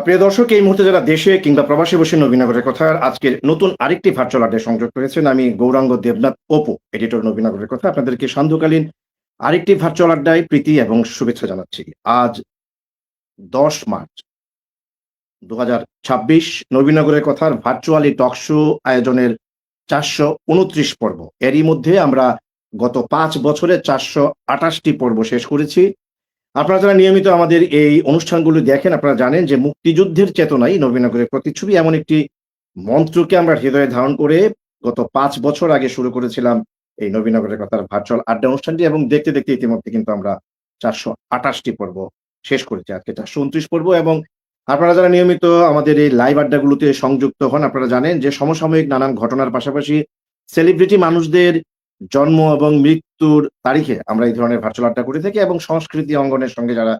প্রিয় দর্শক, এই মুহূর্তে যারা দেশে কিংবা প্রবাসে বসে নবীনগরের কথার আজকের নতুন আরেকটি ভার্চুয়াল আড্ডায় সংযুক্ত হয়েছেন, আমি গৌরাঙ্গ দেবনাথ অপু, এডিটর নবীনগরের কথা। আপনাদেরকে সান্ধ্যকালীন আরেকটি ভার্চুয়াল আড্ডায় প্রীতি এবং শুভেচ্ছা জানাচ্ছি। আজ 10 মার্চ 2026 নবীনগরের কথার ভার্চুয়াল এই টক শো আয়োজনের 429 পর্ব। এরই মধ্যে আমরা গত 5 বছরে 428টি পর্ব শেষ করেছি। আপনারা যারা নিয়মিত আমাদের এই অনুষ্ঠানগুলো দেখেন, আপনারা জানেন যে মুক্তিযুদ্ধের চেতনায় নবীনগরের প্রতিচ্ছবি এমন একটি মন্ত্রকে আমরা হৃদয়ে ধারণ করে গত 5 বছর আগে শুরু করেছিলাম এই নবীনগরের কথার ভার্চুয়াল আড্ডা অনুষ্ঠানটি, এবং দেখতে দেখতে ইতিমধ্যে কিন্তু আমরা 428টি পর্ব শেষ করেছি। আজকে 429 পর্ব। এবং আপনারা যারা নিয়মিত আমাদের এই লাইভ আড্ডাগুলোতে সংযুক্ত হন, আপনারা জানেন যে সমসাময়িক নানান ঘটনার পাশাপাশি সেলিব্রিটি মানুষদের জন্ম এবং মৃত্যুর তারিখে আমরা এই ধরনের ভার্চুয়াল আড্ডা করে থাকি, এবং সংস্কৃতি অঙ্গনের সঙ্গে যারা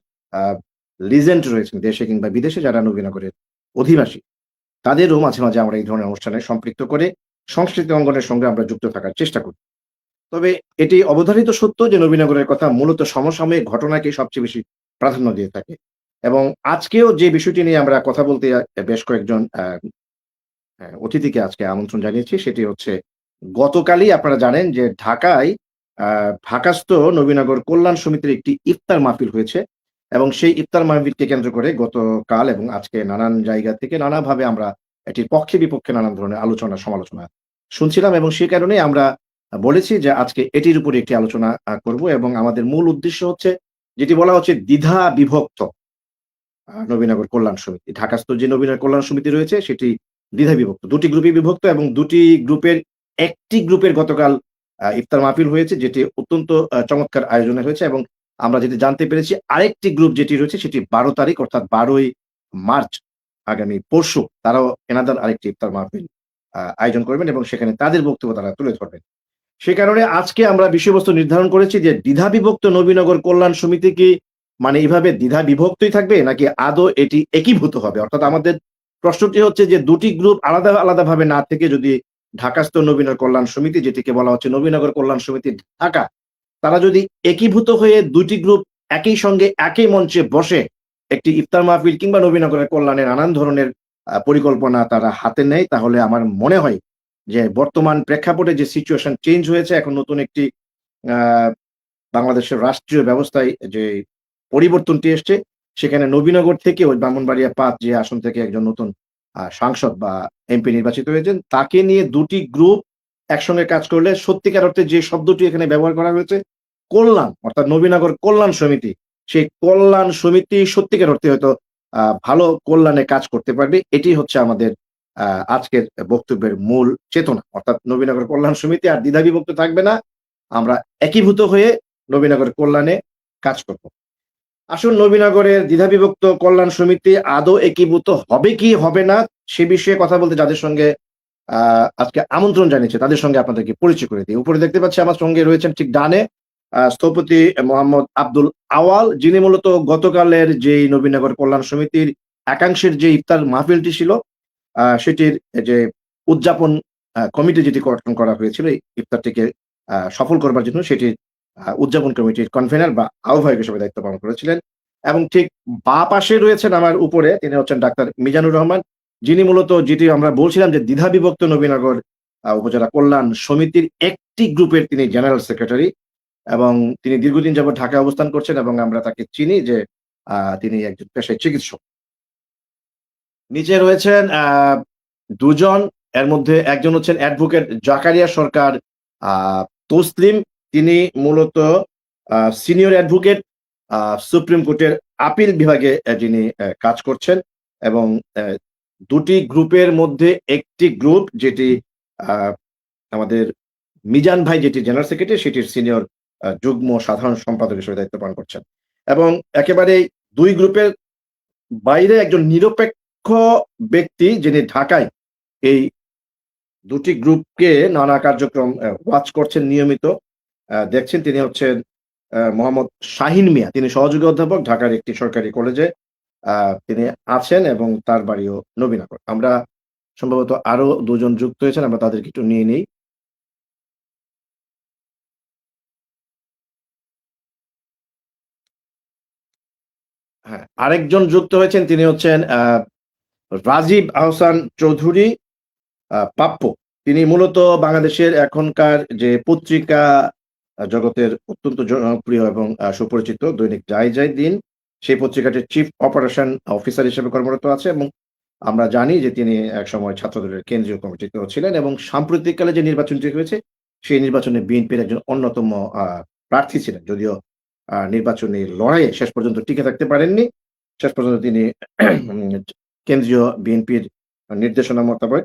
লিজেন্ড রয়েছেন দেশে কিংবা বিদেশে, যারা নবীনগরের অধিবাসী, তাদেরও মাঝে মাঝে আমরা এই ধরনের অনুষ্ঠানে সম্পৃক্ত করে সংস্কৃতি অঙ্গনের সঙ্গে আমরা যুক্ত থাকার চেষ্টা করি। তবে এটি অবধারিত সত্য যে নবীনগরের কথা মূলত সমসাময়িক ঘটনাকে সবচেয়ে বেশি প্রাধান্য দিয়ে থাকে। এবং আজকেও যে বিষয়টি নিয়ে আমরা কথা বলতে বেশ কয়েকজন অতিথিকে আজকে আমন্ত্রণ জানিয়েছি, সেটি হচ্ছে গতকালই আপনারা জানেন যে ঢাকায় ঢাকাস্থ নবীনগর কল্যাণ সমিতির একটি ইফতার মাহফিল হয়েছে, এবং সেই ইফতার মাহফিলকে কেন্দ্র করে গতকাল এবং আজকে নানান জায়গা থেকে নানাভাবে আমরা এটির পক্ষে বিপক্ষে নানান ধরনের আলোচনা সমালোচনা শুনছিলাম, এবং সেই কারণে আমরা বলেছি যে আজকে এটির উপরে একটি আলোচনা করব। এবং আমাদের মূল উদ্দেশ্য হচ্ছে, যেটি বলা হচ্ছে দ্বিধা বিভক্ত নবীনগর কল্যাণ সমিতি। ঢাকাস্থ যে নবীনগর কল্যাণ সমিতি রয়েছে সেটি দ্বিধায় বিভক্ত। ২ টি গ্রুপে বিভক্ত, এবং ২ টি গ্রুপের একটি গ্রুপের গতকাল ইফতার মাহফিল হয়েছে, যেটি অত্যন্ত চমৎকার আয়োজনে হয়েছে। এবং আমরা যেটি জানতে পেরেছি, আরেকটি গ্রুপ যেটি রয়েছে সেটি ১২ তারিখ অর্থাৎ ১২ই মার্চ আগামী পরশু তারাও এনাদার আরেকটি ইফতার মাহফিল আয়োজন করবেন, এবং সেখানে তাদের বক্তব্য তারা তুলে ধরবেন। সে কারণে আজকে আমরা বিষয়বস্তু নির্ধারণ করেছি যে দ্বিধা বিভক্ত নবীনগর কল্যাণ সমিতি কি মানে এভাবে দ্বিধা বিভক্তই থাকবে, নাকি আদৌ এটি একীভূত হবে? অর্থাৎ আমাদের প্রশ্নটি হচ্ছে যে ২ টি গ্রুপ আলাদা আলাদাভাবে না থেকে যদি ঢাকাস্থ নবীনগর কল্যাণ সমিতি, যেটিকে বলা হচ্ছে নবীনগর কল্যাণ সমিতি ঢাকা, তারা যদি একীভূত হয়ে ২ টি গ্রুপ একই সঙ্গে একই মঞ্চে বসে একটি ইফতার মাহফিল কিংবা নবীনগরের কল্যাণে নানান ধরনের পরিকল্পনা তারা হাতে নেয়, তাহলে আমার মনে হয় যে বর্তমান প্রেক্ষাপটে যে সিচুয়েশন চেঞ্জ হয়েছে, এখন নতুন একটি আ বাংলাদেশের রাষ্ট্রীয় ব্যবস্থায় যে পরিবর্তনটি এসছে, সেখানে নবীনগর থেকে ওই ব্রাহ্মণবাড়িয়া ৫ যে আসন থেকে একজন নতুন সাংসদ বা এমপি নির্বাচিত হয়েছেন, তাকে নিয়ে ২ টি গ্রুপ একসঙ্গে কাজ করলে সত্যিকার অর্থে যে শব্দটি এখানে ব্যবহার করা হয়েছে, কল্যাণ অর্থাৎ নবীনগর কল্যাণ সমিতি, সেই কল্যাণ সমিতি সত্যিকার অর্থে হয়তো ভালো কল্যাণে কাজ করতে পারবে। এটি হচ্ছে আমাদের আ আজকের বক্তব্যের মূল চেতনা। অর্থাৎ নবীনগর কল্যাণ সমিতি আর দ্বিধাবিভক্ত থাকবে না। আমরা একীভূত হয়ে নবীনগর কল্যাণে কাজ করব। আসুন, নবীনগরের দ্বিধাবিভক্ত কল্যাণ সমিতি আদৌ একীভূত হবে কি হবে না সে বিষয়ে কথা বলতে যাদের সঙ্গে আজকে আমন্ত্রণ জানিয়েছে, তাদের সঙ্গে আপনাদেরকে পরিচয় করে দিই। উপরে দেখতে পাচ্ছি আমার সঙ্গে রয়েছেন ঠিক ডানে স্থপতি মোহাম্মদ আব্দুল আওয়াল, যিনি মূলত গতকালের যেই নবীনগর কল্যাণ সমিতির একাংশের যে ইফতার মাহফিলটি ছিল, সেটির যে উদযাপন কমিটি যেটি গঠন করা হয়েছিল এই ইফতারটিকে সফল করবার জন্য, সেটির উদযাপন কমিটির কনভেনর বা আহ্বায়ক হিসেবে দায়িত্ব পালন করেছিলেন। এবং ঠিক বাঁ পাশে রয়েছেন আমার উপরে, তিনি হচ্ছেন ডাক্তার মিজানুর রহমান, যিনি মূলত যেটি আমরা বলছিলাম যে দ্বিধা বিভক্ত নবীনগর উপজেলা কল্যাণ সমিতির একটি গ্রুপের তিনি জেনারেল সেক্রেটারি, এবং তিনি দীর্ঘদিন যাবৎ ঢাকায় অবস্থান করছেন, এবং আমরা তাকে চিনি যে তিনি একজন পেশায় চিকিৎসক। নিচে রয়েছেন ২ জন, এর মধ্যে একজন হচ্ছেন অ্যাডভোকেট জাকারিয়া সরকার আ তসলিম। তিনি মূলত সিনিয়র অ্যাডভোকেট আ সুপ্রিম কোর্টের আপিল বিভাগে যিনি কাজ করছেন, এবং ২ টি গ্রুপের মধ্যে একটি গ্রুপ যেটি আ আমাদের মিজান ভাই যেটি জেনারেল সেক্রেটারি, সেটির সিনিয়র যুগ্ম সাধারণ সম্পাদক হিসেবে দায়িত্ব পালন করছেন। এবং একেবারেই দুই গ্রুপের বাইরে একজন নিরপেক্ষ ব্যক্তি যিনি ঢাকায় এই দুটি গ্রুপকে নানা কার্যক্রম ওয়াচ করছেন নিয়মিত, দেখছেন, তিনি হচ্ছেন মোহাম্মদ শাহীন মিয়া। তিনি সহযোগী অধ্যাপক ঢাকার একটি সরকারি কলেজে তিনি আছেন এবং তার বাড়িও নবীনগর। আমরা সম্ভবত আরো ২ জন যুক্ত হয়েছেন, আমরা তাদেরকে একটু নিয়ে নেই। হ্যাঁ, আরেকজন যুক্ত হয়েছেন, তিনি হচ্ছেন রাজীব আহসান চৌধুরী প্রাপ্য। তিনি মূলত বাংলাদেশের এখনকার যে পত্রিকা জগতের অত্যন্ত জনপ্রিয় এবং সুপরিচিত দৈনিক যাই যাই দিন, সেই পত্রিকাটির চিফ অপারেশন অফিসার হিসেবে কর্মরত আছে এবং আমরা জানি যে তিনি একসময় ছাত্রদলের কেন্দ্রীয় কমিটিতেও ছিলেন এবং সাম্প্রতিককালে যে নির্বাচনটি হয়েছে, সেই নির্বাচনে বিএনপির একজন অন্যতম প্রার্থী ছিলেন। যদিও নির্বাচনী লড়াইয়ে শেষ পর্যন্ত টিকে থাকতে পারেননি। শেষ পর্যন্ত তিনি কেন্দ্রীয় বিএনপির নির্দেশনা মোতাবেক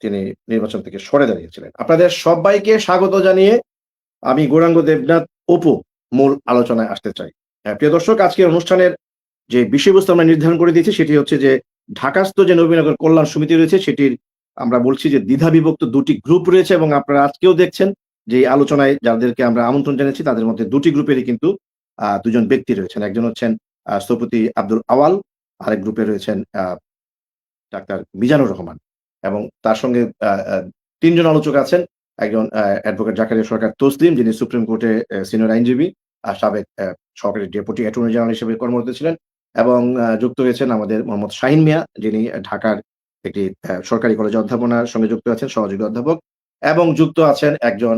তিনি নির্বাচন থেকে সরে দাঁড়িয়েছিলেন। আপনাদের সবাইকে স্বাগত জানিয়ে আমি গৌরাঙ্গ দেবনাথ অপু মূল আলোচনায় আসতে চাই। প্রিয় দর্শক, আজকের অনুষ্ঠানের যে বিষয়বস্তু আমরা নির্ধারণ করে দিয়েছি সেটি হচ্ছে যে ঢাকাস্থ যে নবীনগর কল্যাণ সমিতি রয়েছে সেটির আমরা বলছি যে দ্বিধাবিভক্ত দুটি গ্রুপ রয়েছে এবং আপনারা আজকেও দেখছেন যে এই আলোচনায় যাদেরকে আমরা আমন্ত্রণ জানিয়েছি তাদের মধ্যে দুটি গ্রুপেরই কিন্তু দুজন ব্যক্তি রয়েছেন। একজন হচ্ছেন স্থপতি আব্দুল আওয়াল, আরেক গ্রুপে রয়েছেন ডাক্তার মিজানুর রহমান এবং তার সঙ্গে ৩ জন আলোচক আছেন। একজন অ্যাডভোকেট জাকারিয়া সরকার তসলিম, যিনি সুপ্রিম কোর্টে সিনিয়র আইনজীবী, সাবেক সহকারী ডেপুটি অ্যাটর্নি জেনারেল হিসেবে কর্মরত ছিলেন এবং যুক্ত হয়েছেন আমাদের মোহাম্মদ শাহীন মিয়া, যিনি ঢাকার একটি সরকারি কলেজে অধ্যাপনার সঙ্গে যুক্ত আছেন, সহযোগী অধ্যাপক এবং যুক্ত আছেন একজন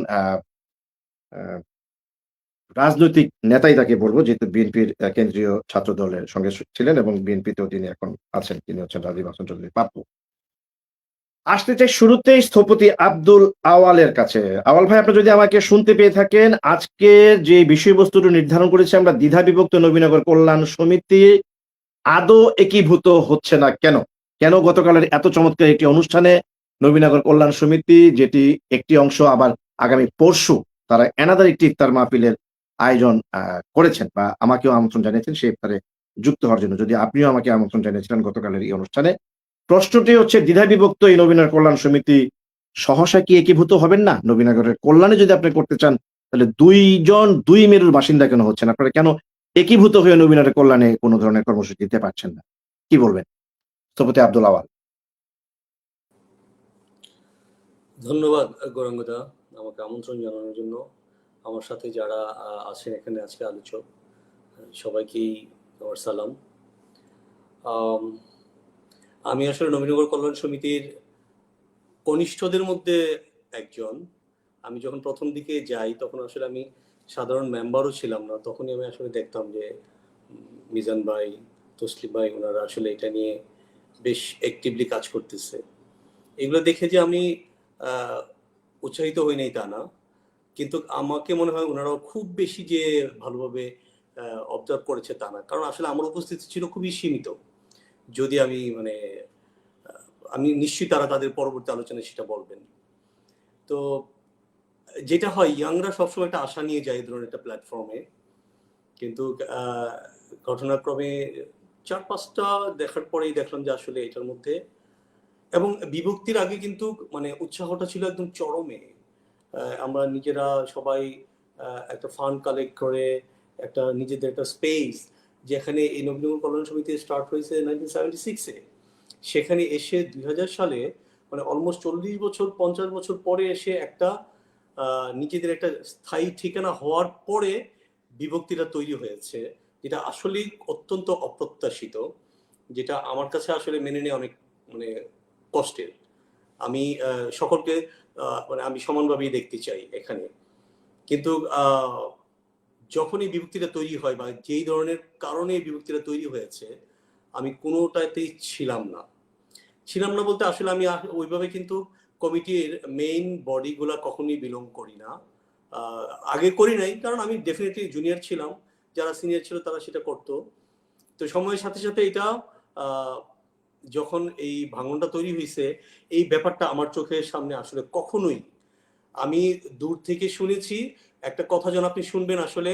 রাজনৈতিক নেতাই তাকে বলবো, যেহেতু বিএনপির কেন্দ্রীয় ছাত্র দলের সঙ্গে ছিলেন এবং বিএনপিতেও তিনি এখন আছেন। তিনি হচ্ছেন রাজীব হাসান চৌধুরী পাপ্পু। আসতে চাই শুরুতেই স্থপতি আব্দুল আওয়ালের কাছে। আওয়াল ভাই, আপনি যদি আমাকে শুনতে পেয়ে থাকেন, আজকে যে বিষয়বস্তুটি নির্ধারণ করেছি আমরা, দ্বিধাবিভক্ত নবীনগর কল্যাণ সমিতি আদৌ একীভূত হচ্ছে না কেন? কেন গতকালের এত চমৎকার একটি অনুষ্ঠানে নবীনগর কল্যাণ সমিতি, যেটি একটি অংশ আবার আগামী পরশু তারা এনাদার একটি ইফতার মাহফিলের আয়োজন করেছেন বা আমাকেও আমন্ত্রণ জানিয়েছেন সেই ইফতারে যুক্ত হওয়ার জন্য, যদি আপনিও আমাকে আমন্ত্রণ জানিয়েছিলেন গতকালের এই অনুষ্ঠানে। প্রশ্নটি হচ্ছে, দ্বিধাবিভক্ত এই নবীনগর কল্যাণ সমিতি সহসা কি একীভূত হবেন না? নবীনগরের কল্যাণে যদি আপনি করতে চান তাহলে ২ জন ২ মেরুর বাসিন্দা কেন হচ্ছেন? আপনারা কেন একীভূত হয়ে নবীনগরের কল্যাণে কোন ধরনের কর্মসূচি দিতে পারছেন না? কি বলবেন? স্থপতি আব্দুল আওয়াল। ধন্যবাদ গৌরাঙ্গদা আমাকে আমন্ত্রণ জানানোর জন্য। আমার সাথে যারা আছেন এখানে আজকে আলোচক, সবাইকেই আমার সালাম। আমি আসলে নবীনগর কল্যাণ সমিতির কনিষ্ঠদের মধ্যে একজন। আমি যখন প্রথম দিকে যাই তখন আসলে আমি সাধারণ মেম্বারও ছিলাম না, তখনই আমি আসলে দেখতাম যে মিজান ভাই, তসলিম ভাই, ওনারা আসলে এটা নিয়ে বেশ অ্যাক্টিভলি কাজ করতেছে। এগুলো দেখে যে আমি উৎসাহিত হই নাই তা না, কিন্তু আমাকে মনে হয় ওনারাও খুব বেশি যে ভালোভাবে অবজার্ভ করেছে তা না, কারণ আসলে আমার উপস্থিতি ছিল খুবই সীমিত। যদি আমি নিশ্চয়ই তারা তাদের পরবর্তী আলোচনায় সেটা বলবেন। তো যেটা হয়, ইয়াংরা সবসময় একটা আশা নিয়ে যায় এই ধরনের একটা প্ল্যাটফর্মে, কিন্তু ঘটনাক্রমে ৪-৫টা দেখার পরেই দেখলাম যে আসলে এটার মধ্যে, এবং বিভক্তির আগে কিন্তু মানে উৎসাহটা ছিল একদম চরমে। আমরা নিজেরা সবাই একটা ফান্ড কালেক্ট করে একটা নিজেদের একটা স্পেস, যেখানে এই নবীনগর কল্যাণ সমিতি স্টার্ট হয়েছে 1976-এ, সেখানে এসে 2000 সালে মানে অলমোস্ট 40 বছর 50 বছর পরে এসে একটা নিজেদের একটা স্থায়ী ঠিকানা হওয়ার পরে বিভক্তিটা তৈরি হয়েছে, যেটা আসলেই অত্যন্ত অপ্রত্যাশিত, যেটা আমার কাছে আসলে মেনে নেওয়া অনেক মানে কষ্টের। আমি সকলকে মানে আমি সমানভাবেই দেখতে চাই এখানে, কিন্তু যখনই বিভক্তিটা তৈরি হয় বা যেই ধরনের কারণে বিভক্তিটা তৈরি হয়েছে, আমি কোনোটাতেই ছিলাম না বলতে আসলে আমি ওইভাবে কিন্তু কমিটির মেইন বডিগুলা কখনোই বিলং করি না, আগে করি নাই, কারণ আমি ডেফিনেটলি জুনিয়র ছিলাম, যারা সিনিয়র ছিল তারা সেটা করতো। তো সময়ের সাথে সাথে এটা যখন এই ভাঙনটা তৈরি হয়েছে, এই ব্যাপারটা আমার চোখের সামনে আসলে কখনোই, আমি দূর থেকে শুনেছি। একটা কথা যেন আপনি শুনবেন, আসলে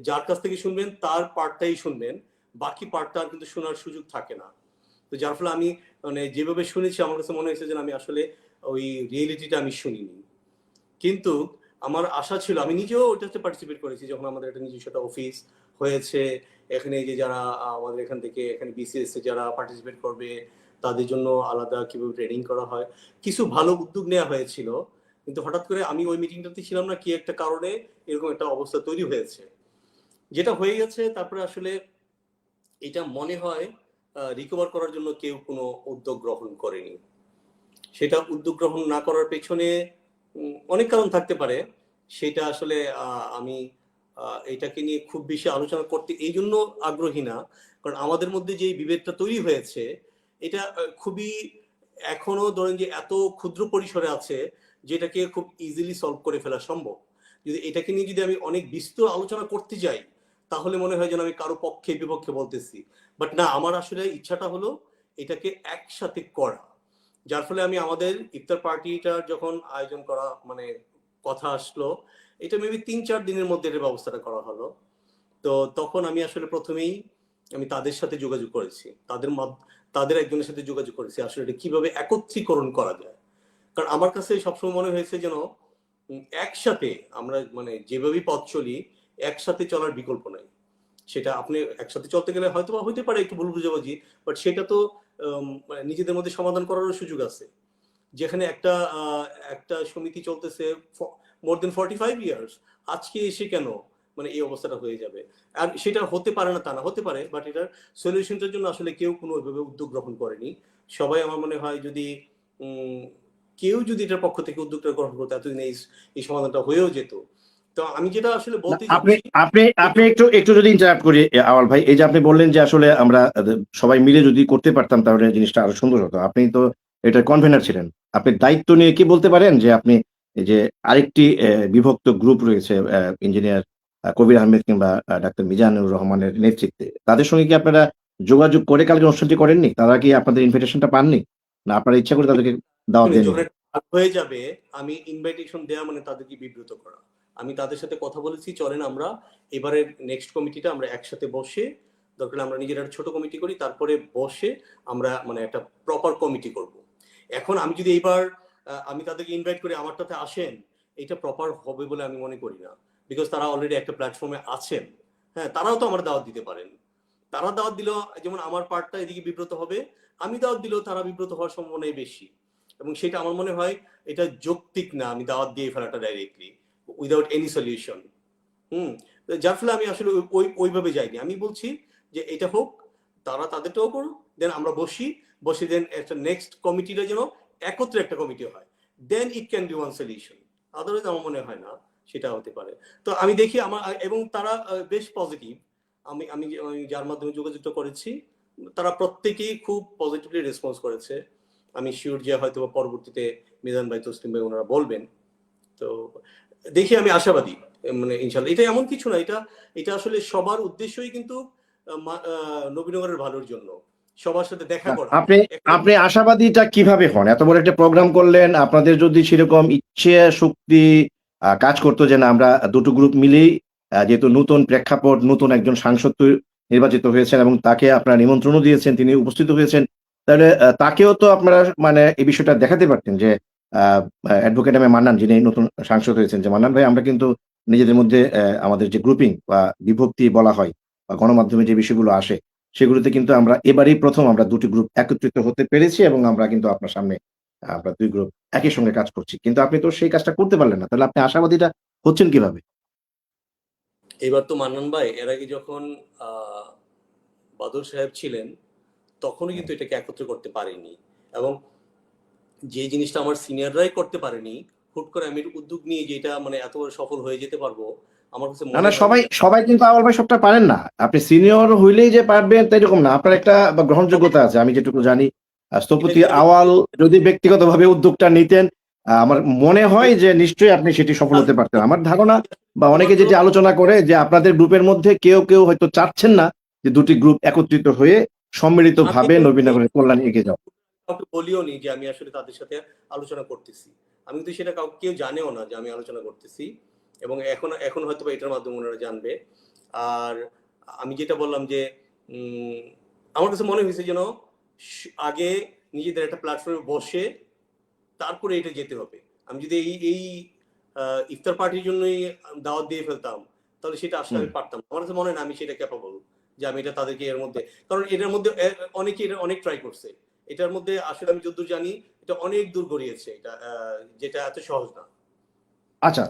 যার কাছ থেকে শুনবেন তার পার্টটাই শুনবেন, বাকি পার্টটা আর কিন্তু শোনার সুযোগ থাকে না। তো যার ফলে আমি মানে যেভাবে শুনেছি আমার কাছে মনে হয়েছে যে আমি আসলে ওই রিয়েলিটিটা আমি শুনিনি। কিন্তু আমার আশা ছিল, আমি নিজেও ওটাতে পার্টিসিপেট করেছি যখন আমাদের একটা নিজস্ব একটা অফিস হয়েছে। এখানে যে যারা আমাদের এখান থেকে এখানে বিসিএস এ যারা পার্টিসিপেট করবে তাদের জন্য আলাদা কিভাবে ট্রেনিং করা হয়, কিছু ভালো উদ্যোগ নেওয়া হয়েছিল। কিন্তু হঠাৎ করে আমি ওই মিটিংটাতে ছিলাম না, কি একটা কারণে এরকম একটা অবস্থা তৈরি হয়েছে, যেটা হয়ে গেছে। তারপরে আসলে এটা মনে হয় রিকভার করার জন্য কেউ কোনো উদ্যোগ গ্রহণ করেনি। সেটা উদ্যোগ গ্রহণ না করার পেছনে অনেক কারণ থাকতে পারে। সেটা আসলে আমি এটাকে নিয়ে খুব বেশি আলোচনা করতে এই জন্য আগ্রহী না, কারণ আমাদের মধ্যে যে বিভেদটা তৈরি হয়েছে এটা খুবই এখনো ধরেন যে এত ক্ষুদ্র পরিসরে আছে যেটাকে খুব ইজিলি সলভ করে ফেলা সম্ভব। যদি এটাকে নিয়ে যদি আমি অনেক বিস্তর আলোচনা করতে যাই তাহলে মনে হয় যেন আমি কারো পক্ষে বিপক্ষে বলতেছি। বাট না, আমার আসলে ইচ্ছাটা হলো এটাকে একসাথে করা। যার ফলে আমি আমাদের ইফতার পার্টিটার যখন আয়োজন করা মানে কথা আসলো, এটা মেবি 3-4 দিনের মধ্যে এর ব্যবস্থাটা করা হলো। তো তখন আমি আসলে প্রথমেই আমি তাদের সাথে যোগাযোগ করেছি, তাদের একজনের সাথে যোগাযোগ করেছি আসলে এটা কিভাবে একত্রীকরণ করা যায়। কারণ আমার কাছে সবসময় মনে হয়েছে যেন একসাথে আমরা মানে যেভাবেই পথ চলি একসাথে চলার বিকল্প নাই। সেটা আপনি একসাথে চলতে গেলে হয়তো বা হইতে পারে একটু ভুল বুঝাবুঝি, বাট সেটা তো মানে নিজেদের মধ্যে সমাধান করারও সুযোগ আছে। যেখানে একটা সমিতি চলতেছে মোর দেন 45 ইয়ার্স, আজকে এসে কেন মানে এই অবস্থাটা হয়ে যাবে? আর সেটা হতে পারে না তা না, হতে পারে, বাট এটার সলিউশনটার জন্য আসলে কেউ কোনো ওইভাবে উদ্যোগ গ্রহণ করেনি। সবাই আমার মনে হয় যদি কেউ যদি এটার পক্ষ থেকে উদ্যোগটা গ্রহণ করতো এতদিন এই সমাধানটা হয়েও যেত। তো আমি যেটা আসলে বলতে আপনি চাচ্ছি আপনি আপনি একটু একটু যদি ইন্টারাপ্ট করি আওয়াল ভাই, এই যে আপনি বললেন যে আসলে আমরা সবাই মিলে যদি করতে পারতাম তাহলে জিনিসটা আরো সুন্দর হতো। আপনি তো এটার কনভেনার ছিলেন। আপনি দায়িত্ব নিয়ে কি বলতে পারেন যে আপনি এই যে আরেকটি বিভক্ত গ্রুপ রয়েছে ইঞ্জিনিয়ার কবির আহমেদ কিংবা ডাক্তার মিজানুর রহমানের নেতৃত্বে, তাদের সঙ্গে কি আপনারা যোগাযোগ করে কালকে অনুষ্ঠানটি করেননি? তারা কি আপনাদের ইনভিটেশনটা পাননি, না আপনারা ইচ্ছা করে তাদেরকে দাওয়াত দেননি? যখন ভাগ হয়ে যাবে আমি ইনভাইটেশন দেওয়া মানে তাদেরকে বিব্রত করা। আমি তাদের সাথে কথা বলেছি, চলেন আমরা এবারের নেক্সট কমিটিটা আমরা একসাথে বসে, দরকার আমরা নিজেরা একটা ছোট কমিটি করি, তারপরে বসে আমরা মানে একটা প্রপার কমিটি করব। এখন আমি যদি এইবার আমি তাদেরকে ইনভাইট করে আমারটাতে আসেন, এটা প্রপার হবে বলে আমি মনে করি না। বিকজ তারা অলরেডি একটা প্ল্যাটফর্মে আছেন। হ্যাঁ, তারাও তো আমার দাওয়াত দিতে পারেন। তারা দাওয়াত দিলেও যেমন আমার পার্টটা এদিকে বিব্রত হবে, আমি দাওয়াত দিলেও তারা বিব্রত হওয়ার সম্ভাবনাই বেশি। এবং সেটা আমার মনে হয় এটা যৌক্তিক না আমি দাওয়াত দিয়ে ফেলাটা ডাইরেক্টলি উইদাউট এনি সলিউশন। যার ফলে আমি আসলে ওইভাবে যাইনি। আমি বলছি যে এটা হোক, তারা তাদেরটাও করুক, দেন আমরা বসে দেন একটা নেক্সট কমিটিটা যেন একত্রে একটা কমিটি হয়, then it can be one solution. Otherwise আমার মনে হয় না সেটা হতে পারে। তো আমি দেখি আমার এবং তারা বেশ পজিটিভ। আমি যার মাধ্যমে যোগাযোগটা করেছি তারা প্রত্যেকেই খুব পজিটিভলি রেসপন্স করেছে। আমি শিওর যে হয়তো পরবর্তীতে মিজান ভাই, তসলিম ভাই ওনারা বলবেন। তো দেখি, আমি আশাবাদী মানে ইনশাল্লাহ। এটা এমন কিছু না, এটা আসলে সবার উদ্দেশ্যই কিন্তু নবীনগরের ভালোর জন্য, সবার সাথে দেখা করা। আপনি আপনি আশাবাদীটা কিভাবে হন? এত বড় একটা প্রোগ্রাম করলেন, আপনাদের যদি সেরকম ইচ্ছে শক্তি কাজ করতো যে না আমরা দুটো গ্রুপ মিলেই যেহেতু নতুন প্রেক্ষাপট, নতুন একজন সাংসদ নির্বাচিত হয়েছেন এবং তাকে আপনারা নিমন্ত্রণও দিয়েছেন, তিনি উপস্থিত হয়েছেন। তাহলে তাকেও তো আপনারা মানে এই বিষয়টা দেখাতে পারতেন যে অ্যাডভোকেট মান্নান যিনি নতুন সাংসদ হয়েছেন, যে মান্নান ভাই আমরা কিন্তু নিজেদের মধ্যে আমাদের যে গ্রুপিং বা বিভক্তি বলা হয় বা গণমাধ্যমে যে বিষয়গুলো আসে সেগুলোতে কিন্তু আমরা এবারেই প্রথম আমরা দুটি গ্রুপ একত্রিত হতে পেরেছি এবং আমরা কিন্তু আপনার সামনে আমরা ২ গ্রুপ একই সঙ্গে কাজ করছি। কিন্তু আপনি তো সেই কাজটা করতে পারলেন না। তাহলে আপনি আশাবাদীটা হচ্ছেন কিভাবে? এবার তো মান্নান ভাই এর আগে যখন বাদল সাহেব ছিলেন তখনও কিন্তু এটাকে একত্র করতে পারেনি। এবং যে জিনিসটা আমার সিনিয়ররাই করতে পারেনি, হুট করে আমি উদ্যোগ নিয়ে যেটা মানে এত বড় সফল হয়ে যেতে পারবো, আমার কাছে না, মনে না, হয় সবাই সবাই কিন্তু আউয়াল ভাই সবটা পারেন না। আপনি সিনিয়র হইলেই যে পারবেন তাই এরকম না। আপনার একটা গ্রহণযোগ্যতা আছে। আমি যেটুকু জানি এটা স্থপতি এটা আউয়াল যদি ব্যক্তিগতভাবে উদ্যোগটা নিতেন, আমার মনে হয় যে নিশ্চয়ই আপনি সেটি সফল হতে পারতেন। আমার ধারণা বা অনেকে যেটি আলোচনা করে যে আপনাদের গ্রুপের মধ্যে কেউ হয়তো চাচ্ছেন না যে দুটি গ্রুপ একত্রিত হয়ে সম্মিলিতভাবে নবীনগরের কল্যাণে এগিয়ে যাওয়া। কাউকে বলিও নি যে আমি আসলে তাদের সাথে আলোচনা করতেছি। আমি কিন্তু সেটা কেউ জানেও না যে আমি আলোচনা করতেছি। এবং এখন হয়তো এটার মাধ্যমে ওনারা জানবে। আর আমি যেটা বললাম যে উম, আমার কাছে মনে হয়েছে যেন আগে নিজেদের একটা প্ল্যাটফর্মে বসে তারপরে এটা যেতে হবে। আমি যদি এই ইফতার পার্টির জন্যই দাওয়াত দিয়ে ফেলতাম, তাহলে সেটা আসলে আমি পারতাম। আমার কাছে মনে হয় না আমি সেটা ক্যাপাবল যে আমি এটা তাদেরকে এর মধ্যে, কারণ এটার মধ্যে অনেকে এটা অনেক ট্রাই করছে। এটার মধ্যে আসলে আমি যতদূর জানি এটা অনেক দূর গড়িয়েছে, এটা যেটা এত সহজ না। আচ্ছা,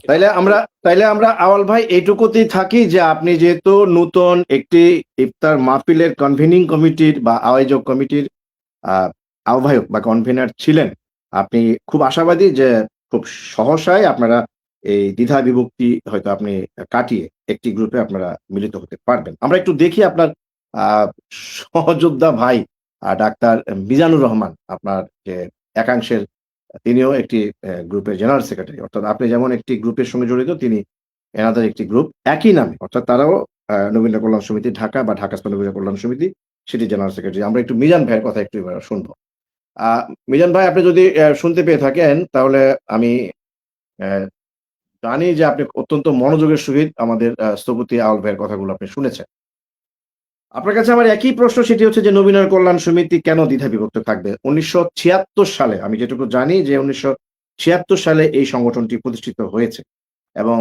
তাইলে আমরা আওয়াল ভাই এইটুকুতেই থাকি যে আপনি যেহেতু নতুন একটি ইফতার মাহফিলের কনভেনিং কমিটির বা আয়োজক কমিটির আহ্বায়ক বা কনভেনার ছিলেন, আপনি খুব আশাবাদী যে খুব সহসায় আপনারা এই দ্বিধা বিভক্তি হয়তো আপনি কাটিয়ে একটি গ্রুপে আপনারা মিলিত হতে পারবেন। আমরা একটু দেখি আপনার সহযোদ্ধা ভাই ডাক্তার মিজানুর রহমান, আপনার যে একাংশের, তিনিও একটি গ্রুপের জেনারেল সেক্রেটারি। অর্থাৎ আপনি যেমন একটি গ্রুপের সঙ্গে জড়িত, তিনি এনাদের একটি গ্রুপ একই নামে, অর্থাৎ তারাও নবীন কল্যাণ সমিতি ঢাকা বা ঢাকা নবীন কল্যাণ সমিতি, সেটি জেনারেল সেক্রেটারি। আমরা একটু মিজান ভাইয়ের কথা একটু এবার শুনবো। মিজান ভাই, আপনি যদি শুনতে পেয়ে থাকেন তাহলে আমি আহ, জানি যে আপনি অত্যন্ত মনোযোগের সহিত আমাদের স্থপতি আউল ভাইয়ের কথাগুলো আপনি শুনেছেন। আপনার কাছে আমার একই প্রশ্ন, সেটি হচ্ছে যে নবীনের কল্যাণ সমিতি কেন দ্বিধা বিভক্ত থাকবে? 1976 সালে, আমি যেটুকু জানি যে 1976 সালে এই সংগঠনটি প্রতিষ্ঠিত হয়েছে এবং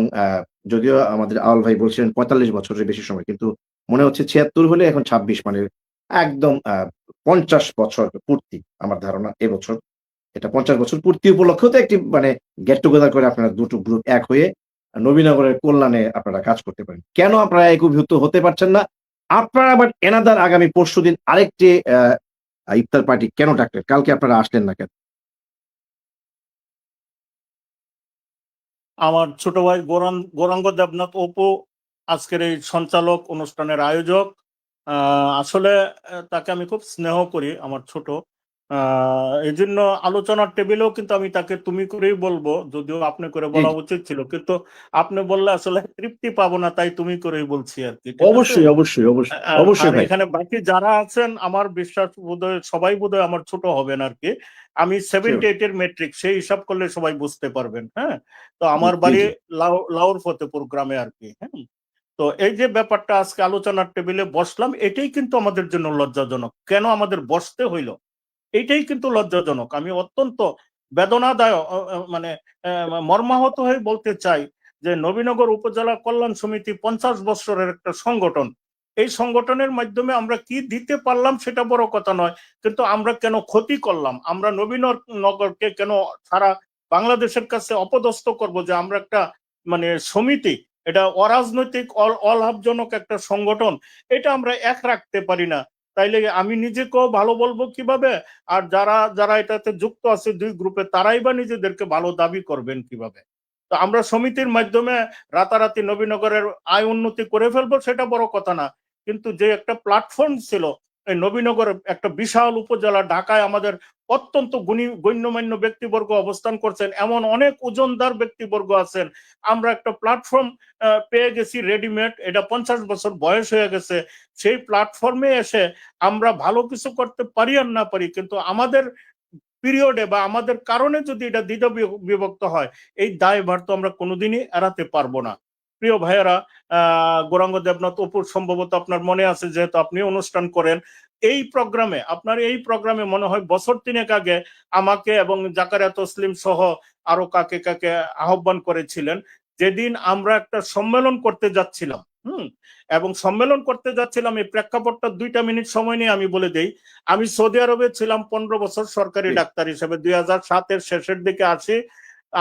যদিও আমাদের আউল ভাই বলছিলেন 45 বছরের বেশি সময়, কিন্তু মনে হচ্ছে 76 হলে এখন 26, মানে একদম 50 বছর পূর্তি আমার ধারণা এবছর। এটা 50 বছর পূর্তি উপলক্ষেও তো একটি মানে গেট টুগেদার করে আপনারা দুটো গ্রুপ এক হয়ে নবীনগরের কল্যাণে আপনারা কাজ করতে পারেন। কেন আপনারা একীভূত হতে পারছেন না? আপনারা আবার এনাদার আগামী পরশুদিন আরেকটি ইফতার পার্টি কেন ডাকলেন? কালকে আপনারা আসলেন না কেন? আমার ছোট ভাই গৌরাঙ্গ দেবনাথ অপু আজকের এই সঞ্চালক, অনুষ্ঠানের আয়োজক। আসলে তাকে আমি খুব স্নেহ করি, আমার ছোট। এই জন্য আলোচনার টেবিলেও কিন্তু আমি তাকে তুমি করেই বলবো, যদিও আপনি করে জি, বলা জি। উচিত ছিল, কিন্তু আপনি বললে আসলে তৃপ্তি পাবো না, তাই তুমি করেই বলছি আর কি। ঠিক আছে। অবশ্যই, অবশ্যই, অবশ্যই, আর অবশ্যই ভাই। এখানে বাকি যারা আছেন আমার বিশ্বাস বোধহয় সবাই বোধহয় আমার ছোট হবেন আর কি। আমি শিওর। 78 এর মেট্রিক, সেই হিসাব করলে সবাই বুঝতে পারবেন। হ্যাঁ, তো জি, আমার জি, বাড়ি জি। লাউর ফতেপুর গ্রামে আর কি। হ্যাঁ, তো এই যে ব্যাপারটা আজকে আলোচনার টেবিলে বসলাম, এটাই কিন্তু আমাদের জন্য লজ্জাজনক। কেন আমাদের বসতে হইল, এইটাই কিন্তু লজ্জাজনক। আমি অত্যন্ত বেদনাদায়ক, মানে মর্মাহত হয়ে বলতে চাই যে নবীনগর উপজেলা কল্যাণ সমিতি 50 বছরের একটা সংগঠন। এই সংগঠনের মাধ্যমে আমরা কি দিতে পারলাম সেটা বড় কথা নয়, কিন্তু আমরা কেন ক্ষতি করলাম, আমরা নবীনগরকে কেন সারা বাংলাদেশের কাছে অপদস্থ করব যে আমরা একটা মানে সমিতি, এটা অরাজনৈতিক অলাভজনক একটা সংগঠন, এটা আমরা এক রাখতে পারি না। তাইলে আমি নিজেকেও ভালো বলবো কিভাবে, আর যারা যারা এটাতে যুক্ত আছে দুই গ্রুপে, তারাই বা নিজেদেরকে ভালো দাবি করবেন কিভাবে? তো আমরা সমিতির মাধ্যমে রাতারাতি নবীনগরের আয় উন্নতি করে ফেলবো সেটা বড় কথা না, কিন্তু যে একটা প্ল্যাটফর্ম ছিল, এই নবীনগর একটা বিশাল উপজেলা, ঢাকায় আমাদের অত্যন্ত গণ্যমান্য ব্যক্তিবর্গ অবস্থান করছেন, এমন অনেক ওজনদার ব্যক্তিবর্গ আছেন। আমরা একটা প্ল্যাটফর্ম পেয়ে গেছি রেডিমেড, এটা 50 বছর বয়স হয়ে গেছে। সেই প্ল্যাটফর্মে এসে আমরা ভালো কিছু করতে পারি আর না পারি, কিন্তু আমাদের পিরিয়ডে বা আমাদের কারণে যদি এটা দ্বিধা বিভক্ত হয়, এই দায়ভার তো আমরা কোনোদিনই এড়াতে পারবো না। প্রিয় ভাইয়েরা, গৌরাঙ্গ দেবনাথ অপুর সম্ভবত আপনার মনে আছে, যেহেতু আপনি অনুষ্ঠান করেন এই প্রোগ্রামে মনে হয় বছর 3 আগে আমাকে এবং জাকারিয়া তসলিম সহ আরো কাকে কাকে আহ্বান করেছিলেন, যেদিন আমরা একটা সম্মেলন করতে যাচ্ছিলাম। এবং সম্মেলন করতে যাচ্ছিলাম, এই প্রেক্ষাপটটা 2টা মিনিট সময় নিয়ে আমি বলে দেই। আমি সৌদি আরবে ছিলাম 15 বছর সরকারি জি। ডাক্তার হিসেবে। 2007-এর শেষের দিকে আসি।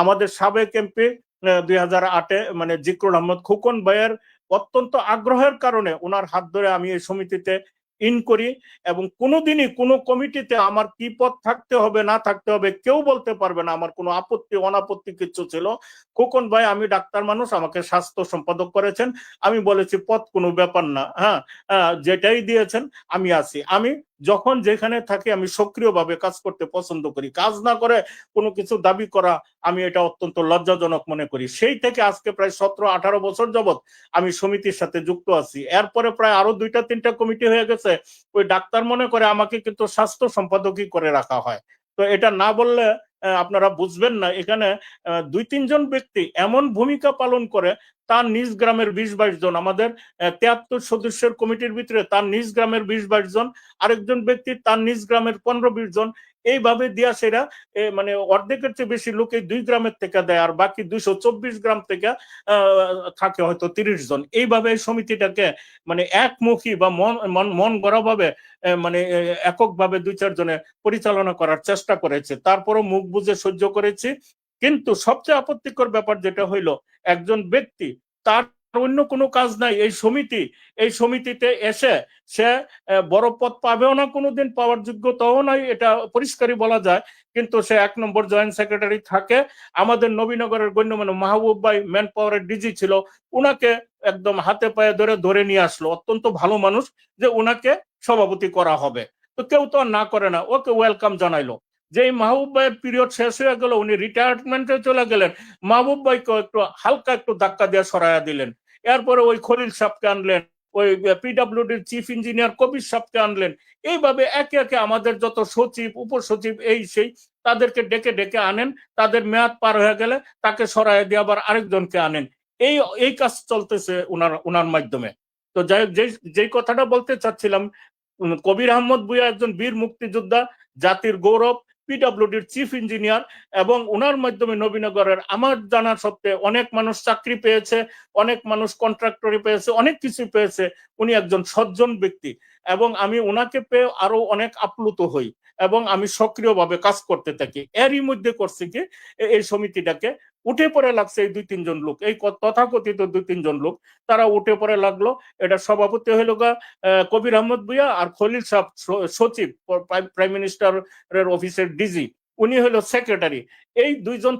আমাদের সাবেক এমপি 2008-এ মানে জিকরুল আহমদ খোকন ভাইয়ের অত্যন্ত আগ্রহের কারণে ওনার হাত ধরে আমি এই সমিতিতে ইন করি, এবং কোনোদিনই কোনো কমিটিতে আমার কি পদ থাকতে হবে না থাকতে হবে কেউ বলতে পারবে না। আমার কোনো আপত্তি অনাপত্তি কিছু ছিল, খোকন ভাই আমি ডাক্তার মানুষ, আমাকে স্বাস্থ্য সম্পাদক করেছেন, আমি বলেছি পদ কোনো ব্যাপার না, হ্যাঁ, যেটাই দিয়েছেন আমি আছি। আমি যখন যেখানে থাকি আমি সক্রিয়ভাবে কাজ করতে পছন্দ করি, কাজ না করে কোনো কিছু দাবি করা আমি এটা অত্যন্ত লজ্জাজনক মনে করি। সেই থেকে আজকে প্রায় 17-18 বছর যাবৎ আমি সমিতির সাথে যুক্ত আছি। এরপরে প্রায় আরো 2টা-3টা কমিটি হয়ে গেছে। ওই ডাক্তার মনে করে আমাকে কিন্তু স্বাস্থ্য সম্পাদকই করে রাখা হয়। তো এটা না বললে আপনারা বুঝবেন না। এখানে 2-3 জন ব্যক্তি এমন ভূমিকা পালন করে, তার নিজ গ্রামের 20-22 জন, আমাদের 73 সদস্যের কমিটির ভিতরে তার নিজ গ্রামের 20-22 জন, আরেকজন ব্যক্তি তার নিজ গ্রামের 15-20 জন, এইভাবে দিয়া সেরা মানে অর্ধেকের চেয়ে বেশি লোক এই 2 গ্রামের থেকে দেয়, আর বাকি 224 গ্রাম থেকে থাকে হয়তো 30 জন। এইভাবে সমিতিটাকে মানে একমুখী বা মন গড়া ভাবে মানে এককভাবে 2-4 জনে পরিচালনা করার চেষ্টা করেছে, তারপরও মুখ বুজে সহ্য করেছি। কিন্তু সবচেয়ে আপত্তিকর ব্যাপার যেটা হইলো, একজন ব্যক্তি, তার অন্য কোনো কাজ নাই, এই সমিতিতে এসে সে বড় পদ পাবেও না, কোনোদিন পাওয়ার যোগ্যতাও নাই, এটা পরিষ্কারই বলা যায়। কিন্তু সে 1 নম্বর জয়েন্ট সেক্রেটারি থাকে। আমাদের নবীনগরের গণ্যমান্য মাহবুব ভাই ম্যান পাওয়ারের ডিজি ছিল, উনাকে একদম হাতে পায়ে ধরে নিয়ে আসলো, অত্যন্ত ভালো মানুষ, যে উনাকে সভাপতি করা হবে। তো কেউ তো আর না করে না, ওকে ওয়েলকাম জানাইলো। যে মাহবুব ভাইয়ের পিরিয়ড শেষ হয়ে গেল, উনি রিটায়ারমেন্টে চলে গেলেন, মাহবুব ভাইকে একটু হালকা একটু ধাক্কা দিয়ে সরাইয়া দিলেন। এরপরে ওই খলিল সাহেবকে আনলেন, ওই পিডব্লিউডির চিফ ইঞ্জিনিয়ার কবির সাহেবকে আনলেন। এইভাবে একে একে আমাদের যত সচিব, উপসচিব, এই সেই, তাদেরকে ডেকে ডেকে আনেন। তাদের মেয়াদ পার হয়ে গেলে তাকে সরাইয়া দিয়ে আবার আরেকজনকে আনেন। এই কাজ চলতেছে উনার মাধ্যমে। তো যাই হোক, যেই কথাটা বলতে চাচ্ছিলাম, কবির আহমদ ভূঁইয়া একজন বীর মুক্তিযোদ্ধা, জাতির গৌরব, পিডব্লিউডির চিফ ইঞ্জিনিয়ার, এবং ওনার মাধ্যমে নবীনগরের আমার জানা সত্ত্বে অনেক মানুষ চাকরি পেয়েছে, অনেক মানুষ কন্ট্রাক্টরি পেয়েছে, অনেক কিছু পেয়েছে। উনি একজন সজ্জন ব্যক্তি, এবং আমি ওনাকে পেয়ে আরো অনেক আপ্লুত হই, এবং আমি সক্রিয়ভাবে কাজ করতে থাকি। এরই মধ্যে করছি কি, এই সমিতিটাকে উঠে পড়ে লাগছে এই 2-3 জন লোক, এই তথাকথিত 2-3 জন লোক, তারা উঠে পড়ে লাগলো। এটা সভাপতি হইল কবির আহমদ ভূঁইয়া, আর খলিল সাহেব সচিব, প্রাইম মিনিস্টারের অফিসের ডিজি, উনি হলো সেক্রেটারি। এই দুইজন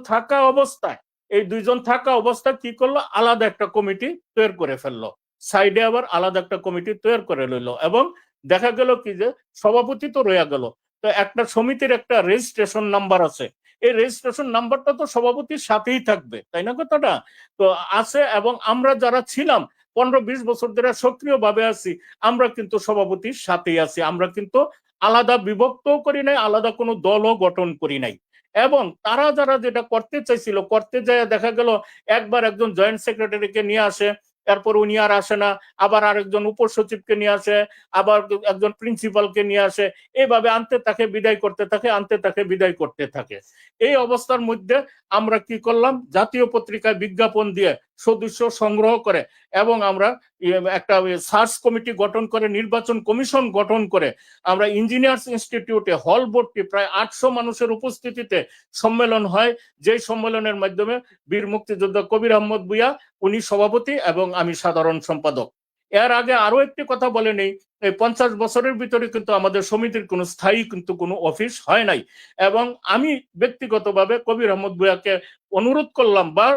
থাকা অবস্থায় কি করলো, আলাদা একটা কমিটি তৈরি করে ফেললো, সাইডে আবার আলাদা একটা কমিটি তৈরি করে লইলো। এবং দেখা গেল কি যে সভাপতি তো রয়ে গেল, তো একটা সমিতির একটা রেজিস্ট্রেশন নাম্বার আছে, এই রেজিস্ট্রেশন নাম্বারটা তো সভাপতির সাথেই থাকবে, তাই না কথাটা? তো আছে, এবং আমরা যারা ছিলাম 15-20 বছর ধরে সক্রিয়ভাবে আছি, আমরা কিন্তু সভাপতির সাথেই আছি। আমরা কিন্তু আলাদা বিভক্তও করি নাই, আলাদা কোনো দলও গঠন করি নাই। এবং তারা যারা যেটা করতে চাইছিল, করতে যায় দেখা গেল একবার একজন জয়েন্ট সেক্রেটারিকে নিয়ে আসে, তারপর উনি আর আসে না, আবার আরেকজন উপসচিবকে নিয়ে আসে, আবার একজন প্রিন্সিপালকে নিয়ে আসে, এইভাবে আনতে তাকে বিদায় করতে থাকে। এই অবস্থার মধ্যে আমরা কি করলাম, জাতীয় পত্রিকায় বিজ্ঞাপন দিয়ে সদস্য সংগ্রহ করে, এবং আমরা একটা সার্চ কমিটি গঠন করে, নির্বাচন কমিশন গঠন করে, আমরা ইঞ্জিনিয়ার্স ইনস্টিটিউটে হল ভর্তি প্রায় 800 মানুষের উপস্থিতিতে সম্মেলন হয়, যে সম্মেলনের মাধ্যমে বীর মুক্তিযোদ্ধা কবির আহমদ ভূঁইয়া, উনি সভাপতি এবং আমি সাধারণ সম্পাদক। এর আগে আরো একটি কথা বলে নেই, এই 50 বছরের ভিতরে কিন্তু আমাদের সমিতির কোনো স্থায়ী কিন্তু কোনো অফিস হয় নাই। এবং আমি ব্যক্তিগতভাবে কবির আহমদ ভূঁইয়াকে অনুরোধ করলাম বা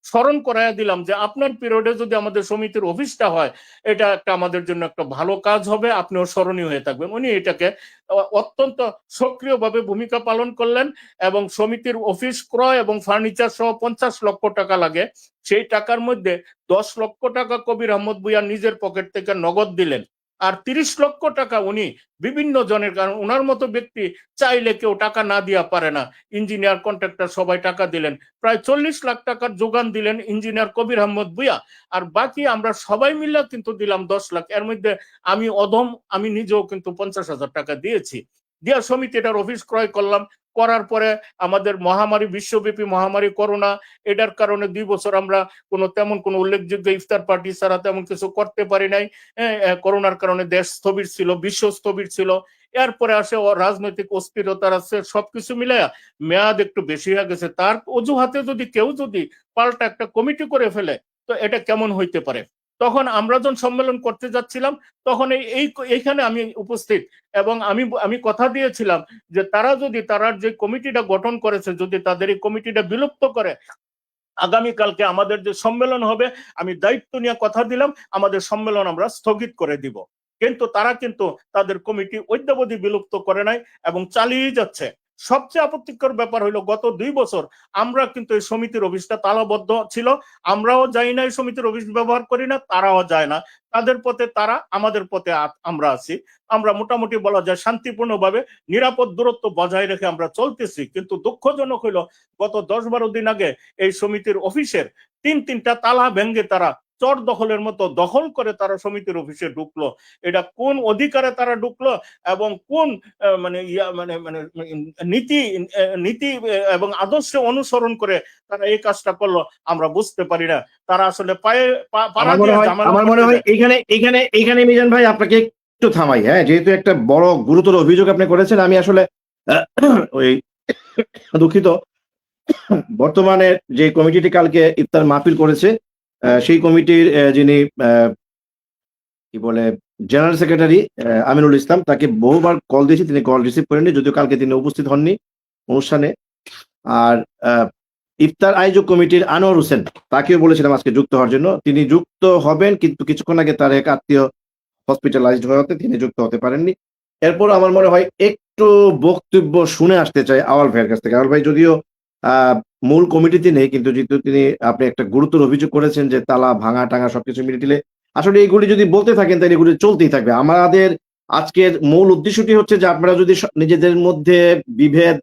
স্মরণ করাইয়া দিলাম যে আপনার পিরিয়ডে যদি আমাদের সমিতির অফিসটা হয়, এটা একটা আমাদের জন্য একটা ভালো কাজ হবে, আপনিও স্মরণীয় হয়ে থাকবেন। উনি এটাকে অত্যন্ত সক্রিয়ভাবে ভূমিকা পালন করলেন, এবং সমিতির অফিস ক্রয় এবং ফার্নিচার সহ 50 লক্ষ টাকা লাগে, সেই টাকার মধ্যে 10 লক্ষ টাকা কবির আহমদ ভূঁইয়া নিজের পকেট থেকে নগদ দিলেন, আর 30 লক্ষ টাকা উনি বিভিন্ন জনের, কারণ ওনার মতো ব্যক্তি চাইলে কেউ টাকা না দিয়া পারে না, ইঞ্জিনিয়ার কন্ট্রাক্টর সবাই টাকা দিলেন, প্রায় 40 লাখ টাকার যোগান দিলেন ইঞ্জিনিয়ার কবির আহমদ ভূঁইয়া। আর বাকি আমরা সবাই মিলে কিন্তু দিলাম 10 লাখ। এর মধ্যে আমি নিজেও কিন্তু 50,000 টাকা দিয়েছি। দিয়া সমিতিটার অফিস ক্রয় করলাম। করার পরে আমাদের মহামারী, বিশ্বব্যাপী মহামারী করোনা, এটার কারণে 2 বছর আমরা তেমন কোনো উল্লেখযোগ্য ইফতার পার্টি ছাড়া তেমন কিছু করতে পারি নাই। করোনার কারণে দেশ স্থবির ছিল, বিশ্ব স্থবির ছিল। এরপরে আসে রাজনৈতিক অস্থিরতার আছে, সবকিছু মিলাইয়া মেয়াদ একটু বেশি হয়ে গেছে। তার অজুহাতে কেউ যদি পাল্টা একটা কমিটি করে ফেলে, তো এটা কেমন হইতে পারে? তখন আমরা যখন সম্মেলন করতে যাচ্ছিলাম, তখন এইখানে আমি উপস্থিত, এবং আমি কথা দিয়েছিলাম যে তারা যে কমিটিটা গঠন করেছে, যদি তাদের এই কমিটিটা বিলুপ্ত করে, আগামীকালকে আমাদের যে সম্মেলন হবে, আমি দায়িত্ব নিয়ে কথা দিলাম, আমাদের সম্মেলন আমরা স্থগিত করে দিব। কিন্তু তারা তাদের কমিটি অদ্যাবধি বিলুপ্ত করে নাই এবং চালিয়ে যাচ্ছে। সবচেয়ে আপত্তিকর ব্যাপার হইলো গত 2 বছর আমরা কিন্তু এই সমিতির অফিসটা তালাবদ্ধ ছিল, আমরাও যাই না, এই সমিতির অফিস ব্যবহার করি না, তারাও যায় না, তাদের পথে তারা, আমাদের পথে আমরা আছি। আমরা মোটামুটি বলা যায় শান্তিপূর্ণভাবে নিরাপদ দূরত্ব বজায় রেখে আমরা চলতেছি। কিন্তু দুঃখজনক হইলো গত 10-12 দিন আগে এই সমিতির অফিসের 3-3টা তালা ভেঙে তারা চর দখলের মতো দখল করে তারা সমিতির অফিসে ঢুকলো। এটা কোন অধিকারে তারা ঢুকলো এবং কোন মানে মানে মানে নীতি নীতি এবং আদর্শ অনুসরণ করে তারা এই কাজটা করলো আমরা বুঝতে পারি না। তারা আসলে পায়ে পাড়া দিয়ে আমার মনে হয় এইখানে মিজান ভাই আপনাকে একটু থামাই, হ্যাঁ, যেহেতু একটা বড় গুরুতর অভিযোগ আপনি করেছেন। আমি আসলে ওই দুঃখিত, বর্তমানে যে কমিটিটি কালকে ইফতার মাহফিল করেছে সেই কমিটির যিনি কি বলে জেনারেল সেক্রেটারি আমিনুল ইসলাম, তাকে বহুবার কল দিয়েছি, তিনি কল রিসিভ করেননি, যদিও কালকে তিনি উপস্থিত হননি অনুষ্ঠানে। আর ইফতার আয়োজক কমিটির আনোয়ার হোসেন, তাকেও বলেছিলাম আজকে যুক্ত হওয়ার জন্য, তিনি যুক্ত হবেন, কিন্তু কিছুক্ষণ আগে তার এক আত্মীয় হসপিটালাইজড হওয়াতে তিনি যুক্ত হতে পারেননি। এরপর আমার মনে হয় একটু বক্তব্য শুনে আসতে চাই আওয়াল ভাইয়ের কাছ থেকে। আওয়াল ভাই যদিও মূল কমিটিতে নেই, কিন্তু যেহেতু আপনি একটা গুরুতর অভিযোগ করেছেন যে তালা ভাঙা টাঙা সবকিছু মিলিয়ে, আসলে এইগুলি যদি বলতে থাকেন তাহলে এগুলি চলতেই থাকবে। আমাদের আজকের মূল উদ্দেশ্যটি হচ্ছে যে আপনারা যদি নিজেদের মধ্যে বিভেদ,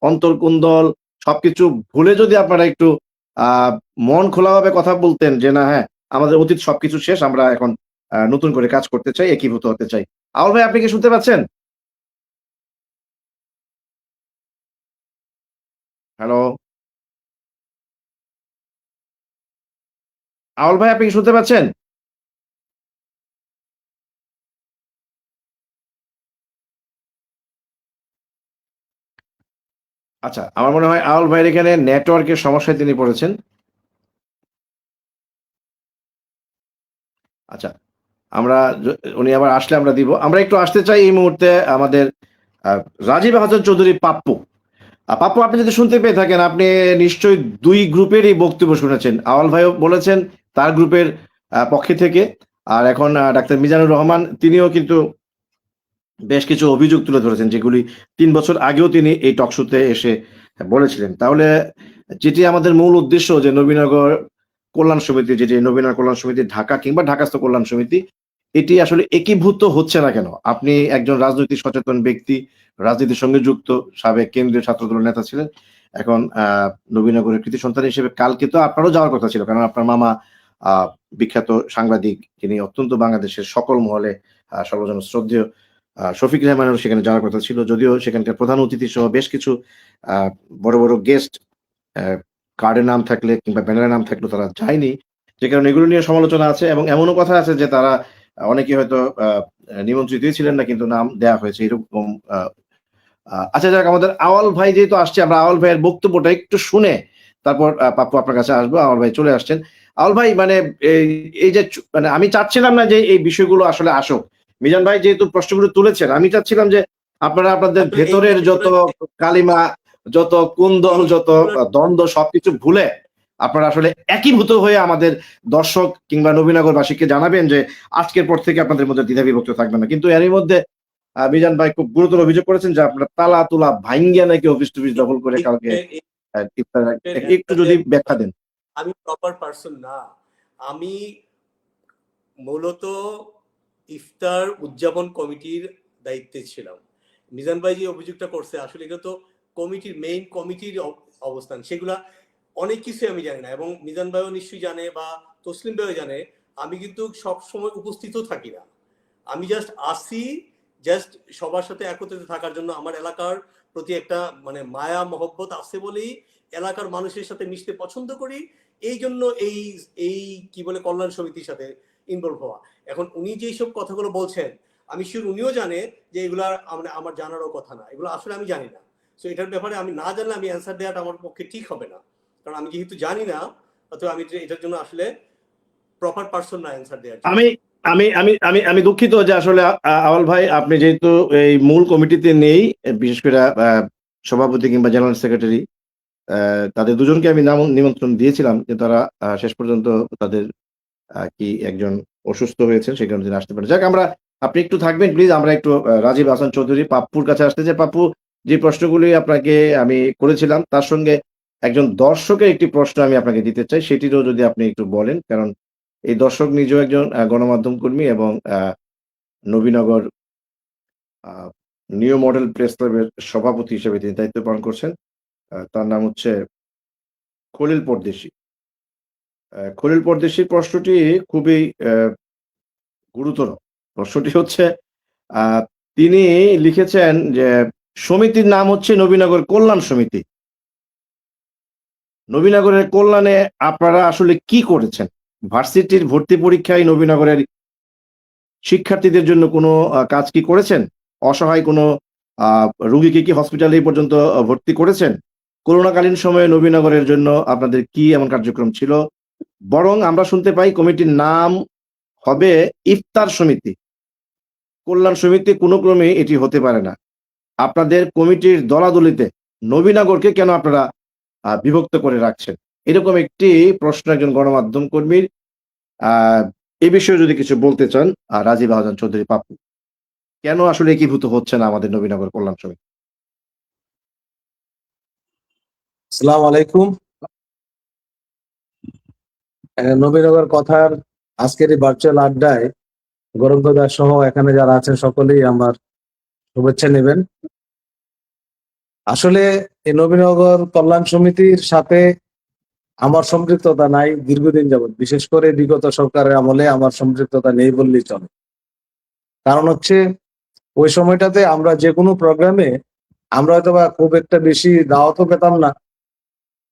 অন্তর্কুন্দল সবকিছু ভুলে যদি আপনারা একটু মন খোলাভাবে কথা বলতেন যে না, হ্যাঁ, আমাদের অতীত সবকিছু শেষ, আমরা এখন নতুন করে কাজ করতে চাই, একীভূত হতে চাই। আওয়াল ভাই, আপনি কি শুনতে পাচ্ছেন? হ্যালো আওয়াল ভাই, আপনি কি শুনতে পাচ্ছেন? আচ্ছা, আমার মনে হয় আওয়াল ভাইয়ের এখানে নেটওয়ার্কের সমস্যায় তিনি পড়েছেন। আচ্ছা, আমরা উনি আবার আসলে আমরা দিব। আমরা একটু আসতে চাই এই মুহূর্তে আমাদের রাজীব হাসান চৌধুরী পাপ্পু। পাপ্পু, আপনি যদি শুনতে পেয়ে থাকেন, আপনি নিশ্চয়ই 2 গ্রুপেরই বক্তব্য শুনেছেন। আওয়াল ভাইও বলেছেন তার গ্রুপের পক্ষে থেকে, আর এখন ডাক্তার মিজানুর রহমান তিনিও কিন্তু বেশ কিছু অভিযোগ তুলে ধরেছেন, যেগুলি 3 বছর আগেও তিনি এই টক শোতে এসে বলেছিলেন। তাহলে যেটি আমাদের মূল উদ্দেশ্য, যে নবীনগর কল্যাণ সমিতি, যেটি নবীনগর কল্যাণ সমিতি ঢাকা কিংবা ঢাকাস্থ কল্যাণ সমিতি, এটি আসলে একীভূত হচ্ছে না কেন? আপনি একজন রাজনৈতিক সচেতন ব্যক্তি, রাজনীতির সঙ্গে যুক্ত, সাবেক কেন্দ্রীয় ছাত্রদলের নেতা ছিলেন, এখন নবীনগরের কৃতি সন্তান হিসেবে কালকে তো আপনারও যাওয়ার কথা ছিল, কারণ আপনার মামা বিখ্যাত সাংবাদিক, যিনি অত্যন্ত বাংলাদেশের সকল মহলে সর্বজন শ্রদ্ধেয় শফিক রেহমানের সেখানে যাওয়ার কথা ছিল, যদিও সেখানকার প্রধান অতিথি সহ বেশ কিছু বড় বড় গেস্ট কার্ডের নাম থাকলে কিংবা ব্যানারের নাম থাকলেও তারা যায়নি, যে কারণে এগুলো নিয়ে সমালোচনা আছে। এবং এমনও কথা আছে যে তারা অনেকে হয়তো নিমন্ত্রিতই ছিলেন না, কিন্তু নাম দেয়া হয়েছে, এরকম। আচ্ছা, যাক, আমাদের আওয়াল ভাই যেহেতু আসছে, আমরা আওয়াল ভাইয়ের বক্তব্যটা একটু শুনে তারপর পাপ্পু আপনার কাছে আসবো। আওয়াল ভাই চলে আসছেন। আওয়াল ভাই, মানে এই যে মানে আমি চাচ্ছিলাম না যে এই বিষয়গুলো আসলে আসুক। মিজান ভাই যেহেতু প্রশ্নগুলো তুলেছেন, আমি চাচ্ছিলাম যে আপনারা আপনাদের ভেতরের যত কালিমা, যত কুন্দল, যত দ্বন্দ্ব সবকিছু ভুলে আপনারা আসলে একীভূত হয়ে আমাদের দর্শক কিংবা নবীনগরবাসীকে জানাবেন যে আজকের পর থেকে আপনাদের মধ্যে দ্বিধা বিভক্ত থাকবে না। কিন্তু এরই মধ্যে মিজান ভাই খুব গুরুতর অভিযোগ করেছেন যে আপনারা তালা তুলা ভাঙ্গিয়া নাকি অফিস টফিস দখল করে কালকে একটু যদি ব্যাখ্যা দেন। আমি প্রপার পারসন না, আমি মূলত ইফতার উদযাপন কমিটির দায়িত্বে ছিলাম। মিজান ভাই যে অভিযোগটা করছে, আসলে এটা তো কমিটির মেইন কমিটির অবস্থান, সেগুলা অনেক কিছু আমি জানি না, এবং মিজান ভাইও নিশ্চয়ই জানে বা তসলিম ভাইও জানে, আমি কিন্তু সব সময় উপস্থিতও থাকি না। আমি জাস্ট আসি, জাস্ট সবার সাথে একত্রিত থাকার জন্য। আমার এলাকার প্রতি একটা মানে মায়া মহব্বত আছে বলেই এলাকার মানুষের সাথে মিশতে পছন্দ করি, এই জন্য এই কি বলে কল্যাণ সমিতির সাথে ইনভলভ হওয়া। এখন উনি যেই সব কথাগুলো বলছেন, আমি শিওর উনিও জানে যে এগুলা আমার জানারও কথা না, এগুলো আসলে আমি জানি না। সো এটার ব্যাপারে আমি না জানলে আমি অ্যান্সার দেওয়াটা আমার পক্ষে ঠিক হবে না, কারণ আমি যেহেতু জানি না, অথবা আমি এটার জন্য আসলে প্রপার পারসন না অ্যান্সার দেওয়ার জন্য। আমি আমি আমি আমি আমি দুঃখিত যে আসলে আওয়াল ভাই, আপনি যেহেতু এই মূল কমিটিতে নেই, বিশেষ করে সভাপতি কিংবা জেনারেল সেক্রেটারি, তাদের দুজনকে আমি নিমন্ত্রণ দিয়েছিলাম, কিন্তু তারা শেষ পর্যন্ত তাদের কি একজন অসুস্থ হয়েছেন, সেই কারণে তিনি আসতে পারেন। যাক, আপনি একটু থাকবেন প্লিজ। আমরা একটু রাজীব হাসান চৌধুরী পাপ্পুর কাছে আসতে চাই। পাপ্পু, যে প্রশ্নগুলি আপনাকে আমি করেছিলাম তার সঙ্গে একজন দর্শকের একটি প্রশ্ন আমি আপনাকে দিতে চাই, সেটিরও যদি আপনি একটু বলেন। কারণ এই দর্শক নিজেও একজন গণমাধ্যম কর্মী এবং Nabinagar a new model press ক্লাবের সভাপতি হিসেবে তিনি দায়িত্ব পালন করছেন। তার নাম হচ্ছে খলিল পরদেশী। খলিল পরদেশীর প্রশ্নটি খুবই গুরুতর। প্রশ্নটি হচ্ছে আ তিনি লিখেছেন যে সমিতির নাম হচ্ছে নবীনগর কল্যাণ সমিতি। নবীনগরের কল্যাণে আপনারা আসলে কি করেছেন? ভার্সিটির ভর্তি পরীক্ষায় নবীনগরের শিক্ষার্থীদের জন্য কোনো কাজ কি করেছেন? অসহায় কোনো আ রোগীকে কি হসপিটালে এই পর্যন্ত ভর্তি করেছেন? করোনাকালীন সময়ে নবীনগরের জন্য আপনাদের কি এমন কার্যক্রম ছিল? বরং আমরা শুনতে পাই কমিটির নাম হবে ইফতার সমিতি। কল্যাণ সমিতি কোনো ক্রমেই এটি হতে পারে না। আপনাদের কমিটির দলাদলিতে নবীনগরকে কেন আপনারা বিভক্ত করে রাখছেন? এরকম একটি প্রশ্ন একজন গণমাধ্যম কর্মীর। আ এ বিষয়ে যদি কিছু বলতে চান রাজীব আহসান চৌধুরী পাপ্পু। কেন আসলে একীভূত হচ্ছে না আমাদের নবীনগর কল্যাণ সমিতি? আসসালামু আলাইকুম। নবীনগর কথার আজকের এই ভার্চুয়াল আড্ডায় গৌরবদাস সহ এখানে যারা আছেন সকলেই আমার শুভেচ্ছা নেবেন। আসলে এই নবীনগর কল্যাণ সমিতির সাথে আমার সম্পৃক্ততা নাই দীর্ঘদিন যাবৎ, বিশেষ করে বিগত সরকারের আমলে আমার সম্পৃক্ততা নেই বললেই চলে। কারণ হচ্ছে ওই সময়টাতে আমরা যে কোনো প্রোগ্রামে আমরা হয়তো বা খুব একটা বেশি দাওয়াতও পেতাম না,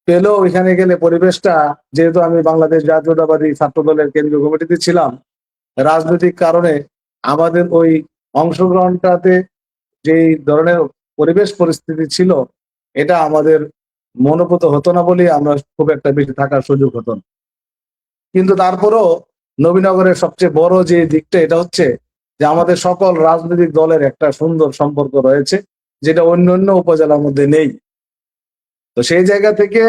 পেলেও ওইখানে গেলে পরিবেশটা, যেহেতু আমি বাংলাদেশ জাতীয়তাবাদী ছাত্র দলের কেন্দ্রীয় কমিটিতে ছিলাম, রাজনৈতিক কারণে আমাদের ওই অংশগ্রহণটাতে যে ধরনের পরিবেশ পরিস্থিতি ছিল এটা আমাদের মনোভূত হতো না বলে আমরা খুব একটা বেশি থাকার সুযোগ হতো না। কিন্তু তারপরও নবীনগরের সবচেয়ে বড় যে দিকটা এটা হচ্ছে যে আমাদের সকল রাজনৈতিক দলের একটা সুন্দর সম্পর্ক রয়েছে, যেটা অন্য অন্য উপজেলার মধ্যে নেই। তো সেই জায়গা থেকে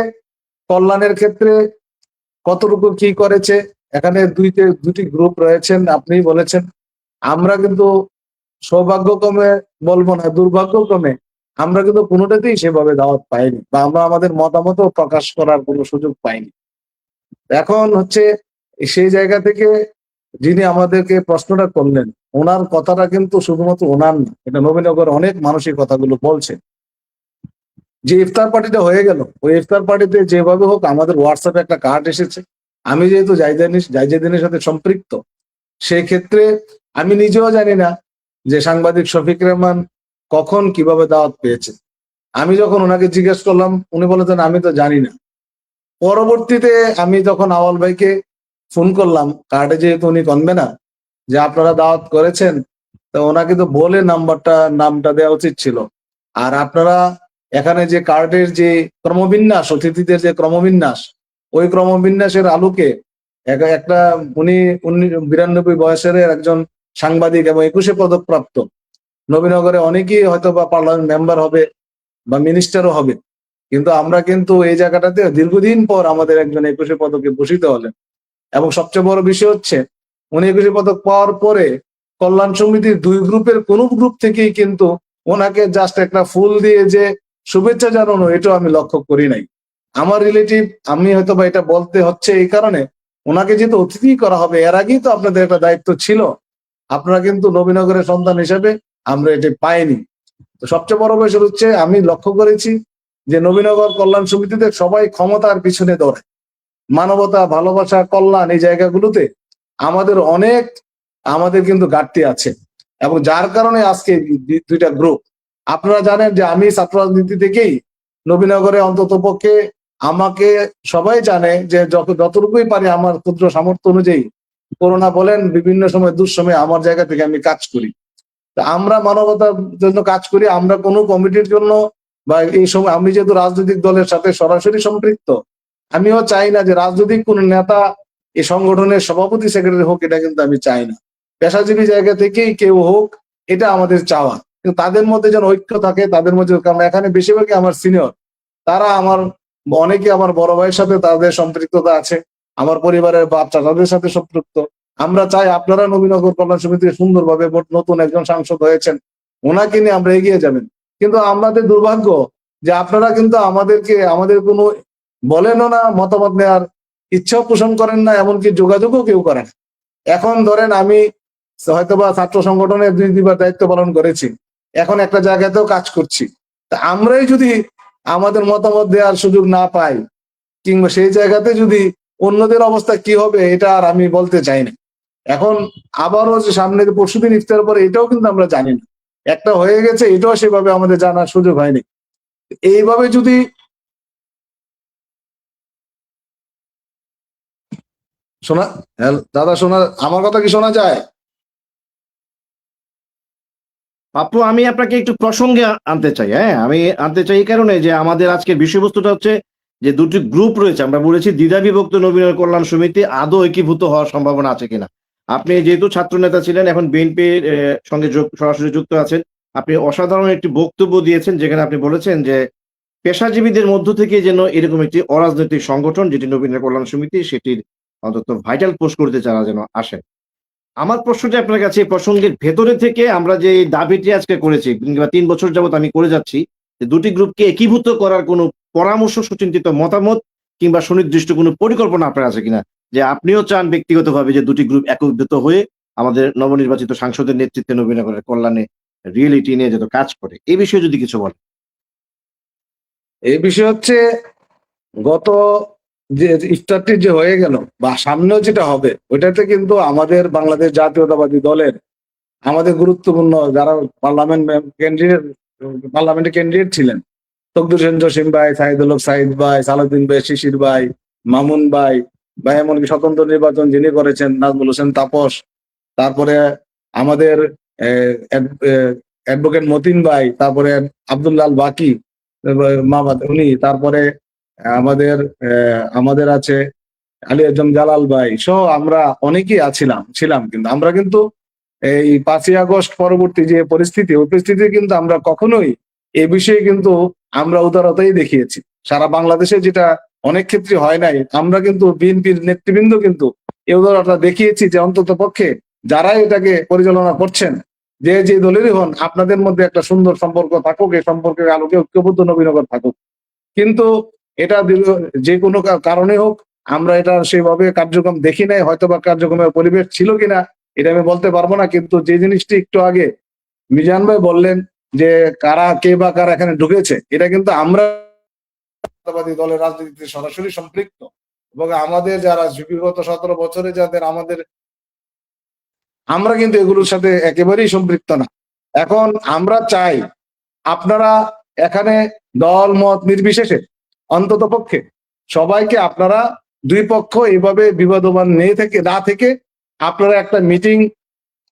কল্যাণের ক্ষেত্রে কতটুকু কি করেছে, এখানে দুটি গ্রুপ রয়েছেন, আপনি বলেছেন। আমরা কিন্তু সৌভাগ্যক্রমে বলবো না, দুর্ভাগ্যক্রমে আমরা কিন্তু কোনোটাতেই সেভাবে দাওয়াত পাইনি, বা আমরা আমাদের মতামত প্রকাশ করার কোনো সুযোগ পাইনি। এখন হচ্ছে সেই জায়গা থেকে যিনি আমাদেরকে প্রশ্নটা করলেন, ওনার কথাটা কিন্তু শুধুমাত্র ওনার না, এটা নবীনগর অনেক মানুষের কথাগুলো বলছে। যে ইফতার পার্টিটা হয়ে গেল, ওই ইফতার পার্টিতে যেভাবে হোক আমাদের হোয়াটসঅ্যাপে একটা কার্ড এসেছে। আমি যেহেতু জাইজাদিনের সাথে সম্পৃক্ত, সেই ক্ষেত্রে আমি নিজেও জানি না যে সাংবাদিক শফিক রহমান কখন কিভাবে দাওয়াত পেয়েছে। আমি যখন ওনাকে জিজ্ঞেস করলাম, উনি বলেছেন আমি তো জানি না। পরবর্তীতে আমি যখন আওয়াল ভাইকে ফোন করলাম, কার্ডে যেহেতু উনি কনবে না যে আপনারা দাওয়াত করেছেন, তো ওনাকে তো বলে নামটা দেওয়া উচিত ছিল। আর আপনারা এখানে যে কার্ডের যে ক্রমবিন্যাস, অতিথিদের যে ক্রমবিন্যাস, ওই ক্রমবিন্যাসের আলোকে একটা উনি 92 বয়সের একজন সাংবাদিক এবং 21 পদক প্রাপ্ত, নবীনগরে অনেকেই হয়তো বা পার্লামেন্ট মেম্বার হবে বা মিনিস্টারও হবে, কিন্তু আমরা কিন্তু এই জায়গাটাতে দীর্ঘদিন পর আমাদের একজন 21 পদকে ভূষিত হলেন। এবং সবচেয়ে বড় বিষয় হচ্ছে উনি 21 পদক পাওয়ার পরে কল্যাণ সমিতির দুই গ্রুপের কোন গ্রুপ থেকেই কিন্তু ওনাকে জাস্ট একটা ফুল দিয়ে যে শুভেচ্ছা জানানো, এটাও আমি লক্ষ্য করি নাই। আমার রিলেটিভ, আমি হয়তো বা এটা বলতে হচ্ছে এই কারণে, ওনাকে যেহেতু অতিথি করা হবে, এর আগেই তো আপনাদের একটা দায়িত্ব ছিল, আপনারা কিন্তু নবীনগরের সন্তান হিসেবে আমরা এটি পাইনি। তো সবচেয়ে বড় বিষয় হচ্ছে আমি লক্ষ্য করেছি যে নবীনগর কল্যাণ সমিতিতে সবাই ক্ষমতার পিছনে দৌড়ায়, মানবতা, ভালোবাসা, কল্যাণ এই জায়গাগুলোতে আমাদের কিন্তু ঘাটতি আছে। এবং যার কারণে আজকে দুইটা গ্রুপ, আপনারা জানেন যে আমি ছাত্র রাজনীতি থেকেই নবীনগরে অন্তত পক্ষে আমাকে সবাই জানে যে যতটুকুই পারি আমার ক্ষুদ্র সামর্থ্য অনুযায়ী, করোনা বলেন বিভিন্ন সময় দুঃসময় আমার জায়গা থেকে আমি কাজ করি। আমরা মানবতার জন্য কাজ করি, আমরা কোনো কমিটির জন্য বা এই সময় আমি যেহেতু রাজনৈতিক দলের সাথে সরাসরি সম্পৃক্ত, আমিও চাই না যে রাজনৈতিক কোন নেতা এই সংগঠনের সভাপতি সেক্রেটারি হোক, এটা কিন্তু আমি চাই না। পেশাজীবী জায়গা থেকেই কেউ হোক, এটা আমাদের চাওয়া, কিন্তু তাদের মধ্যে যেন ঐক্য থাকে, তাদের মধ্যে, কারণ এখানে বেশিরভাগই আমার সিনিয়র, তারা অনেকে আমার বড় ভাইয়ের সাথে তাদের সম্পৃক্ততা আছে, আমার পরিবারের বাচ্চা তাদের সাথে সম্পৃক্ত। আমরা চাই আপনারা নবীনগর কল্যাণ সমিতিকে সুন্দরভাবে, নতুন একজন সাংসদ হয়েছেন, ওনাকে নিয়ে আমরা এগিয়ে যাবেন, কিন্তু আমাদের দুর্ভাগ্য যে আপনারা কিন্তু আমাদের কোনো বলেনও না, মতামত নেওয়ার ইচ্ছাও পোষণ করেন না, এমনকি যোগাযোগও কেউ করেন না। এখন ধরেন আমি হয়তোবা ছাত্র সংগঠনে 2-2বার দায়িত্ব পালন করেছি, এখন একটা জায়গাতেও কাজ করছি। তা আমরাই যদি আমাদের মতামত দেওয়ার সুযোগ না পাই, কিংবা সেই জায়গাতে যদি অন্যদের অবস্থা কি হবে এটা আর আমি বলতে চাই না। এখন আবারও যে সামনে পরশুদিন ইফতার পরে, এটাও কিন্তু আমরা জানি না, একটা হয়ে গেছে এটাও সেভাবে আমাদের জানার সুযোগ হয়নি। এইভাবে যদি শোনা, দাদা শোনা, আমার কথা কি শোনা যায়? পাপ্পু, আমি আপনাকে একটু প্রসঙ্গে আনতে চাই। হ্যাঁ, আমি আনতে চাই এই কারণে যে আমাদের আজকের বিষয়বস্তুটা হচ্ছে যে দুটি গ্রুপ রয়েছে, আমরা বলেছি দ্বিধাবিভক্ত নবীন কল্যাণ সমিতি আদৌ একীভূত হওয়ার সম্ভাবনা আছে কিনা। আপনি যেহেতু ছাত্র নেতা ছিলেন, এখন বিএনপির সঙ্গে সরাসরি যুক্ত আছেন, আপনি অসাধারণ একটি বক্তব্য দিয়েছেন যেখানে আপনি বলেছেন যে পেশাজীবীদের মধ্য থেকে যেন এরকম একটি অরাজনৈতিক সংগঠন যেটি নবীন কল্যাণ সমিতি, সেটির অন্তত ভাইটাল পোস্ট করতে যারা যেন আসে। আমার প্রশ্নটা আপনার কাছে, এই প্রসঙ্গের ভেতরে থেকে আমরা যে এই দাবিটি আজকে করেছি কিংবা 3 বছর যাবত আমি করে যাচ্ছি, যে দুটি গ্রুপকে একীভূত করার কোনো পরামর্শ, সুচিন্তিত মতামত কিংবা সুনির্দিষ্ট কোনো পরিকল্পনা আপনার আছে কিনা, যে আপনিও চান ব্যক্তিগতভাবে যে দুটি গ্রুপ একত্রিত হয়ে আমাদের নবনির্বাচিত সাংসদের নেতৃত্বে নবীনগরের কল্যাণে রিয়েলিটি নিয়ে যত কাজ করে, এই বিষয়ে যদি কিছু বলেন। এই বিষয় হচ্ছে, গত যে ইফতারটি যে হয়ে গেল বা সামনেও যেটা হবে, ওইটাতে কিন্তু আমাদের বাংলাদেশ জাতীয়তাবাদী দলের আমাদের গুরুত্বপূর্ণ যারা পার্লামেন্টে ক্যান্ডিডেট ছিলেন, তকদুর হোসেন জসিম ভাই, সাইদুল হক সাইদ ভাই, সালাউদ্দিন ভাই, শিশির ভাই, মামুন ভাই, এমনকি স্বতন্ত্র নির্বাচন যিনি করেছেন নাজমুল হোসেন তাপস, তারপরে আমাদের অ্যাডভোকেট মতিন ভাই, তারপরে আব্দুল্লাল বাকি উনি, তারপরে আমাদের আমাদের আছে আলী আজম জালাল ভাই সহ আমরা অনেকেই ছিলাম। কিন্তু আমরা কিন্তু এই 5ই আগস্ট পরবর্তী যে পরিস্থিতি, ওই পরিস্থিতি কিন্তু আমরা কখনোই এ বিষয়ে কিন্তু আমরা উদারতাই দেখিয়েছি সারা বাংলাদেশে, যেটা অনেক ক্ষেত্রে হয় নাই। আমরা কিন্তু বিএনপির নেতৃবৃন্দ কিন্তু এই উদারতা দেখিয়েছি যে অন্তত পক্ষে যারা এটাকে পরিচালনা করছেন, যে দলেরই হন, আপনাদের মধ্যে একটা সুন্দর সম্পর্ক থাকুক, এই সম্পর্কের আলোকে ঐক্যবদ্ধ নবীনগর থাকুক। কিন্তু এটা যে কোনো কারণে হোক, আমরা এটা সেভাবে কার্যক্রম দেখি নাই, হয়তো বা কার্যক্রমের পরিবেশ ছিল কিনা এটা আমি বলতে পারবো না। কিন্তু যে জিনিসটি একটু আগে মিজান ভাই বললেন যে কে বা কারা এখানে ঢুকেছে, এটা কিন্তু আমরা দলের রাজনীতিতে সরাসরি সম্পৃক্ত, এবং আমাদের যারা বিগত 17 বছরে যাদের আমরা কিন্তু এগুলোর সাথে একেবারেই সম্পৃক্ত না। এখন আমরা চাই আপনারা এখানে দল মত নির্বিশেষে অন্তত পক্ষে সবাইকে আপনারা দুই পক্ষ এভাবে বিবাদমান না থেকে আপনারা একটা মিটিং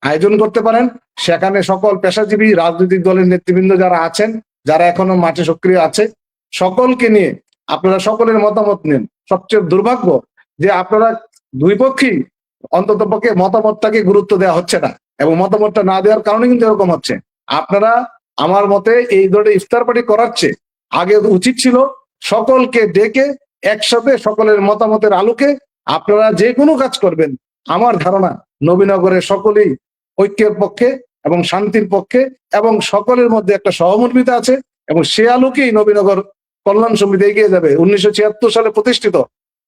আয়োজন করতে পারেন। সেখানে সকল পেশাজীবী রাজনৈতিক দলের নেতৃবৃন্দ যারা আছেন, যারা এখনো মাঠে সক্রিয় আছে, সকলকে নিয়ে আপনারা সকলের মতামত নিন। সবচেয়ে দুর্ভাগ্য যে আপনারা দুই পক্ষেই অন্তত পক্ষে মতামতটাকে গুরুত্ব দেওয়া হচ্ছে না, এবং মতামতটা না দেওয়ার কারণে কিন্তু এরকম হচ্ছে। আপনারা আমার মতে এই ধরনের ইফতার পার্টি করার চেয়ে আগে উচিত ছিল সকলকে ডেকে একসাথে সকলের মতামতের আলোকে আপনারা যে কোনো কাজ করবেন। আমার ধারণা নবীনগরের সকলেই ঐক্যের পক্ষে এবং শান্তির পক্ষে, এবং সকলের মধ্যে একটা সহমর্মিতা আছে, এবং সে আলোকেই নবীনগর কল্যাণ সমিতি এগিয়ে যাবে। 1976 সালে প্রতিষ্ঠিত,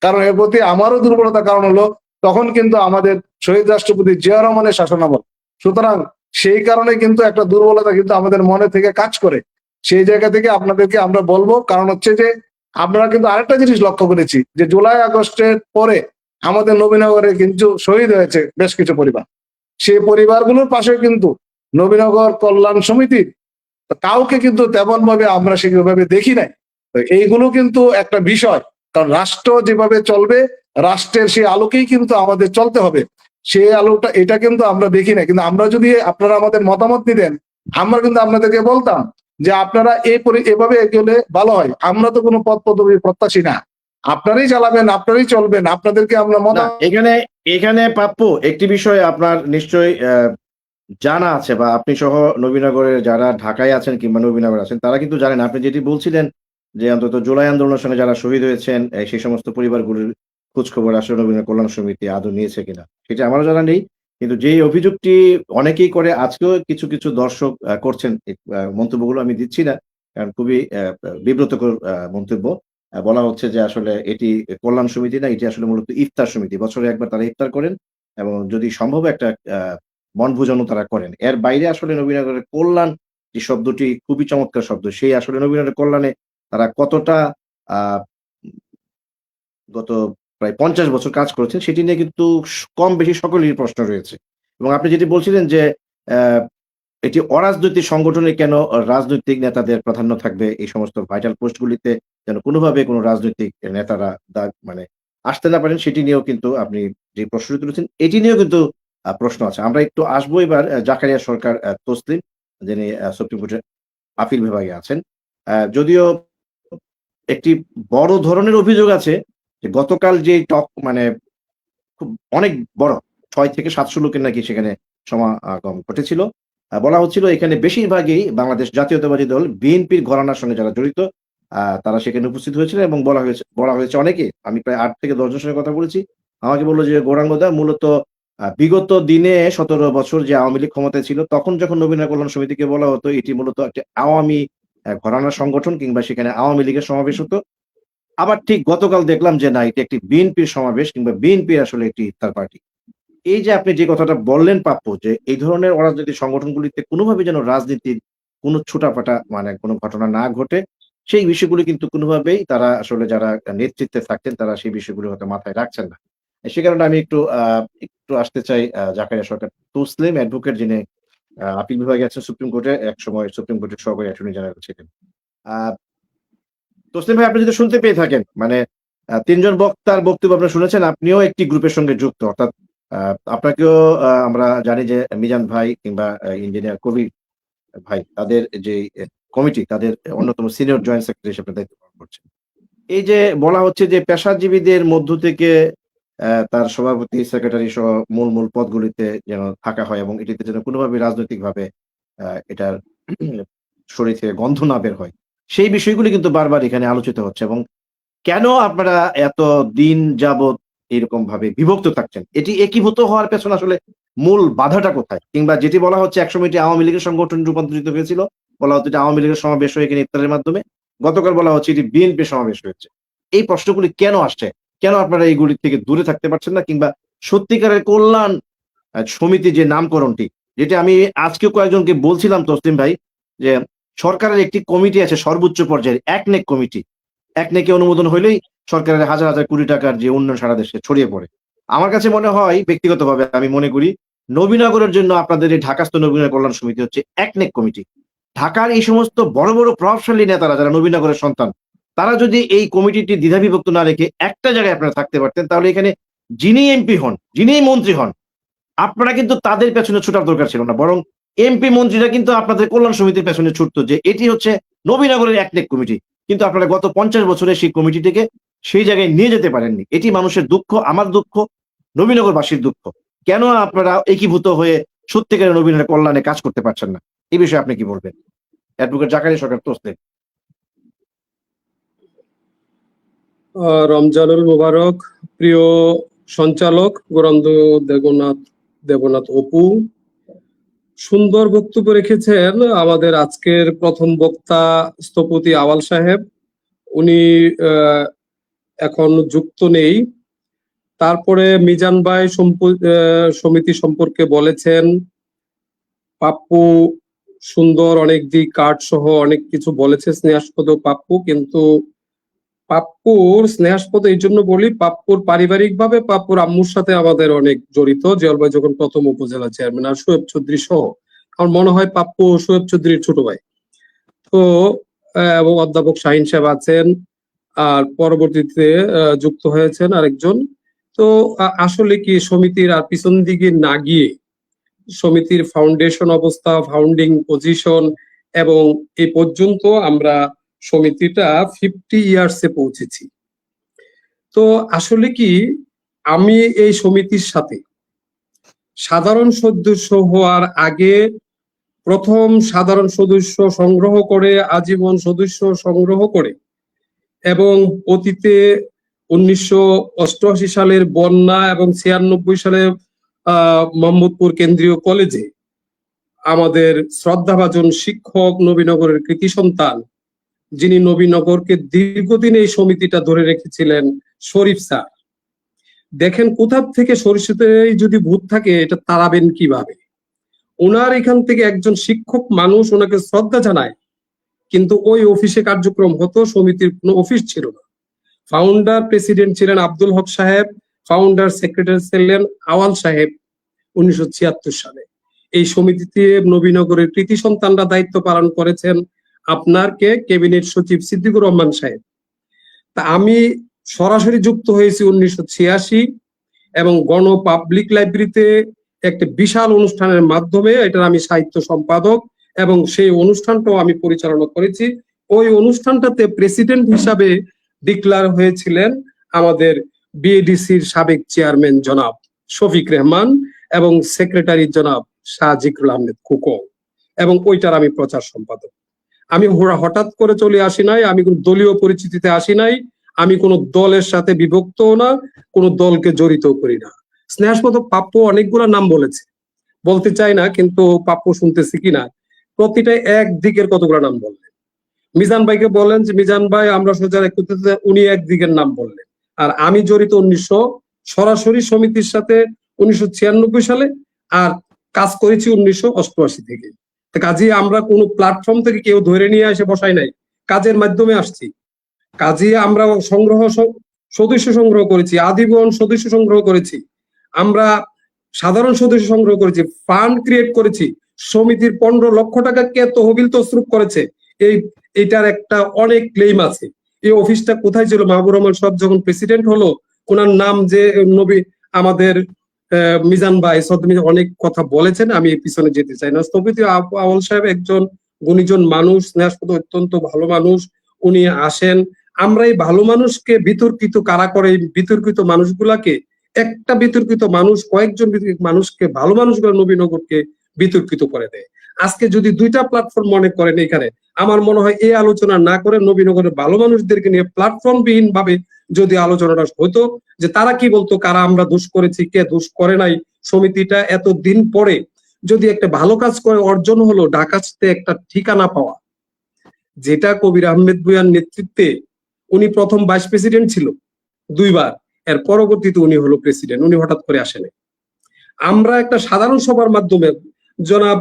কারণ এর প্রতি আমারও দুর্বলতার কারণ হলো তখন কিন্তু আমাদের শহীদ রাষ্ট্রপতি জিয়া রহমানের শাসনামল। সুতরাং সেই কারণে কিন্তু একটা দুর্বলতা কিন্তু আমাদের মনে থেকে কাজ করে। সেই জায়গা থেকে আপনাদেরকে আমরা বলবো, কারণ হচ্ছে যে আপনারা কিন্তু আরেকটা জিনিস লক্ষ্য করেছি যে জুলাই আগস্টের পরে আমাদের নবীনগরে কিন্তু শহীদ হয়েছে বেশ কিছু পরিবার। সেই পরিবারগুলোর পাশে কিন্তু নবীনগর কল্যাণ সমিতির কাউকে কিন্তু তেমন ভাবে আমরা সেভাবে দেখি নাই। তো এইগুলো কিন্তু একটা বিষয়, কারণ রাষ্ট্র যেভাবে চলবে, রাষ্ট্রের সেই আলোকেই কিন্তু আমাদের চলতে হবে। সেই আলোটা এটা কিন্তু আমরা দেখি না। কিন্তু আমরা যদি আপনারা আমাদের মতামত দিতেন, আমরা কিন্তু আপনাদেরকে বলতাম যে আপনারা এভাবে এগোলে ভালো হয়। আমরা তো কোনো পদ পদবি প্রত্যাশী না, আপনারাই চালাবেন, আপনারাই চলবেন, আপনাদেরকে আমরা এখানে পাপ্পু, একটি বিষয় আপনার নিশ্চয়ই জানা আছে, বা আপনি সহ নবীনগরের যারা ঢাকায় আছেন কিংবা নবীনগর আছেন তারা কিন্তু জানেন। আপনি যেটি বলছিলেন যে অন্তত জুলাই আন্দোলনের সঙ্গে যারা শহীদ হয়েছেন সেই সমস্ত পরিবারগুলির খোঁজ খবর আসলে নবীনগর কল্যাণ সমিতি আদৌ নিয়েছে কিনা, সেটা আমারও জানা নেই। কিন্তু যেই অভিযোগটি অনেকেই করে, আজকেও কিছু কিছু দর্শক করছেন, মন্তব্যগুলো আমি দিচ্ছি না, কারণ খুবই বিব্রতকর মন্তব্য। বলা হচ্ছে যে আসলে এটি কল্যাণ সমিতি না, এটি আসলে মূলত ইফতার সমিতি। বছরে একবার তারা ইফতার করেন এবং যদি সম্ভব একটা বনভোজনও তারা করেন। এর বাইরে আসলে নবীনগরের কল্যাণ যে শব্দটি খুবই চমৎকার শব্দ, সেই আসলে নবীনগরের কল্যাণে তারা কতটা আ গত প্রায় ৫০ বছর কাজ করেছেন, সেটি নিয়ে কিন্তু কম বেশি সকলেরই প্রশ্ন রয়েছে। এবং আপনি যেটি বলছিলেন যে অ্যা এটি অরাজনৈতিক সংগঠনে কেন রাজনৈতিক নেতাদের প্রাধান্য থাকবে এই সমস্ত ভাইটাল পোস্ট গুলিতে, যেন কোনোভাবে কোনো রাজনৈতিক নেতারা মানে আসতে না পারেন, সেটি নিয়েও কিন্তু আপনি যে প্রশ্নটি তুলেছেন, এটি নিয়েও কিন্তু প্রশ্ন আছে। আমরা একটু আসবো এবার জাকারিয়া সরকার তসলিম, যিনি সুপ্রিম কোর্টের আপিল বিভাগে আছেন। যদিও একটি বড় ধরনের অভিযোগ আছে যে গতকাল যে মানে খুব অনেক বড় ৬ থেকে ৭০০ লোকের নাকি সেখানে সমাগম ঘটেছিল। বলা হচ্ছিল এখানে বেশিরভাগই বাংলাদেশ জাতীয়তাবাদী দল বিএনপির ঘরানার সঙ্গে যারা জড়িত তারা সেখানে উপস্থিত হয়েছিলেন এবং বলা হয়েছে অনেকে, আমি প্রায় ৮ থেকে ১০ জনের সঙ্গে কথা বলেছি। আমাকে বলল যে গৌরাঙ্গদা, মূলত বিগত দিনে ১৭ বছর যে আওয়ামী লীগ ক্ষমতায় ছিল, তখন যখন নবীন কল্যাণ সমিতিকে বলা হতো এটি মূলত একটা আওয়ামী ঘরানার সংগঠন কিংবা সেখানে আওয়ামী লীগের সমাবেশ হতো। আবার ঠিক গতকাল দেখলাম যে না, এটি একটি বিএনপির সমাবেশ কিংবা বিএনপির আসলে একটি ইফতার পার্টি। এই যে আপনি যে কথাটা বললেন প্রাপ্য, যে এই ধরনের অরাজনৈতিক সংগঠনগুলিতে কোনোভাবে যেন রাজনীতির কোনো ছুটাফাটা মানে কোনো ঘটনা না ঘটে, সেই বিষয়গুলি কিন্তু কোনোভাবেই তারা আসলে যারা নেতৃত্বে থাকতেন তারা সেই বিষয়গুলো হয়তো মাথায় রাখছেন না। সে কারণে আমি একটু আসতে চাই জাকারিয়া সরকার তসলিম, অ্যাডভোকেট, যিনি আপিল বিভাগে আছেন সুপ্রিম কোর্টে, একসময় সুপ্রিম কোর্টের সহকারী অ্যাটর্নি জেনারেল ছিলেন। আ তসলিম ভাই, আপনি যদি শুনতে পেয়ে থাকেন, মানে ৩ জন বক্তার বক্তব্য আপনারা শুনেছেন, আপনিও একটি গ্রুপের সঙ্গে যুক্ত। অর্থাৎ আপনাকেও আমরা জানি যে মিজান ভাই কিংবা ইঞ্জিনিয়ার কবির ভাই, তাদের যে কমিটি, তাদের অন্যতম সিনিয়র জয়েন্ট সেক্রেটারি হিসেবে দায়িত্ব পালন করছেন। এই যে বলা হচ্ছে যে পেশাজীবীদের মধ্য থেকে তার সভাপতি, সেক্রেটারি সহ মূল পদগুলিতে যেন থাকা হয় এবং এটিতে যেন কোনোভাবে রাজনৈতিকভাবে এটার শরীর থেকে গন্ধ না বের হয়। সেই বিষয়গুলি কিন্তু বারবার এখানে আলোচিত হচ্ছে। এবং কেন আপনারা এত দিন যাবৎ এরকম ভাবে বিভক্ত থাকছেন? এটি একীভূত হওয়ার পেছনে আসলে মূল বাধাটা কোথায়? কিংবা যেটি বলা হচ্ছে একসময় এটি আওয়ামী লীগের সংগঠন রূপান্তরিত হয়েছিল। বলা হতো যে আওয়ামী লীগের সমাবেশ হয়ে এখানে ইফতারের মাধ্যমে। গতকাল বলা হচ্ছে এটি বিএনপির সমাবেশ হয়েছে। এই প্রশ্নগুলি কেন আসছে? কেন আপনারা এইগুলি থেকে দূরে থাকতে পারছেন না? কিংবা সত্যিকারের কল্যাণ সমিতি যে নামকরণটি, যেটা আমি আজকেও কয়েকজনকে বলছিলাম তসলিম ভাই, যে সরকারের একটি কমিটি আছে সর্বোচ্চ পর্যায়ের, একনেক কমিটি। একনেকে অনুমোদন হইলেই সরকারের হাজার হাজার কোটি টাকার যে উন্নয়ন সারা দেশে ছড়িয়ে পড়ে। আমার কাছে মনে হয়, ব্যক্তিগতভাবে আমি মনে করি, নবীনগরের জন্য আপনাদের এই ঢাকাস্থ নবীনগর কল্যাণ সমিতি হচ্ছে একনেক কমিটি। ঢাকার এই সমস্ত বড় বড় প্রভাবশালী নেতারা যারা নবীনগরের সন্তান, তারা যদি এই কমিটিটি দ্বিধাবিভক্ত না রেখে একটা জায়গায় আপনারা থাকতে পারতেন, তাহলে এখানে যিনি এমপি হন, যিনি মন্ত্রী হন, আপনারা কিন্তু তাদের পেছনে ছুটার দরকার ছিল না। বরং এমপি মন্ত্রীরা কিন্তু আপনাদের কল্যাণ সমিতির পেছনে ছুটতো যে এটি হচ্ছে নবীনগরের একনেক কমিটি। কিন্তু আপনারা গত ৫০ বছরে সেই কমিটিটিকে সেই জায়গায় নিয়ে যেতে পারেননি। এটি মানুষের দুঃখ, আমার দুঃখ, নবীনগরবাসীর দুঃখ। কেন আপনারা একীভূত হয়ে সত্যিকারের নবীনের কল্যাণে কাজ করতে পারছেন না? এই বিষয়ে আপনি কি বলবেন? অ্যাডভোকেট জাকারিয়া সরকার তসলিম। রমজানুল মুবারক। প্রিয় সঞ্চালক গৌরাঙ্গ দেবনাথ অপু, সুন্দর বক্তব্য রেখেছেন আমাদের আজকের প্রথম বক্তা স্থপতি আওয়াল সাহেব। উনি এখন যুক্ত নেই। তারপরে মিজান ভাই সমিতি সম্পর্কে বলেছেন। পাপ্পু সুন্দর অনেক দিক কার্ড সহ অনেক কিছু বলেছে, স্নেহাস্পদ পাপ্পু। কিন্তু পাপ্পুর স্নেহাস্পদ এই জন্য বলি, পাপ্পুর পারিবারিক ভাবে পাপ্পুর আম্মুর সাথে আমাদের অনেক জড়িত। জিয়াউল ভাই যখন প্রথম উপজেলা চেয়ারম্যান, আর শোয়েব চৌধুরী সহ। আমার মনে হয় পাপ্পু শোয়েব চৌধুরীর ছোট ভাই। তো এবং অধ্যাপক শাহিন সাহেব আছেন, আর পরবর্তীতে যুক্ত হয়েছেন আরেকজন। তো আসলে কি সমিতির আর পিছন দিকে না গিয়ে সমিতির ফাউন্ডেশন অবস্থা, ফাউন্ডিং পজিশন এবং এই পর্যন্ত আমরা সমিতিটা 50 ইয়ার্সে পৌঁছেছি। তো আসলে কি আমি এই সমিতির সাথে সাধারণ সদস্য হওয়ার আগে প্রথম সাধারণ সদস্য সংগ্রহ করে, আজীবন সদস্য সংগ্রহ করে, এবং অতীতে 1988 সালের বন্যা এবং 96 সালে মোহাম্মদপুর কেন্দ্রীয় কলেজে আমাদের শ্রদ্ধাভাজন শিক্ষক নবীনগরের কৃতি সন্তান, যিনি নবীনগরকে দীর্ঘদিন এই সমিতিটা ধরে রেখেছিলেন, শরীফ স্যার। দেখেন কোথা থেকে সরিষাতে যদি ভূত থাকে এটা তাড়াবেন কিভাবে? ওনার এখান থেকে একজন শিক্ষক মানুষ ওনাকে শ্রদ্ধা জানায়, কিন্তু ওই অফিসে কার্যক্রম হতো, সমিতির কোনো অফিস ছিল না। ফাউন্ডার প্রেসিডেন্ট ছিলেন আব্দুল হক সাহেব, ফাউন্ডার সেক্রেটারি ছিলেন আওয়াল সাহেব 1976 সালে। এই সমিতিতে নবীনগরের কৃতি সন্তানরা দায়িত্ব পালন করেছেন আপনার ক্যাবিনেট সচিব সিদ্দিকুর রহমান সাহেব। তা আমি সরাসরি যুক্ত হয়েছি 1986 এবং গণ পাবলিক লাইব্রেরিতে একটা বিশাল অনুষ্ঠানের মাধ্যমে। এটার আমি সাহিত্য সম্পাদক এবং সেই অনুষ্ঠানটাও আমি পরিচালনা করেছি। ওই অনুষ্ঠানটাতে প্রেসিডেন্ট হিসাবে ডিক্লার হয়েছিলেন আমাদের বিএডিসির সাবেক চেয়ারম্যান জনাব শফিক রেহমান এবং সেক্রেটারি জনাব শাহ জিকরুল আহমেদ কুকো, এবং ওইটার আমি প্রচার সম্পাদক। আমি হঠাৎ করে চলে আসি নাই, আমি কোন দলীয় পরিচিতিতে আসি নাই, আমি কোন দলের সাথে বিভক্ত না, কোন দলকে জড়িত করি না। স্নেহাস্পদ পাপ্পু অনেকগুলো নাম বলেছে, বলতে চাই না, কিন্তু পাপ্পু শুনতেছি কিনা, প্রতিটা এক দিকের কতগুলো নাম বললেন। মিজান ভাইকে বলেন যে মিজান ভাই আমরা সোজা একত্রিত, উনি এক দিকের নাম বললেন। আর আমি জড়িত সরাসরি সমিতির সাথে 1996 সালে, আর কাজ করেছি 1988 থেকে। কাজে আমরা কোনো প্ল্যাটফর্ম থেকে কেউ ধরে নিয়ে এসে বসাই নাই, কাজের মাধ্যমে আসছি। কাজে আমরা সদস্য সংগ্রহ করেছি, আজীবন সদস্য সংগ্রহ করেছি, আমরা সাধারণ সদস্য সংগ্রহ করেছি, ফান্ড ক্রিয়েট করেছি। সমিতির 15 লক্ষ টাকা কে তহবিল তসরুপ করেছে, এইটার একটা অনেক ক্লেম আছে। এই অফিসটা কোথায় ছিল? মাহবুব রহমান সাহেব যখন প্রেসিডেন্ট হলো, ওনার নাম যে নবী আমাদের মিজান ভাই অনেক কথা বলেছেন, আমি এই পিছনে যেতে চাই না। স্থপতি আওয়াল সাহেব একজন গুণীজন মানুষ, স্নেহাস্পদ অত্যন্ত ভালো মানুষ, উনি আসেন। আমরা এই ভালো মানুষকে বিতর্কিত কারা করে? বিতর্কিত মানুষগুলাকে, একটা বিতর্কিত মানুষ কয়েকজন মানুষকে, ভালো মানুষগুলো নবীনগরকে বিতর্কিত করে দেয়। আজকে যদি দুইটা প্ল্যাটফর্ম মনে করেন এখানে, আমার মনে হয় এই আলোচনা না করে নবীনগরের ভালো মানুষদেরকে নিয়ে প্ল্যাটফর্ম বিহীন ভাবে যদি আলোচনাটা হতো, যে তারা কি বলতো, কারা আমরা দোষ করেছি, কে দোষ করে নাই, সমিতিটা এত দিন পরে যদি একটা ভালো কাজ করে অর্জন হলো ঢাকাতে একটা ঠিকানা পাওয়া, যেটা কবির আহমেদ ভূঁইয়ার নেতৃত্বে, উনি প্রথম ভাইস প্রেসিডেন্ট ছিল 2 বার, এর পরবর্তীতে উনি হলো প্রেসিডেন্ট, উনি হঠাৎ করে আসেন। আমরা একটা সাধারণ সভার মাধ্যমে, জনাব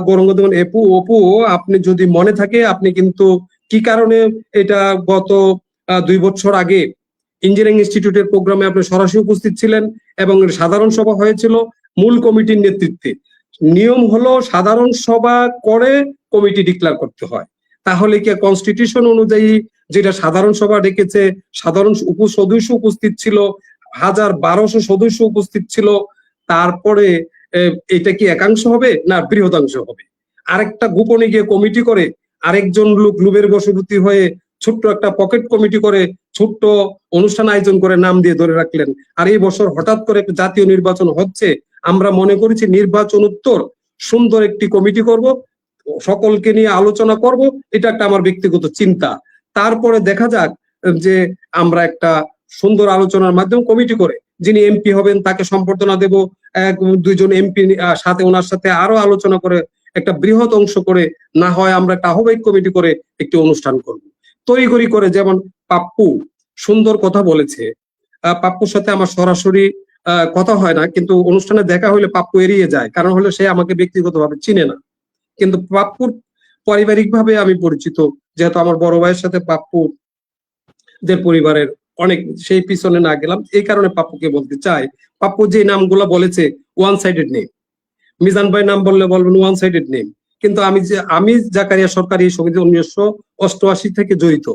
গৌরঙ্গদেবন অপু, আপনি যদি মনে থাকে, আপনি কিন্তু কি কারণে এটা গত 2 বছর আগে ইঞ্জিনিয়ারিং ইনস্টিটিউটের প্রোগ্রামে আপনি সরাসরি উপস্থিত ছিলেন এবং সাধারণ সভা হয়েছিল মূল কমিটির নেতৃত্বে। নিয়ম হলো সাধারণ সভা করে কমিটি ডিক্লেয়ার করতে হয়। তাহলে কি কনস্টিটিউশন অনুযায়ী যেটা সাধারণ সভা ডেকেছে, সাধারণ সদস্য উপস্থিত ছিল, 1200 সদস্য উপস্থিত ছিল, তারপরে এটা কি একাংশ হবে না বৃহদাংশ হবে? আরেকটা গোপনে গিয়ে কমিটি করে, আরেকজন লোক লোভের বশবর্তী হয়ে ছোট্ট একটা পকেট কমিটি করে ছোট্ট অনুষ্ঠান আয়োজন করে নাম দিয়ে ধরে রাখলেন। আর এই বছর হঠাৎ করে জাতীয় নির্বাচন হচ্ছে, আমরা মনে করেছি নির্বাচন উত্তর সুন্দর একটি কমিটি করব, সকলকে নিয়ে আলোচনা করব, এটা একটা আমার ব্যক্তিগত চিন্তা। তারপরে দেখা যাক যে আমরা একটা সুন্দর আলোচনার মাধ্যমে কমিটি করে যিনি এমপি হবেন তাকে সম্বর্ধনা দেব, 2জন এমপি সাথে ওনার সাথে আরো আলোচনা করে একটা বৃহৎ অংশ করে, না হয় আমরা একটা আহ্বায়ক কমিটি করে একটি অনুষ্ঠান করব তড়িঘড়ি করে। যেমন পাপ্পু সুন্দর কথা বলেছে, পাপ্পুর সাথে আমার সরাসরি কথা হয় না, কিন্তু অনুষ্ঠানে দেখা হলে পাপ্পু এড়িয়ে যায়, কারণ হলো সে আমাকে ব্যক্তিগতভাবে চিনে না, কিন্তু পাপ্পুর পারিবারিক ভাবে আমি পরিচিত, যেহেতু আমার বড় ভাইয়ের সাথে পাপ্পুদের পরিবারের অনেক, সেই পিছনে না গেলাম, এই কারণে পাপ্পুকে বলতে চাই, পাপ্পু যে নামগুলা বলেছে ওয়ান সাইডেড নেম। মিজান ভাই নাম বললে বলবেন ওয়ান সাইডেড নেম, কিন্তু আমি জাকারিয়া সরকারি সমিতি 1988 থেকে জড়িত।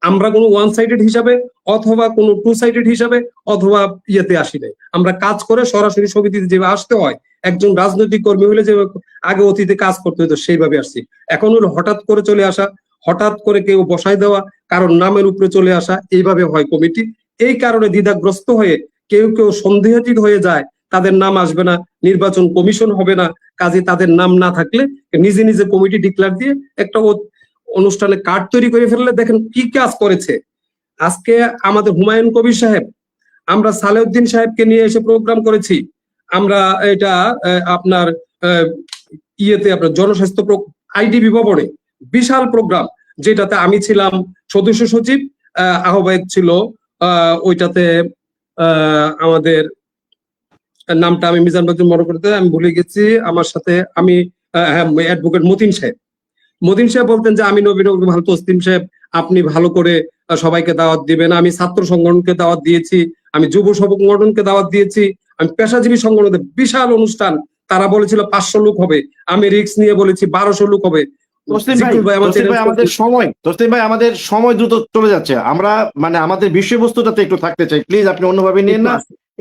আমরা কোনো ওয়ান সাইডেড হিসাবে অথবা কোনো 2 সাইডেড হিসাবে অথবা ইয়েতে আসি নাই। আমরা কাজ করে সরাসরি সমিতিতে যেভাবে আসতে হয়, একজন রাজনৈতিক কর্মী হলে যে আগে অতীতে কাজ করতে হতো সেইভাবে আসছি। এখন হলো হঠাৎ করে চলে আসা, হঠাৎ করে কেউ বসাই দেওয়া, কারণ নামের উপরে চলে আসা, এইভাবে হয় কমিটি। এই কারণে দ্বিধাগ্রস্ত হয়ে কেউ সন্দেহাতীত হয়ে যায়, তাদের নাম আসবে না, নির্বাচন কমিশন হবে না, কাজে তাদের নাম না থাকলে নিজে নিজে কমিটি ডিক্লেয়ার দিয়ে একটা অনুষ্ঠানে কার্ড তৈরি করে ফেললে। দেখেন কি কাজ করেছে আজকে আমাদের হুমায়ুন কবির সাহেব, আমরা সালেউদ্দিন সাহেবকে নিয়ে এসে প্রোগ্রাম করেছি, আমরা এটা আপনার ইয়েতে আপনার জনস্বাস্থ্য আইডিবি ভবনে বিশাল প্রোগ্রাম, যেটাতে আমি ছিলাম সদস্য সচিব, আহ্বায়ক ছিল ওইটাতে আমাদের নামটা আমি মিজান বাজুর মনে করতে আমি ভুলে গেছি, আমার সাথে আমি অ্যাডভোকেট মতিন সাহেব বলতেন যে আমি নবীনগর ভালো তসলিম সাহেব আপনি ভালো করে সবাইকে দাওয়াত দিবেন। আমি ছাত্র সংগঠনকে দাওয়াত দিয়েছি, আমি যুব সংগঠনকে দাওয়াত দিয়েছি, আমি পেশাজীবী সংগঠনের বিশাল অনুষ্ঠান, তারা বলেছিল 500 লোক হবে, আমি রিস্ক নিয়ে বলেছি 1200 লোক হবে। তসলিম ভাই আমাদের সময় দ্রুত চলে যাচ্ছে, আমরা মানে আমাদের বিষয়বস্তুটাতে একটু থাকতে চাই, প্লিজ আপনি অন্যভাবে নিন না।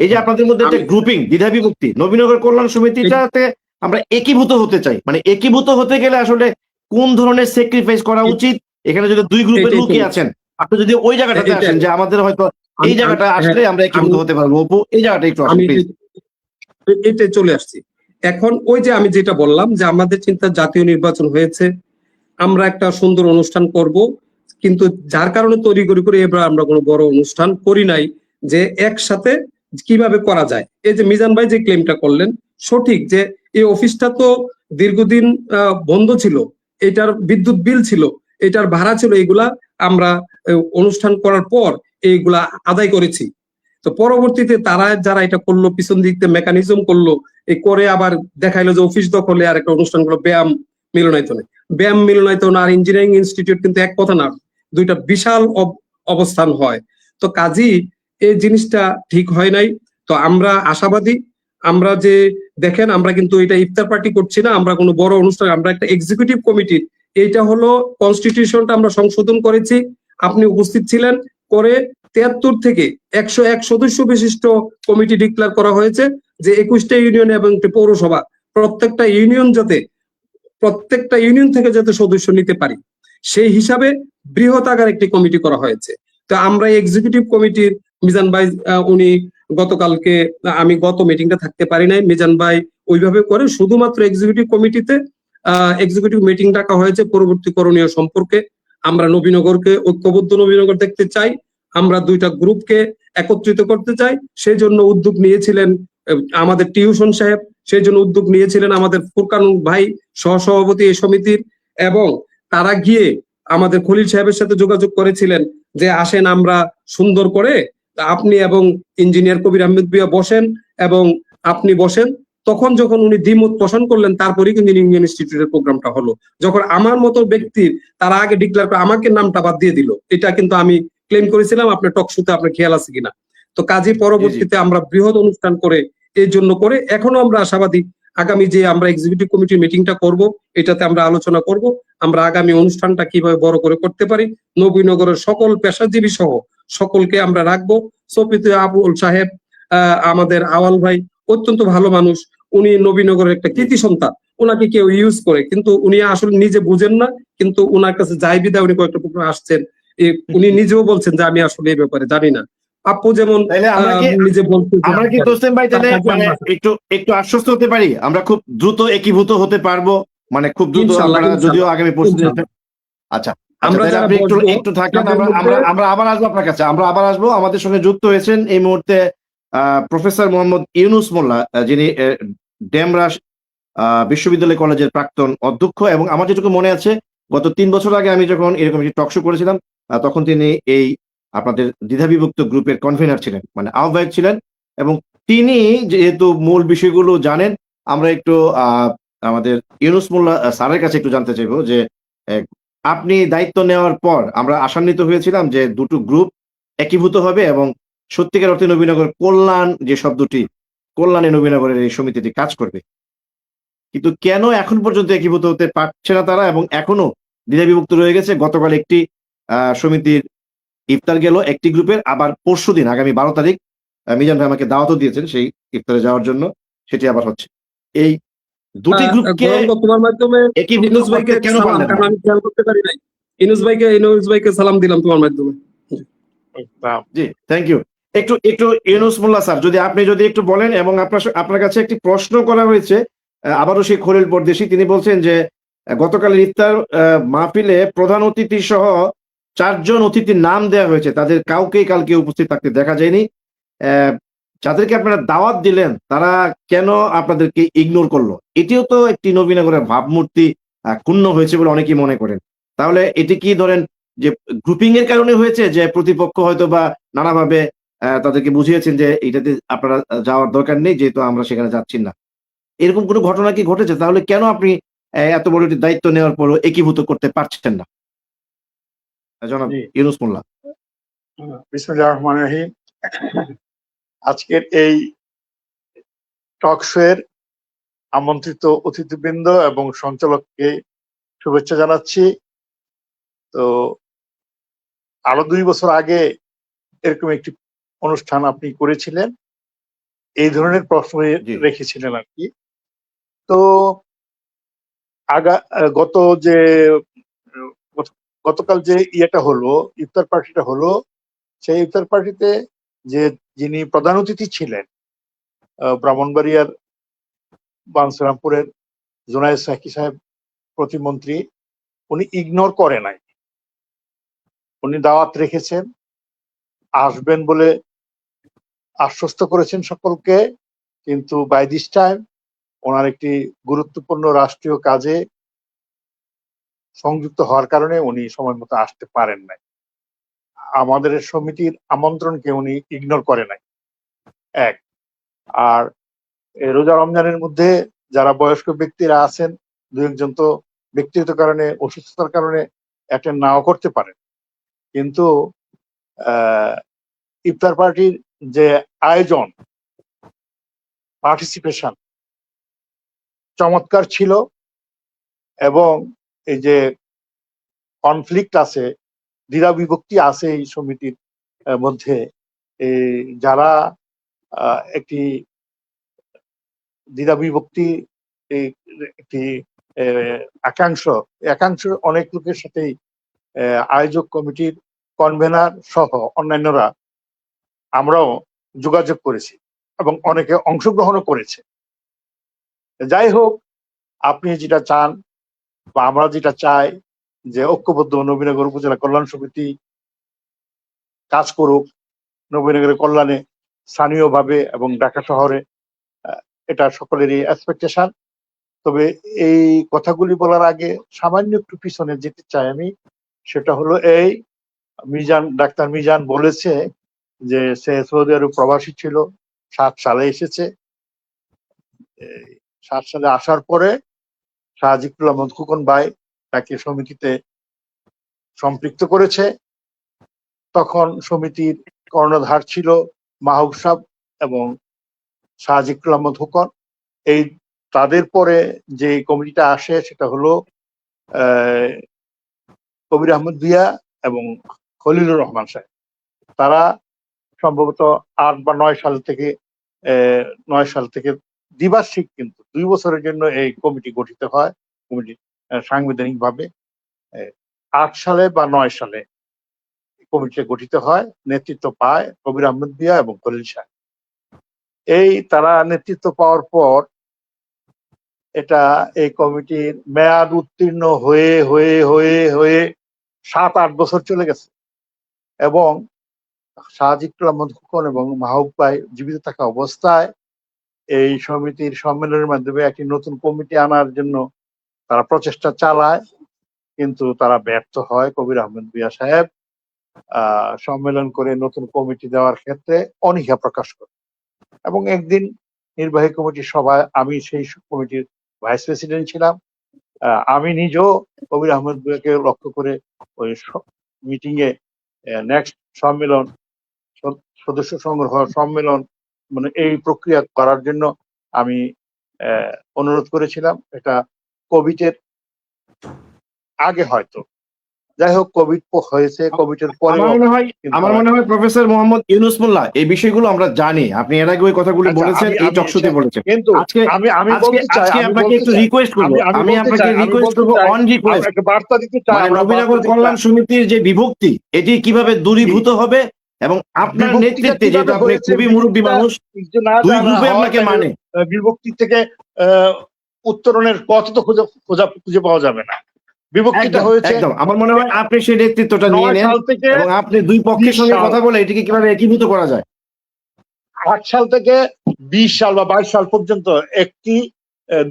এই যে আপনাদের মধ্যে একটা গ্রুপিং দ্বিধা বিভক্তি, নবীনগর কল্যাণ সমিতিটাতে আমরা একীভূত হতে চাই, মানে একীভূত হতে গেলে আসলে কোন ধরনের স্যাক্রিফাইস করা উচিত? এখানে যদি দুই গ্রুপের লোকই আছেন, আপনি যদি ওই জায়গাটাতে আসেন যে আমাদের হয়তো এই জায়গাটা আসলে আমরা একীভূত হতে পারবো, অপু এই জায়গাটা একটু আসেন প্লিজ। এটা চলে আসছি এখন। ওই যে আমি যেটা বললাম যে আমাদের চিন্তা জাতীয় নির্বাচন হয়েছে, আমরা একটা সুন্দর অনুষ্ঠান করব, কিন্তু যার কারণে তৈরি করে এবার আমরা কোনো বড় অনুষ্ঠান করি নাই, যে একসাথে কিভাবে করা যায়। এই যে মিজান ভাই যে ক্লেমটা করলেন সঠিক, যে এই অফিসটা তো দীর্ঘদিন বন্ধ ছিল, এটার বিদ্যুৎ বিল ছিল, এটার ভাড়া ছিল, এগুলা আমরা অনুষ্ঠান করার পর এইগুলা আদায় করেছি। তো পরবর্তীতে তারা যারা এটা করলো, পিছন দিক থেকে মেকানিজম করলো, এই করে আবার দেখাইলো যে অফিস দখলে আর একটা অনুষ্ঠান করলো ব্যায়াম মিলনায়তন আর ইঞ্জিনিয়ারিং ইনস্টিটিউট কিন্তু এক কথা না, দুইটা বিশাল অবস্থান হয়। তো কাজী এই জিনিসটা ঠিক হয় নাই। তো আমরা আশাবাদী, আমরা যে দেখেন আমরা কিন্তু এটা ইফতার পার্টি করছি না, আমরা কোনো বড় অনুষ্ঠান, আমরা একটা এক্সিকিউটিভ কমিটি, এইটা হলো কনস্টিটিউশনটা আমরা সংশোধন করেছি, আপনি উপস্থিত ছিলেন, করে 73 থেকে 101 সদস্য বিশিষ্ট কমিটি ডিক্লেয়ার করা হয়েছে, যে 21টা ইউনিয়ন এবং একটি পৌরসভা, প্রত্যেকটা ইউনিয়ন থেকে যাতে সদস্য নিতে পারি, সেই হিসাবে বৃহৎ আকার একটি কমিটি করা হয়েছে। তো আমরা এক্সিকিউটিভ কমিটির মিজান ভাই উনি গতকালকে, আমি গত মিটিংটা থাকতে পারি নাই, মিজান ভাই ওইভাবে করে শুধুমাত্র এক্সিকিউটিভ কমিটিতে এক্সিকিউটিভ মিটিং ডাকা হয়েছে পরবর্তী করণীয় সম্পর্কে। আমরা নবীনগরকে ঐক্যবদ্ধ নবীনগর দেখতে চাই, আমরা দুইটা গ্রুপকে একত্রিত করতে চাই, সেই জন্য উদ্যোগ নিয়েছিলেন আমাদের টিউশন সাহেব, সেই জন্য উদ্যোগ নিয়েছিলেন আমাদের ফুরকান ভাই সহসভাপতি এই সমিতির, এবং তারা গিয়ে আমাদের খলিল সাহেবের সাথে যোগাযোগ করেছিলেন যে আসেন আমরা সুন্দর করে, আপনি এবং ইঞ্জিনিয়ার কবির আহমেদ বিয়া বসেন এবং আপনি বসেন। তখন যখন উনি দ্বিমত পোষণ করলেন, তারপরেই কিন্তু ইঞ্জিনিয়ারিং ইনস্টিটিউটের প্রোগ্রামটা হলো। যখন আমার মতো ব্যক্তির তারা আগে ডিক্লেয়ার করে আমাকে নামটা বাদ দিয়ে দিল, এটা কিন্তু আমি ক্লেম করেছিলাম, আপনার টক শোতে আপনার খেয়াল আছে কিনা। তো কাজে পরবর্তীতে আমরা বৃহৎ অনুষ্ঠান করে এই জন্য করে এখনো আমরা আশাবাদী, আগামী যে আমরা এক্সিকিউটিভ কমিটির মিটিংটা করব, এটাতে আমরা আলোচনা করব আমরা আগামী অনুষ্ঠানটা কিভাবে বড় করে করতে পারি। নবীনগরের সকল পেশাজীবী সহ সকলকে আমরা রাখবো। সফিতে আবুল সাহেব, আমাদের আওয়াল ভাই অত্যন্ত ভালো মানুষ, উনি নবীনগরের একটা কৃতি সন্তান, ওনাকে কেউ ইউজ করে, কিন্তু উনি আসলে নিজে বুঝেন না, কিন্তু ওনার কাছে যাই বিদায় উনি কয়েকটা প্রোগ্রাম আসছেন, উনি নিজেও বলছেন যে আমি আসলে এই ব্যাপারে জানি না। আপু যেমন নিজে বলতে, আমরা কি তসলিম ভাই তাহলে মানে একটু আশ্বস্ত হতে পারি আমরা খুব দ্রুত একীভূত হতে পারবো, মানে খুব দ্রুত, যদিও আগামী প্রশ্ন। আচ্ছা আমরা আপনি একটু থাকেন, আমরা আবার আসবো আপনার কাছে, আমরা আবার আসবো। আমাদের সঙ্গে যুক্ত হয়েছেন এই মুহূর্তে প্রফেসর মোহাম্মদ ইউনুস মোল্লা, যিনি ডেমরা বিশ্ববিদ্যালয় কলেজের প্রাক্তন অধ্যক্ষ, এবং আমার যেটুকু মনে আছে গত 3 বছর আগে আমি যখন এরকম একটি টক শো করেছিলাম, তখন তিনি এই আপনাদের দ্বিধাবিভক্ত গ্রুপের কনভেনার ছিলেন, মানে আহ্বায়ক ছিলেন, এবং তিনি যেহেতু মূল বিষয়গুলো জানেন, আমরা একটু আমাদের ইউনুস মোল্লা স্যারের কাছে একটু জানতে চাইবো যে আপনি দায়িত্ব নেওয়ার পর আমরা আশান্বিত হয়েছিলাম যে দুটো গ্রুপ একীভূত হবে এবং সত্যিকার অর্থে নবীনগর কল্যাণ যে শব্দটি, কল্যাণে নবীনগরের এই সমিতিটি কাজ করবে, কিন্তু কেন এখন পর্যন্ত একীভূত হতে পারছে না তারা, এবং এখনো দ্বিধাবিভক্ত রয়ে গেছে। গতকাল একটি সমিতির ইফতার গেল একটি গ্রুপের, আবার পরশুদিন আগামী 12 তারিখ মিজান ভাই আমাকে দাওয়াতও দিয়েছেন সেই ইফতারে যাওয়ার জন্য, সেটি আবার হচ্ছে। এই দুটি গ্রুপকে তোমার মাধ্যমে ইনুস ভাইকে কেন পারলেন না? আমি খেয়াল করতে পারি নাই। ইনুস ভাইকে সালাম দিলাম তোমার মাধ্যমে। জি, থ্যাংক ইউ। একটু ইউনুস মোল্লা স্যার, যদি আপনি একটু বলেন, এবং আপনার কাছে একটি প্রশ্ন করা হয়েছে আবারও সেই খলিল পরদেশী, তিনি বলছেন যে গতকালের ইফতার মাহফিলে প্রধান অতিথি সহ 4 জন অতিথির নাম দেওয়া হয়েছে, তাদের কাউকেই কালকে উপস্থিত থাকতে দেখা যায়নি। যাদেরকে আপনারা দাওয়াত দিলেন তারা কেন আপনাদেরকে ইগনোর করলো? এটিও তো একটি নবীনগরের ভাবমূর্তি ক্ষুণ্ণ হয়েছে বলে অনেকেই মনে করেন। তাহলে এটি কি ধরেন যে গ্রুপিং এর কারণে হয়েছে, যে প্রতিপক্ষ হয়তো বা নানাভাবে তাদেরকে বুঝিয়েছেন যে এটাতে আপনারা যাওয়ার দরকার নেই, যেহেতু আমরা সেখানে যাচ্ছি না। এরকম কোনো ঘটনা কি ঘটেছে? তাহলে কেন আপনি এত বড় একটি দায়িত্ব নেওয়ার পরও একীভূত করতে পারছেন না? জনাব জি, ইউনুস মোল্লা। বিসমিল্লাহির রহমানির রহিম। আজকের এই টক শো এর আমন্ত্রিত অতিথিবৃন্দ এবং সঞ্চালককে শুভেচ্ছা জানাচ্ছি। তো আরো 2 বছর আগে এরকম একটি অনুষ্ঠান আপনি করেছিলেন, এই ধরনের প্রশ্ন জি। রেখেছিলেন আর কি। তো গত যে গতকাল যে ইয়েটা হলো, ইফতার পার্টিটা হলো, সেই ইফতার পার্টিতে যিনি প্রধান অতিথি ছিলেন, ব্রাহ্মণবাড়িয়ার বাঞ্ছারামপুরের জুনায়েদ সাকি সাহেব প্রতিমন্ত্রী, উনি ইগনোর করে নাই। উনি দাওয়াত রেখেছেন, আসবেন বলে আশ্বস্ত করেছেন সকলকে, কিন্তু বাই দিস টাইম ওনার একটি গুরুত্বপূর্ণ রাষ্ট্রীয় কাজে সংযুক্ত হওয়ার কারণে উনি সময় মতো আসতে পারেন নাই। আমাদের সমিতির আমন্ত্রণকে উনি ইগনোর করে নাই, এক। আর রোজা রমজানের মধ্যে যারা বয়স্ক ব্যক্তিরা আছেন, 2-1 জন তো ব্যক্তিগত কারণে, অসুস্থতার কারণে অ্যাটেন্ড নাও করতে পারেন, কিন্তু ইফতার পার্টির যে আয়োজন, পার্টিসিপেশন চমৎকার ছিল। এবং এই যে কনফ্লিক্ট আছে, দ্বিধা বিভক্তি আছে এই সমিতির মধ্যে, এই যারা একটি দ্বিধা বিভক্তি একটি একাংশ অনেক লোকের সাথেই আয়োজক কমিটির কনভেনার সহ অন্যান্যরা আমরাও যোগাযোগ করেছি এবং অনেকে অংশগ্রহণও করেছে। যাই হোক, আপনি যেটা চান বা আমরা যেটা চাই যে ঐক্যবদ্ধ নবীনগর উপজেলা কল্যাণ সমিতি কাজ করুক নবীনগরের কল্যাণে স্থানীয়ভাবে এবং ঢাকা শহরে, এটা সকলেরই এক্সপেকটেশন। তবে এই কথাগুলি বলার আগে সামান্য একটু পিছনে যেতে চাই আমি। সেটা হলো এই, ডাক্তার মিজান বলেছে যে সে সৌদি আরব প্রবাসী ছিল, 7 সালে এসেছে। 7 সালে আসার পরে শাহ জিকুর আহমদ খোকন ভাই তাকে সমিতিতে সম্পৃক্ত করেছে। তখন সমিতির কর্ণধার ছিল মাহবুব সাহেব এবং শাহ জিকুর আহমদ খোকন। এই তাদের পরে যে কমিটিটা আসে সেটা হলো কবির আহমদ ভূঁইয়া এবং খলিলুর রহমান সাহেব। তারা সম্ভবত 8 বা 9 সাল থেকে দ্বিবার্ষিক, কিন্তু 2 বছরের জন্য এই কমিটি গঠিত হয়। কমিটি সাংবিধানিক ভাবে 8 সালে বা 9 সালে কমিটিটা গঠিত হয়, নেতৃত্ব পায় কবির আহমদ ভূঁইয়া এবং খলিল সাহেব। এই তারা নেতৃত্ব পাওয়ার পর এই কমিটির মেয়াদ উত্তীর্ণ হয়ে হয়ে হয়ে হয়ে 7-8 বছর চলে গেছে এবং শাহ জিকুর আহমদ খোকন এবং মাহবুব ভাই জীবিত থাকা অবস্থায় এই সমিতির সম্মেলনের মাধ্যমে একটি নতুন কমিটি আনার জন্য তারা প্রচেষ্টা চালায়, কিন্তু তারা ব্যর্থ হয়। কবির আহমদ ভূঁইয়া সাহেব সম্মেলন করে নতুন কমিটি দেওয়ার ক্ষেত্রে অনীহা প্রকাশ করে এবং একদিন নির্বাহী কমিটির সভায়, আমি সেই কমিটির ভাইস প্রেসিডেন্ট ছিলাম, আমি নিজেও কবির আহমদ ভূঁইয়াকে লক্ষ্য করে ওই মিটিং এ নেক্সট সম্মেলন, সদস্য সংগ্রহ সম্মেলন, মানে এই প্রক্রিয়া করার জন্য আমি অনুরোধ করেছিলাম। এটা কোভিডের আগে হয়তো, যাই হোক কোভিড হয়েছে, কোভিডের পরে আমার মনে হয় প্রফেসর মোহাম্মদ ইউনুস মোল্লা এই বিষয়গুলো আমরা জানি, আপনি এর আগে ওই কথাগুলি বলেছেন, এই টকশোতে বলেছেন। কিন্তু আমি বলতে চাই, আপনাকে একটু রিকোয়েস্ট করব, আমি আপনাকে রিকোয়েস্ট করব অন রিকোয়েস্ট, একটা বার্তা দিতে চাই। মানে নবীনগর কল্যাণ সমিতির যে বিভক্তি, এটি কিভাবে দূরীভূত হবে এবং আপনার নেতৃত্বে, যেহেতু আপনি খুবই মুরব্বী মানুষ, 2 গ্রুপে আপনাকে মানে, বিভক্তি থেকে উত্তরণের পথ তো খুঁজে পাওয়া যাবে না। বিভক্তিটা হয়েছে, একদম। আমার মনে হয় আপনি সেই নেতৃত্বটা নিয়ে নেন এবং আপনি 2 পক্ষের সঙ্গে কথা বলে এটিকে কিভাবে একীভূত করা যায়। 8 সাল থেকে 20 সাল বা 22 সাল পর্যন্ত একটি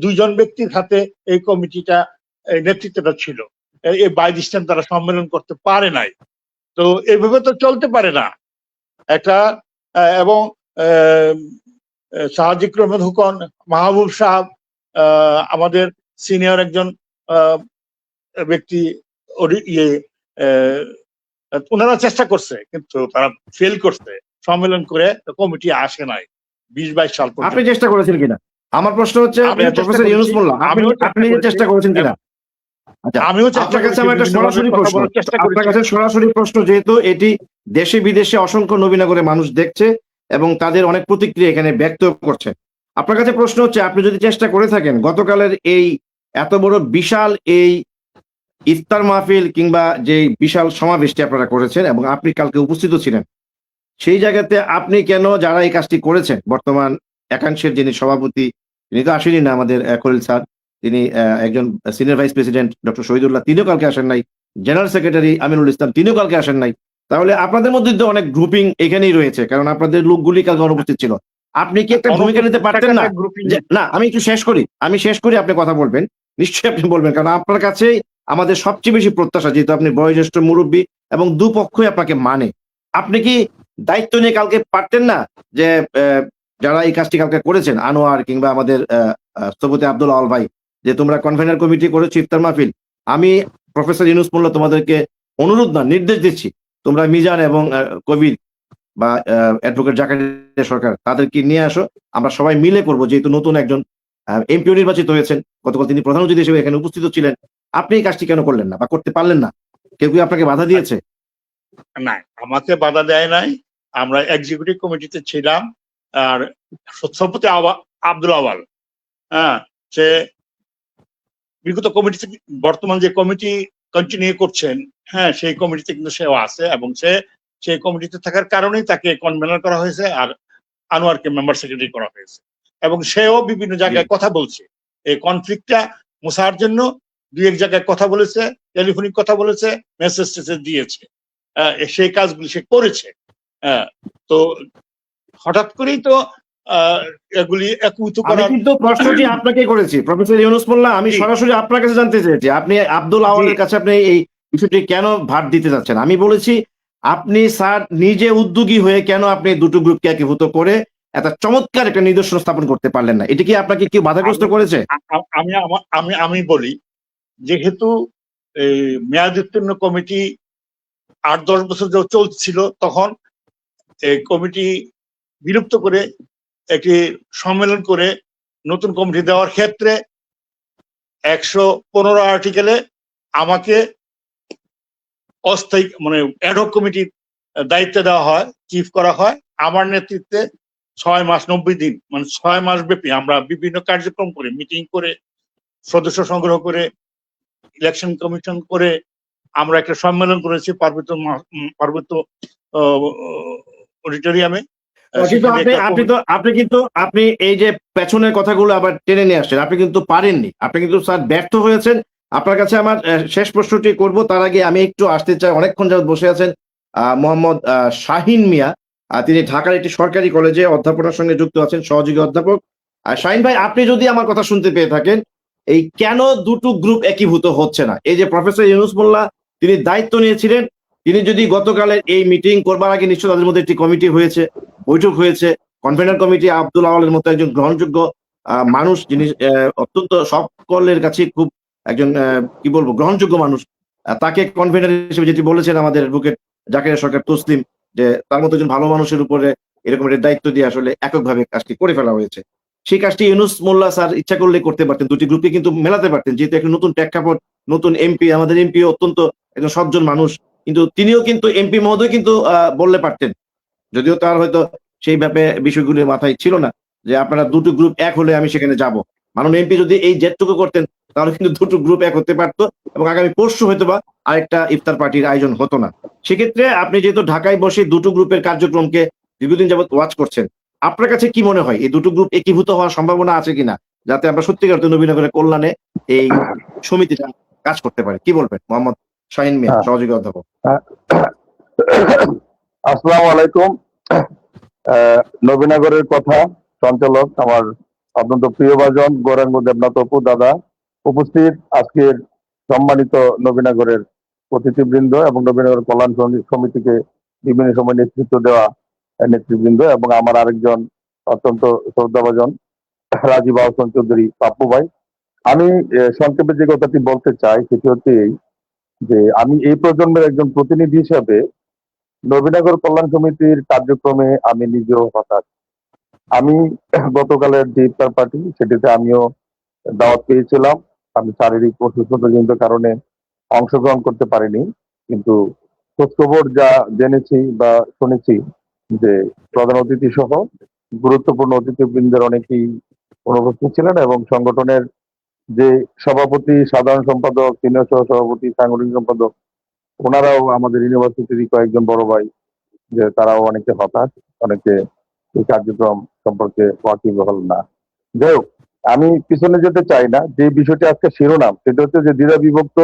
দুইজন ব্যক্তির হাতে এই কমিটিটা নেতৃত্বটা ছিল। এই বাই দিস টাইম তারা সম্মেলন করতে পারে নাই। তো এইভাবে তো চলতে পারে না একটা। এবং সাহাজিক রহমান হুকন, মাহবুব সাহেব, আমাদের সিনিয়র একজন ব্যক্তি, ওনারা চেষ্টা করছে কিন্তু তারা ফেল করছে, সম্মেলন করে কমিটি আসে নাই 20-22 সাল পর্যন্ত। আপনি চেষ্টা করেছেন কিনা? আমার প্রশ্ন হচ্ছে প্রফেসর ইউনূস মোল্লা, আপনি চেষ্টা করেছেন কিনা? আচ্ছা, আমিও চেষ্টা আপনার কাছে আমার একটা করেছি, সরাসরি কথা প্রশ্ন, বলার চেষ্টা আপনার করেছি। কাছে সরাসরি প্রশ্ন, যেহেতু এটি দেশে বিদেশে অসংখ্য নবীনগরে মানুষ দেখছে এবং তাদের অনেক প্রতিক্রিয়া এখানে ব্যক্ত করছে, আপনার কাছে প্রশ্ন হচ্ছে, আপনি যদি চেষ্টা করে থাকেন গতকালের এই এত বড় বিশাল এই ইফতার মাহফিল কিংবা যে বিশাল সমাবেশটি আপনারা করেছেন এবং আপনি কালকে উপস্থিত ছিলেন, সেই জায়গাতে আপনি কেন, যারা এই কাজটি করেছেন, বর্তমান একাংশের যিনি সভাপতি, তিনি তো আসেনি না, আমাদের খলিল স্যার, তিনি একজন senior vice president doctor Shahidullah, তিনিও কালকে আসেন নাই, জেনারেল সেক্রেটারি আমিনুল ইসলাম, তিনিও কালকে আসেন নাই। তাহলে আপনাদের মধ্যে তো অনেক গ্রুপিং এখানেই রয়েছে, কারণ আপনাদের লোকগুলি কালকে অনুপস্থিত ছিল। আপনি কি একটা ভূমিকা নিতে পারতেন না? না, আমি একটু শেষ করি, আপনি কথা বলবেন, নিশ্চয়ই আপনি বলবেন, কারণ আপনার কাছেই আমাদের সবচেয়ে বেশি প্রত্যাশা, যেহেতু আপনি বয়োজ্যেষ্ঠ মুরব্বী এবং দুপক্ষই আপনাকে মানে। আপনি কি দায়িত্ব নিয়ে কালকে পারতেন না যে যারা এই কাজটি কালকে করেছেন, আনোয়ার কিংবা আমাদের স্থপতি আব্দুল আওয়াল ভাই, যে তোমরা কনভেনার কমিটি করেছো ইফতার মাহফিল, আমি প্রফেসর ইউনূস মোল্লা তোমাদেরকে অনুরোধ না, নির্দেশ দিচ্ছি, তোমরা মিজান এবং কবির বা অ্যাডভোকেট জাকারিয়া সরকার, তাদেরকে নিয়ে আসো, আমরা সবাই মিলে করবো, যেহেতু নতুন একজন এমপিও নির্বাচিত হয়েছেন, গতকাল তিনি প্রধান অতিথি হিসেবে এখানে উপস্থিত ছিলেন, আপনি এই কাজটি কেন করলেন না বা করতে পারলেন না? কেউ কি আপনাকে বাধা দিয়েছে? না, আমাকে বাধা দেয় নাই। আমরা এক্সিকিউটিভ কমিটিতে ছিলাম। আর সভাপতি আব্দুল আওয়াল, হ্যাঁ, সে বিগত কমিটিতে, বর্তমান যে কমিটি কন্টিনিউ করছেন, হ্যাঁ, সেই কমিটিতে কিন্তু সেও আছে এবং সেই কমিটিতে থাকার কারণেই তাকে কনভেনার করা হয়েছে আর আনোয়ারকে মেম্বার সেক্রেটারি করা হয়েছে। এবং সেও বিভিন্ন জায়গায় কথা বলছে, এই কনফ্লিক্টটা মোছার জন্য 2-1 জায়গায় কথা বলেছে, টেলিফোনিক কথা বলেছে, মেসেজ টেসেজ দিয়েছে, সেই কাজগুলি সে করেছে। তো হঠাৎ করেই তো এগুলি একীভূত আমি করার, কিন্তু প্রশ্নটি আপনাকে করেছি প্রফেসর ইউনূস মোল্লা, আমি সরাসরি আপনার কাছে জানতে চেয়েছি, আপনি আব্দুল আওয়ালের কাছে আপনি এই বিষয়টি কেন ভার দিতে যাচ্ছেন? আমি বলেছি, আপনি স্যার নিজে উদ্যোগী হয়ে কেন আপনি দুটো গ্রুপকে একীভূত করে একটা চমৎকার একটা নিদর্শন স্থাপন করতে পারলেন না? এটি কি আপনাকে কেউ বাধাগ্রস্ত করেছে? আমি বলি, যেহেতু এই মেয়াদ উত্তীর্ণ কমিটি 8-10 বছর চলছিল, তখন এই কমিটি বিলুপ্ত করে একটি সম্মেলন করে নতুন কমিটি দেওয়ার ক্ষেত্রে 115 আর্টিকেলে আমাকে অস্থায়ী মানে অ্যাডহক কমিটির দায়িত্ব দেওয়া হয়, চিফ করা হয়। আমার নেতৃত্বে 6 মাস 90 দিন, মানে 6 মাস ব্যাপী আমরা বিভিন্ন কার্যক্রম করে, মিটিং করে, সদস্য সংগ্রহ করে, ইলেকশন কমিশন করে আমরা একটা সম্মেলন করেছি পার্বত্য অডিটোরিয়ামে। কিন্তু আপনি এই যে পেছনের কথাগুলো আবার টেনে নিয়ে আসছেন, আপনি কিন্তু পারেননি, আপনি কিন্তু স্যার ব্যর্থ হয়েছেন। আপনার কাছে আমার শেষ প্রশ্নটি করব, তার আগে আমি একটু আসতে চাই, অনেকক্ষণ যাবত বসে আছেন মোহাম্মদ শাহিন মিয়া, তিনি ঢাকার একটি সরকারি কলেজে অধ্যাপনার সঙ্গে যুক্ত আছেন, সহযোগী অধ্যাপক। শাহিন ভাই, আপনি যদি আমার কথা শুনতে পেয়ে থাকেন, এই কেন দুটো গ্রুপ একীভূত হচ্ছে না? এই যে প্রফেসর ইউনূস মোল্লা তিনি দায়িত্ব নিয়েছিলেন, তিনি যদি গতকালের এই মিটিং করবার আগে, নিশ্চয় তাদের মধ্যে একটি কমিটি হয়েছে, বৈঠক হয়েছে, কনভেনার কমিটি আব্দুল আওয়ালের মতো একজন গ্রহণযোগ্য মানুষ, যিনি অত্যন্ত সকলের কাছে খুব একজন কি বলবো গ্রহণযোগ্য মানুষ, তাকে কনভেনার হিসেবে যেটি বলেছেন আমাদের অ্যাডভোকেট জাকারিয়া সরকার তসলিম, যে তার মতো একজন ভালো মানুষের উপরে এরকম একটা দায়িত্ব দিয়ে আসলে এককভাবে কাজটি করে ফেলা হয়েছে। সেই কাজটি ইউনূস মোল্লা স্যার ইচ্ছা করলে করতে পারতেন, দুটি গ্রুপকে কিন্তু মেলাতে পারতেন, যেহেতু একটা নতুন প্রেক্ষাপট, নতুন এমপি, আমাদের এমপি অত্যন্ত একজন সজ্জন মানুষ, কিন্তু তিনিও কিন্তু এমপি মহোদয় কিন্তু বললে পারতেন, যদিও তার হয়তো সেই ব্যাপারে বিষয়গুলি মাথায় ছিল না, যে আপনারা দুটো গ্রুপ এক হলে আমি সেখানে যাব। মাননীয় এমপি যদি এই জেটটুকু করতেন, তাহলে কিন্তু দুটো গ্রুপ এক হতে পারতো এবং আগামী পরশু হয়তো বা আরেকটা ইফতার পার্টির আয়োজন হতো না। সেক্ষেত্রে আপনি যেহেতু ঢাকায় বসে দুটো গ্রুপের কার্যক্রমকে দীর্ঘদিন যাবত ওয়াচ করছেন, আপনার কাছে কি মনে হয় এই দুটো গ্রুপ একীভূত হওয়ার সম্ভাবনা আছে কিনা, যাতে আমরা সত্যিকার নবীনগরের কল্যাণে এই সমিতিটা কাজ করতে পারে? কি বলবেন মোহাম্মদ শাহিন মিয়া, সহযোগী অধ্যাপক? আসসালামু আলাইকুম। নবীনগরের কথা সঞ্চালক আমার অত্যন্ত প্রিয়ভাজন গৌরাঙ্গ দেবনাথ অপু দাদা উপস্থিত, আজকের সম্মানিত নবীনগরের অতিথিবৃন্দ এবং নবীনগর কল্যাণ সমিতিকে বিভিন্ন সময় নেতৃত্ব দেওয়া নেতৃবৃন্দ এবং আমার আরেকজন অত্যন্ত শ্রদ্ধাভাজন রাজীব আহসান চৌধুরী পাপ্পু ভাই। আমি সংক্ষেপে যে কথাটি বলতে চাই সেটি হচ্ছে এই যে আমি এই প্রজন্মের একজন প্রতিনিধি হিসাবে নবীনগর কল্যাণ সমিতির কার্যক্রমে আমি নিজেও হতাশ। আমি গতকালের যে ইফতার পার্টি সেটিতে আমিও দাওয়াত পেয়েছিলাম। আমি শারীরিক অসুস্থতাজনিত কারণে অংশগ্রহণ করতে পারিনি, কিন্তু খোঁজখবর যা জেনেছি বা শুনেছি যে প্রধান অতিথি সহ গুরুত্বপূর্ণ অতিথিবৃন্দের অনেকেই অনুপস্থিত ছিলেন এবং সংগঠনের যে সভাপতি, সাধারণ সম্পাদক, সিনিয়র সহ সভাপতি, সাংগঠনিক সম্পাদক ওনারাও আমাদের ইউনিভার্সিটির কয়েকজন বড় ভাই যে তারাও অনেকে হতাশ, অনেকে এই কার্যক্রম সম্পর্কে ওয়াকিবহাল না। যাই হোক, আমি পিছনে যেতে চাই না। যে বিষয়টি আজকে শিরোনাম সেটা হচ্ছে যে দ্বিধা বিভক্ত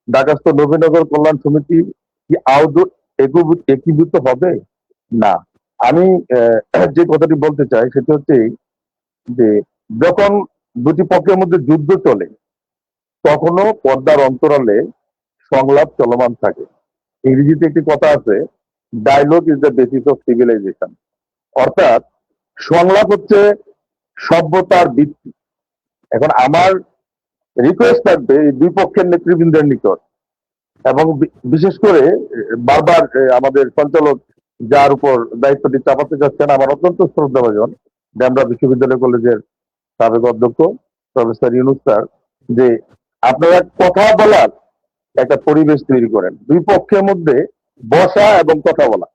ঢাকাস্থ নবীনগর কল্যাণ সমিতি কি আদৌ একীভূত হবে না। আমি যে কথাটি বলতে চাই সেটা হচ্ছে এই যে যখন দুটি পক্ষের মধ্যে যুদ্ধ চলে তখনও পর্দার অন্তরালে সংলাপ চলমান থাকে। ইংরেজিতে একটি কথা আছে, dialogue is the basis of civilization, অর্থাৎ সংলাপ হচ্ছে সভ্যতার ভিত্তি। এখন আমার রিকোয়েস্ট থাকবে এই দুই পক্ষের নেতৃবৃন্দের নিকট এবং বিশেষ করে বারবার আমাদের সঞ্চালক যার উপর দায়িত্বটি চাপাতে চাচ্ছেন আমার অত্যন্ত শ্রদ্ধাভাজন ডেমরা বিশ্ববিদ্যালয় কলেজের সাবেক অধ্যক্ষ প্রফেসর ইউনুস স্যার, যে আপনারা কথা বলার একটা পরিবেশ তৈরি করেন, দুই পক্ষের মধ্যে বসা এবং কথা বলা।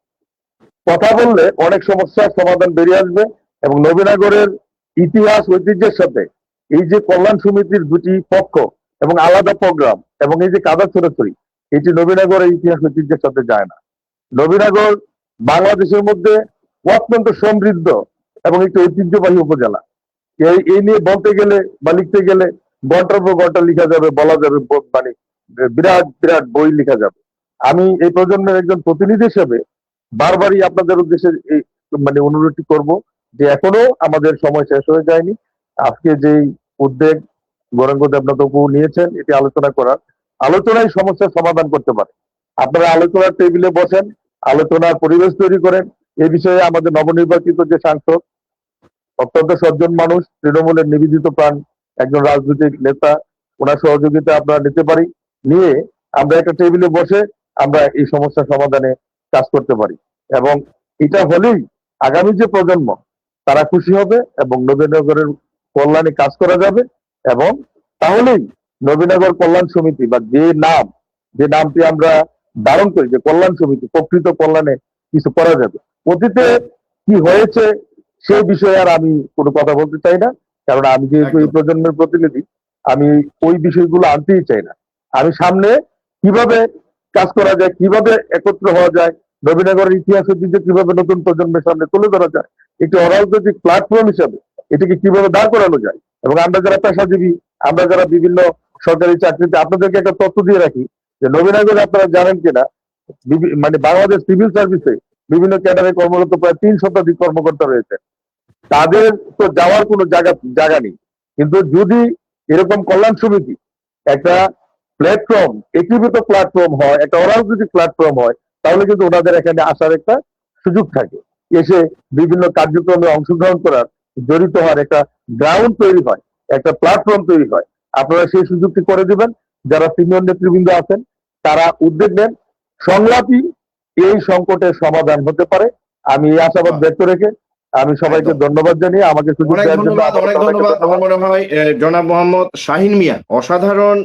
কথা বললে অনেক সমস্যার সমাধান বেরিয়ে আসবে এবং নবীনগরের ইতিহাস ঐতিহ্যের সাথে এই যে কল্যাণ সমিতির দুটি পক্ষ এবং আলাদা প্রোগ্রাম এবং এই যে কাদা ছোড়াছড়ি, এটি নবীনগরের ইতিহাস ঐতিহ্যের সাথে যায় না। নবীনগর বাংলাদেশের মধ্যে অত্যন্ত সমৃদ্ধ এবং একটি ঐতিহ্যবাহী উপজেলা। এই নিয়ে বলতে গেলে বা লিখতে গেলে ঘন্টার পর ঘন্টা লিখা যাবে, বলা যাবে, মানে বিরাট বিরাট বই লিখা যাবে। আমি এই প্রজন্মের একজন প্রতিনিধি হিসেবে বারবারই আপনাদের উদ্দেশ্যে এই মানে অনুরোধটি করব যে এখনো আমাদের সময় শেষ হয়ে যায়নি। আজকে যেই উদ্যোগ গৌরাঙ্গ দেবনাথ অপু নিয়েছেন এটি আলোচনা করার, আলোচনায় সমস্যার সমাধান করতে পারে। আপনারা আলোচনার টেবিলে বসেন, আলোচনার পরিবেশ তৈরি করেন। এই বিষয়ে আমাদের নবনির্বাচিত যে সাংসদ অত্যন্ত সজ্জন মানুষ, তৃণমূলের নিবেদিত প্রাণ একজন রাজনৈতিক নেতা, ওনার সহযোগিতা আপনারা নিতে পারি, নিয়ে আমরা একটা টেবিলে বসে আমরা এই সমস্যার সমাধানে কাজ করতে পারি এবং এটা হলেই আগামী যে প্রজন্ম তারা খুশি হবে এবং নবীনগরের কল্যাণে কাজ করা যাবে এবং তাহলেই নবীনগর কল্যাণ সমিতি বা যে নামটি আমরা ধারণ করি যে কল্যাণ সমিতি, প্রকৃত কল্যাণে কিছু করা যাবে। অতীতে কি হয়েছে সেই বিষয়ে আর আমি কোনো কথা বলতে চাই না, কারণ আমি যেহেতু এই প্রজন্মের প্রতিনিধি আমি ওই বিষয়গুলো আনতেই চাই না। আমি সামনে কিভাবে কাজ করা যায়, কিভাবে একত্র হওয়া যায়, নবীনগরের ইতিহাস ঐতিহ্য কিভাবে নতুন প্রজন্মের সামনে তুলে ধরা যায়, একটি অরাজনৈতিক প্ল্যাটফর্ম হিসাবে এটিকে কিভাবে দাঁড় করানো যায়। এবং আমরা যারা পেশাজীবী, আমরা যারা বিভিন্ন সরকারি চাকরিতে, আপনাদেরকে একটা তথ্য দিয়ে রাখি যে নবীনগরে আপনারা জানেন কিনা মানে বাংলাদেশ সিভিল সার্ভিসে বিভিন্ন ক্যাডারে কর্মরত প্রায় 3 শতাধিক কর্মকর্তা রয়েছে। তাদের তো যাওয়ার কোনো জায়গা নেই, কিন্তু যদি এরকম কল্যাণ সমিতি একটা প্ল্যাটফর্ম, একীভূত প্ল্যাটফর্ম হয়, একটা অরাজনৈতিক প্ল্যাটফর্ম হয়, তাহলে কিন্তু ওনাদের এখানে আসার একটা সুযোগ থাকে, এসে বিভিন্ন কার্যক্রমে অংশগ্রহণ করার, জড়িত হওয়ার একটা গ্রাউন্ড তৈরি হয়, একটা প্ল্যাটফর্ম তৈরি হয়। আপনারা সেই সুযোগটি করে দিবেন। যারা সিনিয়র নেতৃবৃন্দ আছেন তারা উদ্যোগ নেন, সংলাপই এই সংকটের সমাধান হতে পারে। আমি এই আশাবাদ ব্যক্ত রেখে আমি সবাইকে ধন্যবাদ জানিয়ে আমাকে সুযোগ দেওয়ার জন্য অনেক ধন্যবাদ। আমার মনে হয় জনাব মোহাম্মদ শাহিন মিয়া অসাধারণ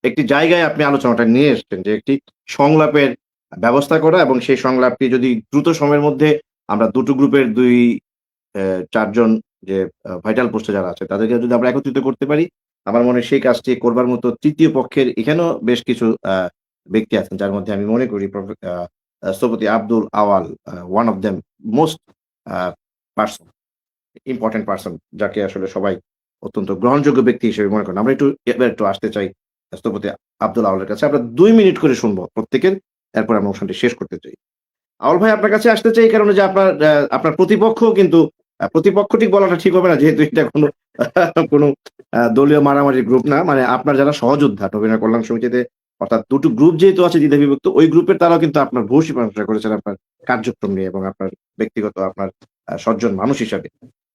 একটি জায়গায় আপনি আলোচনাটা নিয়ে এসেছেন, যে একটি সংলাপের ব্যবস্থা করা এবং সেই সংলাপটি যদি দ্রুত সময়ের মধ্যে আমরা দুটো গ্রুপের 2-4 জন যে ভাইটাল পোস্টে যারা আছে তাদেরকে যদি আমরা একত্রিত করতে পারি, আমার মনে হয় সেই কাজটি করবার মতো তৃতীয় পক্ষের এখানেও বেশ কিছু ব্যক্তি আছেন, যার মধ্যে আমি মনে করি স্থপতি Abdul Awal one of them most person, important person, যাকে আসলে সবাই অত্যন্ত গ্রহণযোগ্য ব্যক্তি হিসেবে মনে করেন। আমরা একটু আসতে চাই স্থপতি আব্দুল আওয়ালের কাছে। আমরা 2 মিনিট করে শুনবো প্রত্যেকের, এরপর আমরা অনুষ্ঠানটি শেষ করতে চাই। আউল ভাই আপনার কাছে আসতে চাই এই কারণে যে আপনার প্রতিপক্ষ কিন্তু প্রতিপক্ষ ঠিক বলাটা ঠিক হবে না, যেহেতু এটা কোনো কোনো দলীয় মারামারির গ্রুপ না, মানে আপনার যারা সহযোদ্ধা নবীন কল্যাণ সমিতিতে, অর্থাৎ দুটো গ্রুপ যেহেতু আছে দ্বিধা বিভক্ত, ওই গ্রুপের তারাও কিন্তু আপনার ভূয়সী প্রশংসা করেছেন আপনার কার্যক্রম নিয়ে এবং আপনার ব্যক্তিগত আপনার সজ্জন মানুষ হিসাবে।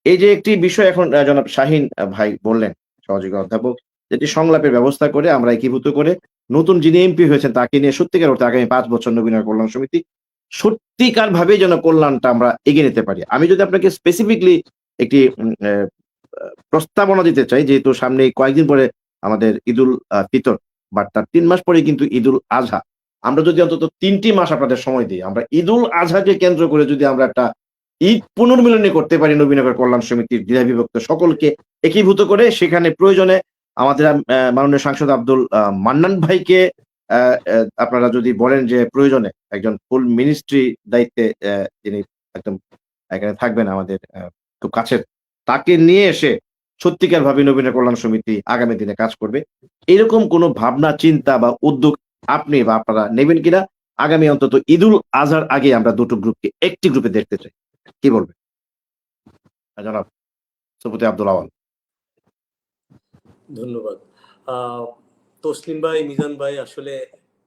এই যে একটি বিষয় এখন জনাব শাহীন ভাই বললেন, সহযোগী অধ্যাপক, যেটি সংলাপের ব্যবস্থা করে আমরা একীভূত করে নতুন যিনি এমপি হয়েছেন তাকে নিয়ে সত্যিকার অর্থে আগামী ৫ বছর নবীন কল্যাণ সমিতি সত্যিকার ভাবে যেন কল্যাণটা আমরা এগিয়ে নিতে পারি। আমি যদি আপনাকে স্পেসিফিকলি একটি প্রস্তাবনা দিতে চাই, যেহেতু সামনে কয়েকদিন পরে আমাদের ঈদুল ফিতর, বাট তার ৩ মাস পরে কিন্তু ঈদুল আজহা। আমরা যদি অন্তত ৩টি মাস আপনাদের সময় দিই, আমরা ঈদুল আজহাকে কেন্দ্র করে যদি আমরা একটা ঈদ পুনর্মিলনী করতে পারি নবীনগর কল্যাণ সমিতির দ্বিধা বিভক্ত সকলকে একীভূত করে, সেখানে প্রয়োজনে আমাদের মাননীয় সাংসদ আব্দুল মান্নান ভাইকে আপনারা যদি বলেন যে প্রয়োজনে একজন ফুল মিনিস্ট্রি দায়িত্বে যিনি একদম এখানে থাকবেন আমাদের খুব কাছের, তাকে নিয়ে এসে সত্যিকার ভাবে নবীন কল্যাণ সমিতি আগামী দিনে কাজ করবে, এরকম কোন ভাবনা চিন্তা বা উদ্যোগ আপনি বা আপনারা নেবেন কিনা? আগামী অন্তত ঈদুল আজহার আগে আমরা দুটো গ্রুপকে একটি গ্রুপে দেখতে চাই, কি বলবেন জনাব সভাপতি আব্দুল আওয়াল? ধন্যবাদ। তসলিম ভাই, মিজান ভাই, আসলে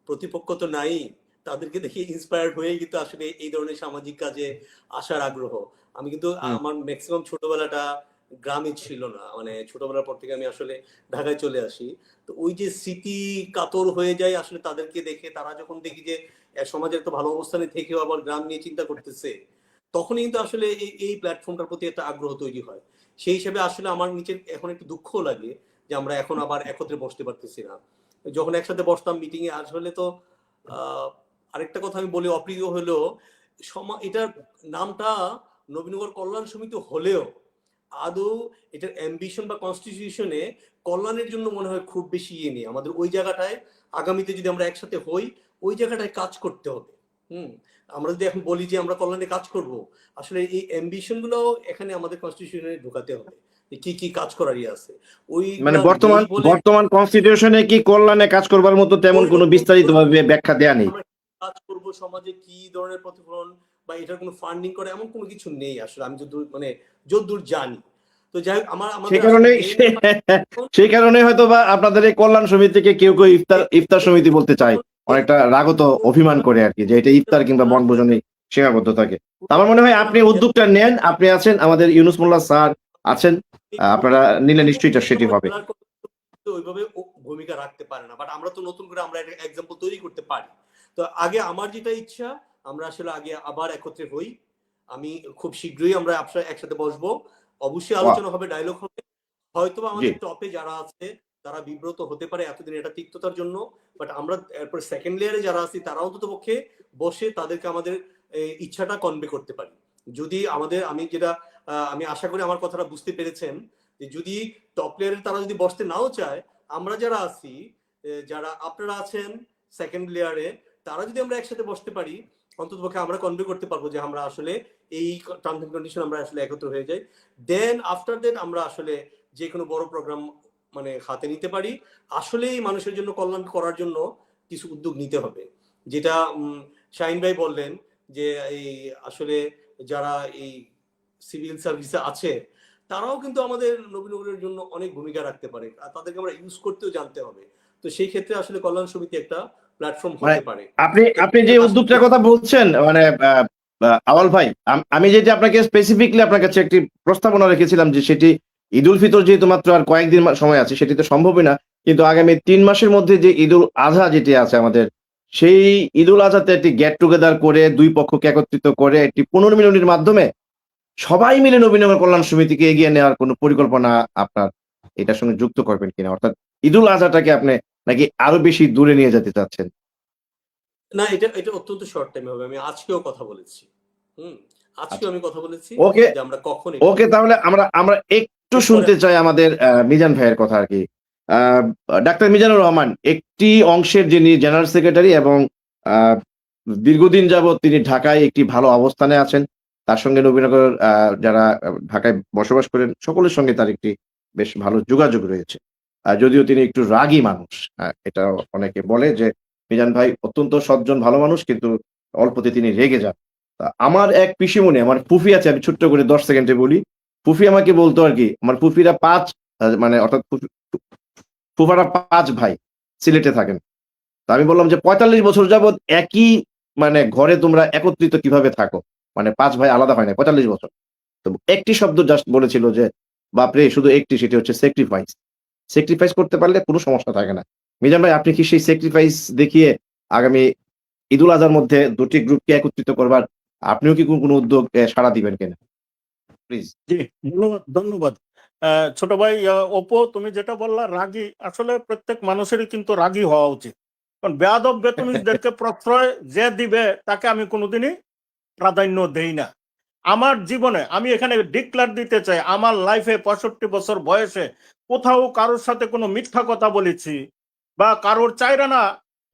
প্রতিপক্ষ তো নাই, তাদেরকে দেখে ইন্সপায়ার্ড হয়ে কিন্তু আসলে এই ধরনের সামাজিক কাজে আসার আগ্রহ। আমি কিন্তু আমার ম্যাক্সিমাম ছোটবেলাটা গ্রামে ছিল না, মানে ছোটবেলার পর থেকে আমি আসলে ঢাকায় চলে আসি। তো ওই যে স্মৃতি কাতর হয়ে যায় আসলে তাদেরকে দেখে, তারা যখন দেখি যে সমাজের একটা ভালো অবস্থানে থেকেও আবার গ্রাম নিয়ে চিন্তা করতেছে, তখনই কিন্তু আসলে এই প্ল্যাটফর্মটার প্রতি একটা আগ্রহ তৈরি হয়। সেই হিসেবে আসলে আমার নিচে এখন একটু দুঃখ লাগে যে আমরা এখন আবার একত্রে বসতে পারতেছি না। যখন একসাথে বসতাম মিটিং এ, আসলে তো আরেকটা কথা আমি বলি, অপ্রিয় হলেও এটার নামটা নবীনগর কল্যাণ সমিতি হলেও আদৌ এটার অ্যাম্বিশন বা কনস্টিটিউশনে কল্যাণের জন্য মনে হয় খুব বেশি ইয়ে নেই। আমাদের ওই জায়গাটায় আগামীতে যদি আমরা একসাথে হই, ওই জায়গাটায় কাজ করতে হবে। আমরা যদি এখন বলি যে আমরা কল্যাণে কাজ করব, আসলে এই অ্যাম্বিশন গুলো এখানে আমাদের কনস্টিটিউশনে ঢোকাতে হবে, কি কি কাজ করারই আছে। ওই মানে বর্তমান কনস্টিটিউশনে কি কল্যাণে কাজ করবার মতো তেমন কোনো বিস্তারিত ভাবে ব্যাখ্যা দেয়া নেই। কাজ করব সমাজে কি ধরনের প্রতিফলন বা এটার কোনো ফান্ডিং করে এমন কোনো কিছু নেই আসলে, আমি যতদূর জানি। তো যাই হোক, সেই কারণে হয়তো বা আপনাদের এই কল্যাণ সমিতিকে কেউ কেউ ইফতার সমিতি বলতে চায়, অনেকটা রাগত অভিমান করে আর কি, যে এটা ইফতার কিংবা বনভোজনে সীমাবদ্ধ থাকে। আমার মনে হয় আপনি উদ্যোগটা নেন, আপনি আছেন, আমাদের ইউনুস মোল্লা স্যার আছেন, আপনারা নিলে নিশ্চয়ই সেটি হবে। ওইভাবে ভূমিকা রাখতে পারে না, বাট আমরা তো নতুন করে আমরা একটা এক্সাম্পল তৈরি করতে পারি। তো আগে আমার যেটা ইচ্ছা, আমরা আসলে আগে আবার একত্রে হই। আমি খুব শীঘ্রই আমরা একসাথে বসবো, অবশ্যই আলোচনা হবে, ডায়লগ হবে। হয়তো আমাদের টপে যারা আছে তারা বিব্রত হতে পারে এতদিন এটা তিক্ততার জন্য, বাট আমরা এরপর সেকেন্ড লেয়ারে যারা আছি তারা অন্তত পক্ষে বসে তাদেরকে আমাদের ইচ্ছাটা কনভে করতে পারি। যদি আমি আশা করি আমার কথাটা বুঝতে পেরেছেন, যে যদি টপ লেয়ারে তারা যদি বসতে নাও চায়, আমরা যারা আছি, যারা আপনারা আছেন সেকেন্ড লেয়ারে, তারা যদি আমরা একসাথে বসতে পারি, অন্ততপক্ষে আমরা কনভে করতে পারবো যে আমরা আসলে এই টার্মস এন্ড কন্ডিশন আমরা আসলে একত্র হয়ে যাই। দেন আফটার দ্যাট আমরা আসলে যে কোনো বড় প্রোগ্রাম মানে হাতে নিতে পারি। আসলেই মানুষের জন্য কল্যাণ করার জন্য কিছু উদ্যোগ নিতে হবে, যেটা শাহিন ভাই বললেন যে এই আসলে যারা এই সিভিল সার্ভিসে আছে তারাও কিন্তু আমাদের নবীনগরের জন্য অনেক ভূমিকা রাখতে পারে, আর তাদেরকে আমরা ইউজ করতেও জানতে হবে। তো সেই ক্ষেত্রে আসলে কল্যাণ সমিতি একটা প্ল্যাটফর্ম হতে পারে। আপনি যে উদ্যোগটার কথা বলছেন, মানে আওয়াল ভাই, আমি যেটা আপনাকে স্পেসিফিকলি আপনার কাছে একটি প্রস্তাবনা রেখেছিলাম, যে সেটি ঈদুল ফিতর যেহেতু মাত্র আর কয়েকদিন সময় আছে, সেটি তো সম্ভবই না, কিন্তু আগামী ৩ মাসের মধ্যে যে ঈদুল আজহা যেটি আছে আমাদের, সেই ঈদুল আজহাতে একটি গেট টুগেদার করে দুই পক্ষকে একত্রিত করে একটি পুনর্মিলনীর মাধ্যমে সবাই মিলে নবীনগর কল্যাণ সমিতিকে এগিয়ে নেওয়ার কোনো পরিকল্পনা আপনার এটার সঙ্গে যুক্ত করবেন কিনা? অর্থাৎ ঈদুল আজহাটাকে আপনি নাকি আরো বেশি দূরে নিয়ে যেতে চাচ্ছেন? না, এটা অত্যন্ত শর্ট টাইমে হবে। আমি আজকেও কথা বলেছি, আজকেও আমি কথা বলেছি যে আমরা কখন। ওকে, তাহলে আমরা একটু শুনতে চাই আমাদের মিজান ভাইয়ের কথা আর কি। ডাক্তার মিজানুর রহমান একটি অংশের যিনি জেনারেল সেক্রেটারি এবং দীর্ঘদিন যাবৎ তিনি ঢাকায় একটি ভালো অবস্থানে আছেন, তার সঙ্গে নবীনগর যারা ঢাকায় বসবাস করেন সকলের সঙ্গে তার একটি বেশ ভালো যোগাযোগ রয়েছে, যদিও তিনি একটু রাগী মানুষ। এটা অনেকে বলে যে মিজান ভাই অত্যন্ত সজ্জন ভালো মানুষ, কিন্তু অল্পতে তিনি রেগে যান। তা আমার এক পিসিমণি, আমার ফুফি আছে, আমি ছোট্ট করে 10 সেকেন্ডে বলি। ফুফি আমাকে বলতো আরকি, আমার ফুফিরা 5 মানে অর্থাৎ ফুফারা 5 ভাই সিলেটে থাকেন। তো আমি বললাম যে ৪৫ বছর যাবৎ একই মানে ঘরে তোমরা একত্রিত কিভাবে থাকো? মানে ৫ ভাই আলাদা হয় নাই ৪৫ বছর। তো একটি শব্দ জাস্ট বলেছিল যে, বাপরে শুধু একটি, সেটি হচ্ছে স্যাক্রিফাইস। স্যাক্রিফাইস করতে পারলে কোনো সমস্যা থাকে না। মিজান ভাই, আপনি কি সেই স্যাক্রিফাইস দেখিয়ে আগামী ঈদুল আজহার মধ্যে ২ টি গ্রুপকে একত্রিত করবার আপনিও কি কোনো উদ্যোগ সাড়া দিবেন কিনা? প্লিজ। জি, ধন্যবাদ, ধন্যবাদ। ছোট ভাই অপু, তুমি যেটা বললা রাগী, আসলে প্রত্যেক মানুষেরই কিন্তু রাগী হওয়া উচিত। কারণ বেয়াদব বেতমিজদেরকে প্রশ্রয় যে দিবে তাকে আমি কোনোদিনই প্রাধান্য দেই না। আমার জীবনে আমি এখানে ডিক্লার দিতে চাই, আমার লাইফে ৬৫ বছর বয়সে কোথাও কারোর সাথে কোনো মিথ্যা কথা বলেছি বা কারোর চাইরানা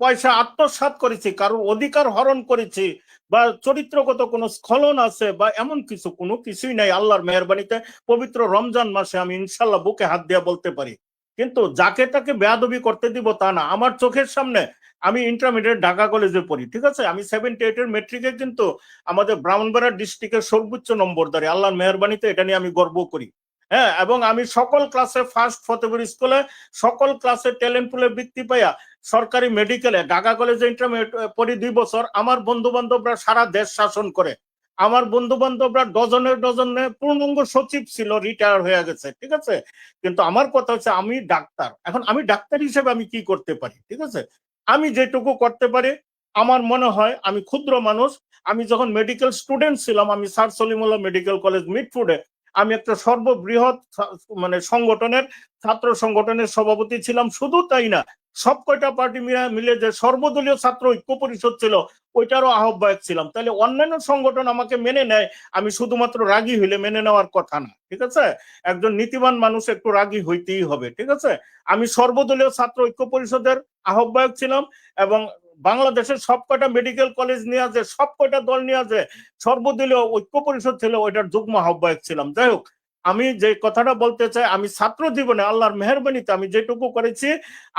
পয়সা আত্মসাৎ করেছি, কারোর অধিকার হরণ করেছি বা চরিত্রগত কোনো স্খলন আছে বা এমন কিছু কোনো কিছুই নাই। আল্লাহর মেহেরবানিতে পবিত্র রমজান মাসে আমি ইনশাল্লাহ বুকে হাত দিয়ে বলতে পারি। কিন্তু যাকে তাকে বেয়াদবি করতে দিব তা না। আমার চোখের সামনে, আমি ইন্টারমিডিয়েট ঢাকা কলেজে পড়ি, ঠিক আছে, আমি 78 এর মেট্রিকে কিন্তু আমাদের ব্রাহ্মণবাড়িয়া ডিস্ট্রিক্টের সর্বোচ্চ নম্বরদারি, আল্লাহর মেহেরবানিতে এটা নিয়ে আমি গর্ব করি। হ্যাঁ, এবং আমি সকল ক্লাসে ফার্স্ট, ফতেপুর স্কুলে সকল ক্লাসে ট্যালেন্ট পুলে বৃত্তি পাইয়া সরকারি মেডিকেলে ঢাকা কলেজে ইন্টারমিডিয়েট পড়ি 2 বছর। আমার বন্ধু বান্ধবরা সারা দেশ শাসন করে, আমার বন্ধু বান্ধবরা ডজনে ডজনে পূর্ণাঙ্গ সচিব ছিল, রিটায়ার হয়ে গেছে, ঠিক আছে। কিন্তু আমার কথা হচ্ছে আমি ডাক্তার, এখন আমি ডাক্তার হিসেবে আমি কি করতে পারি, ঠিক আছে। আমি যেটুকু করতে পারি, আমার মনে হয় আমি ক্ষুদ্র মানুষ। আমি যখন মেডিকেল স্টুডেন্ট ছিলাম, আমি স্যার সলিমুল্লাহ মেডিকেল কলেজ মিটফুডে আমি একটা সর্ববৃহৎ মানে সংগঠনের, ছাত্র সংগঠনের সভাপতি ছিলাম। শুধু তাই না, সব কয়টা পার্টি মিলে যে সর্বদলীয় ছাত্র ঐক্য পরিষদ ছিল ওইটারও আহ্বায়ক ছিলাম। তাহলে অন্যান্য সংগঠন আমাকে মেনে নেয়, আমি শুধুমাত্র রাগী হইলে মেনে নেওয়ার কথা না, ঠিক আছে। একজন নীতিবান মানুষ একটু রাগী হইতেই হবে, ঠিক আছে। আমি সর্বদলীয় ছাত্র ঐক্য পরিষদের আহ্বায়ক ছিলাম এবং বাংলাদেশের সব কয়টা মেডিকেল কলেজ নিয়ে আছে, সব কয়টা দল নিয়ে আছে সর্বদলীয় ঐক্য পরিষদ ছিল, ওইটার যুগ্ম আহ্বায়ক ছিলাম। যাই হোক, আমি যে কথাটা বলতে চাই, আমি ছাত্র জীবনে আল্লাহর মেহেরবানিতে আমি যেটুকু করেছি,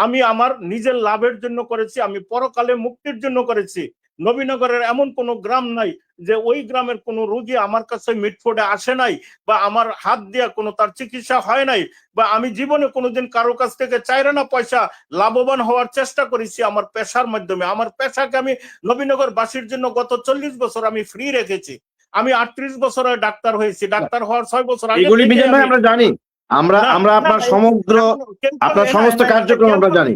আমি আমার নিজের লাভের জন্য করেছি, আমি পরকালে মুক্তির জন্য করেছি। নবীনগরের এমন কোনো গ্রাম নাই যে ওই গ্রামের কোনো রোগী আমার কাছে মিটফোর্ডে আসে নাই বা আমার হাত দিয়া কোনো তার চিকিৎসা হয় নাই, বা আমি জীবনে কোনোদিন কারো কাছ থেকে চাইরানা পয়সা লাভবান হওয়ার চেষ্টা করেছি আমার পেশার মাধ্যমে। আমার পেশাকে আমি নবীনগর বাসীর জন্য গত 40 বছর আমি ফ্রি রেখেছি। আমি 38 বছরে ডাক্তার হয়েছি, ডাক্তার হওয়ার 6 বছর আগে এগুলি থেকে মিজান ভাই আমি আমরা জানি। আমরা না আমরা না আপনার না, সমগ্র কেউ কেউ আপনার সমস্ত এখানে কার্যক্রম আমরা জানি।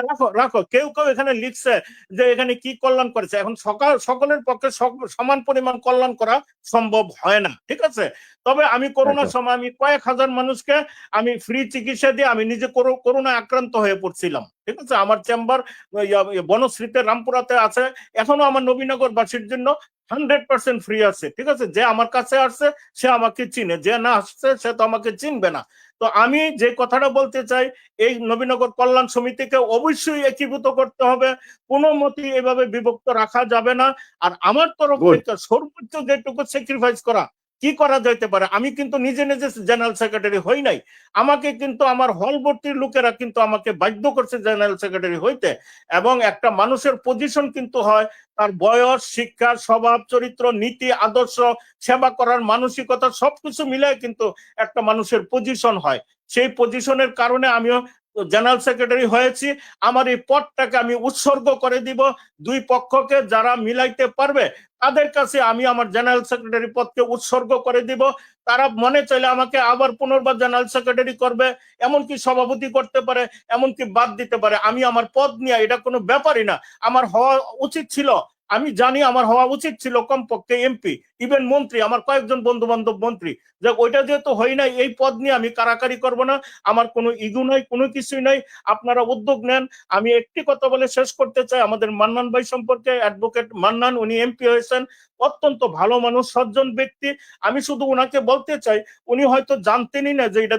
রাখো রাখো, কেউ কেউ এখানে লিখছে যে এখানে কি কল্যাণ করেছে। এখন সকলের পক্ষে সমান পরিমাণ কল্যাণ করা সম্ভব হয় না, ঠিক আছে। তবে আমি করোনার একদম। সময় আমি কয়েক হাজার মানুষকে আমি ফ্রি চিকিৎসা দিয়ে, আমি নিজে করোনা আক্রান্ত হয়ে পড়ছিলাম, ঠিক আছে। আমার চেম্বার বনশ্রীতে রামপুরাতে আছে, এখনো আমার নবীনগর বাসীর জন্য 100% ফ্রি আছে, ঠিক আছে। যে আমার কাছে আসছে সে আমাকে চিনে, যে না আসছে সে তো আমাকে চিনবে না। তো আমি যে কথাটা বলতে চাই, এই নবীনগর কল্যাণ সমিতিকে অবশ্যই একীভূত করতে হবে, কোনো মতেই এভাবে বিভক্ত রাখা যাবে না। আর আমার তরফ গুড। থেকে সর্বোচ্চ যেটুকু স্যাক্রিফাইস করা কি করা যেতে পারে, আমি কিন্তু নিজে নিজে জেনারেল সেক্রেটারি হই নাই, আমাকে কিন্তু আমার হল ভর্তির লোকেরা কিন্তু আমাকে বাধ্য করছে জেনারেল সেক্রেটারি হইতে। এবং একটা মানুষের পজিশন কিন্তু হয় তার বয়স, শিক্ষা, স্বভাব, চরিত্র, নীতি, আদর্শ, সেবা করার মানসিকতা সবকিছু মিলাই কিন্তু একটা মানুষের পজিশন হয়। সেই পজিশনের কারণে আমিও জেনারেল সেক্রেটারি হয়েছি। আমার এই পদটাকে আমি উৎসর্গ করে দিব দুই পক্ষকে, যারা মিলাইতে পারবে তাদের কাছে আমি আমার জেনারেল সেক্রেটারি পদকে উৎসর্গ করে দিব। তারা মনে চাইলে আমাকে আবার পুনর্বার জেনারেল সেক্রেটারি করবে, এমনকি সভাপতি করতে পারে, এমনকি বাদ দিতে পারে। আমি আমার পদ নিয়ে, এটা কোনো ব্যাপারই না। আমার হওয়া উচিত ছিল, আমি জানি আমার হওয়া উচিত ছিল কমপক্ষে এমপি, ইভেন মন্ত্রী, আমার কয়েকজন বন্ধু বান্ধব মন্ত্রী। যে ওইটা যেহেতু হয় নাই, এই পদ নিয়ে আমি কারাকারি করব না, আমার কোনো ইগো নাই, কোনো কিছুই নাই। আপনারা উদ্যোগ নেন। আমি একটি কথা বলে শেষ করতে চাই আমাদের মান্নান ভাই সম্পর্কে, অ্যাডভোকেট মান্নান, উনি এমপি হয়েছেন, অত্যন্ত ভালো মানুষ, সজ্জন ব্যক্তি। আমি শুধু উনাকে বলতে চাই, উনি হয়তো জানতেনই না যে এটা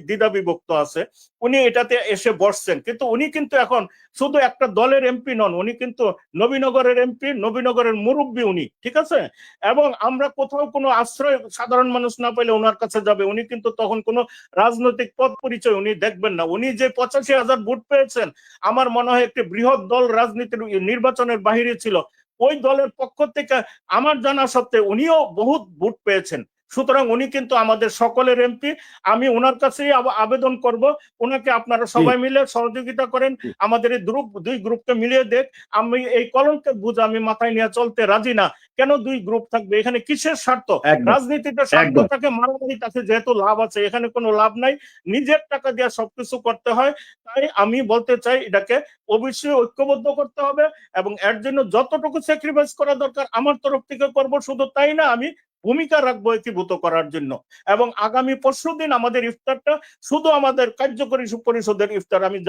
দ্বিধা বিভক্ত আছে, উনি এটাতে এসে বসছেন। কিন্তু উনি কিন্তু এখন শুধু একটা দলের এমপি নন, উনি কিন্তু নবীনগরের এমপি, নবীনগরের মুরব্বী উনি, ঠিক আছে। এবং আমরা কোথাও কোনো আশ্রয় সাধারণ মানুষ না পেলে ওনার কাছে যাবে, উনি কিন্তু তখন কোনো রাজনৈতিক পদ পরিচয় উনি দেখবেন না। উনি যে 85,000 ভোট পেয়েছেন, আমার মনে হয় একটি বৃহৎ দল রাজনীতির নির্বাচনের বাহিরে ছিল, ওই দলের পক্ষ থেকে আমার জানা সত্ত্বে উনিও বহুত ভোট পেয়েছেন। সুতরাং উনি কিন্তু আমাদের সকলের এমপি। আমি ওনার কাছেই আবেদন করব, ওনাকে আপনারা সবাই মিলে সহযোগিতা করেন, আমাদের এই দুই গ্রুপকে মিলিয়ে দেখ। আমি এই কলঙ্কের বুঝ আমি মাথায় নিয়ে চলতে রাজি না। কেন দুই গ্রুপ থাকবে? এখানে কিসের স্বার্থ? রাজনীতিতে স্বার্থ থাকে, মারামারি থাকে, যেহেতু লাভ আছে, এখানে কোনো লাভ নাই। নিজের টাকা দিয়ে সবকিছু করতে হয়। তাই আমি বলতে চাই এটাকে অবশ্যই ঐক্যবদ্ধ করতে হবে এবং এর জন্য যতটুকু স্যাক্রিফাইস করা দরকার আমার তরফ থেকে করব। শুধু তাই না, আমি ভূমিকা রাখবো একীভূত করার জন্য। এবং আগামী পরশুদিন আমাদের ইফতারটা শুধু আমাদের কার্যকরী পরিষদের ইফতার, আমি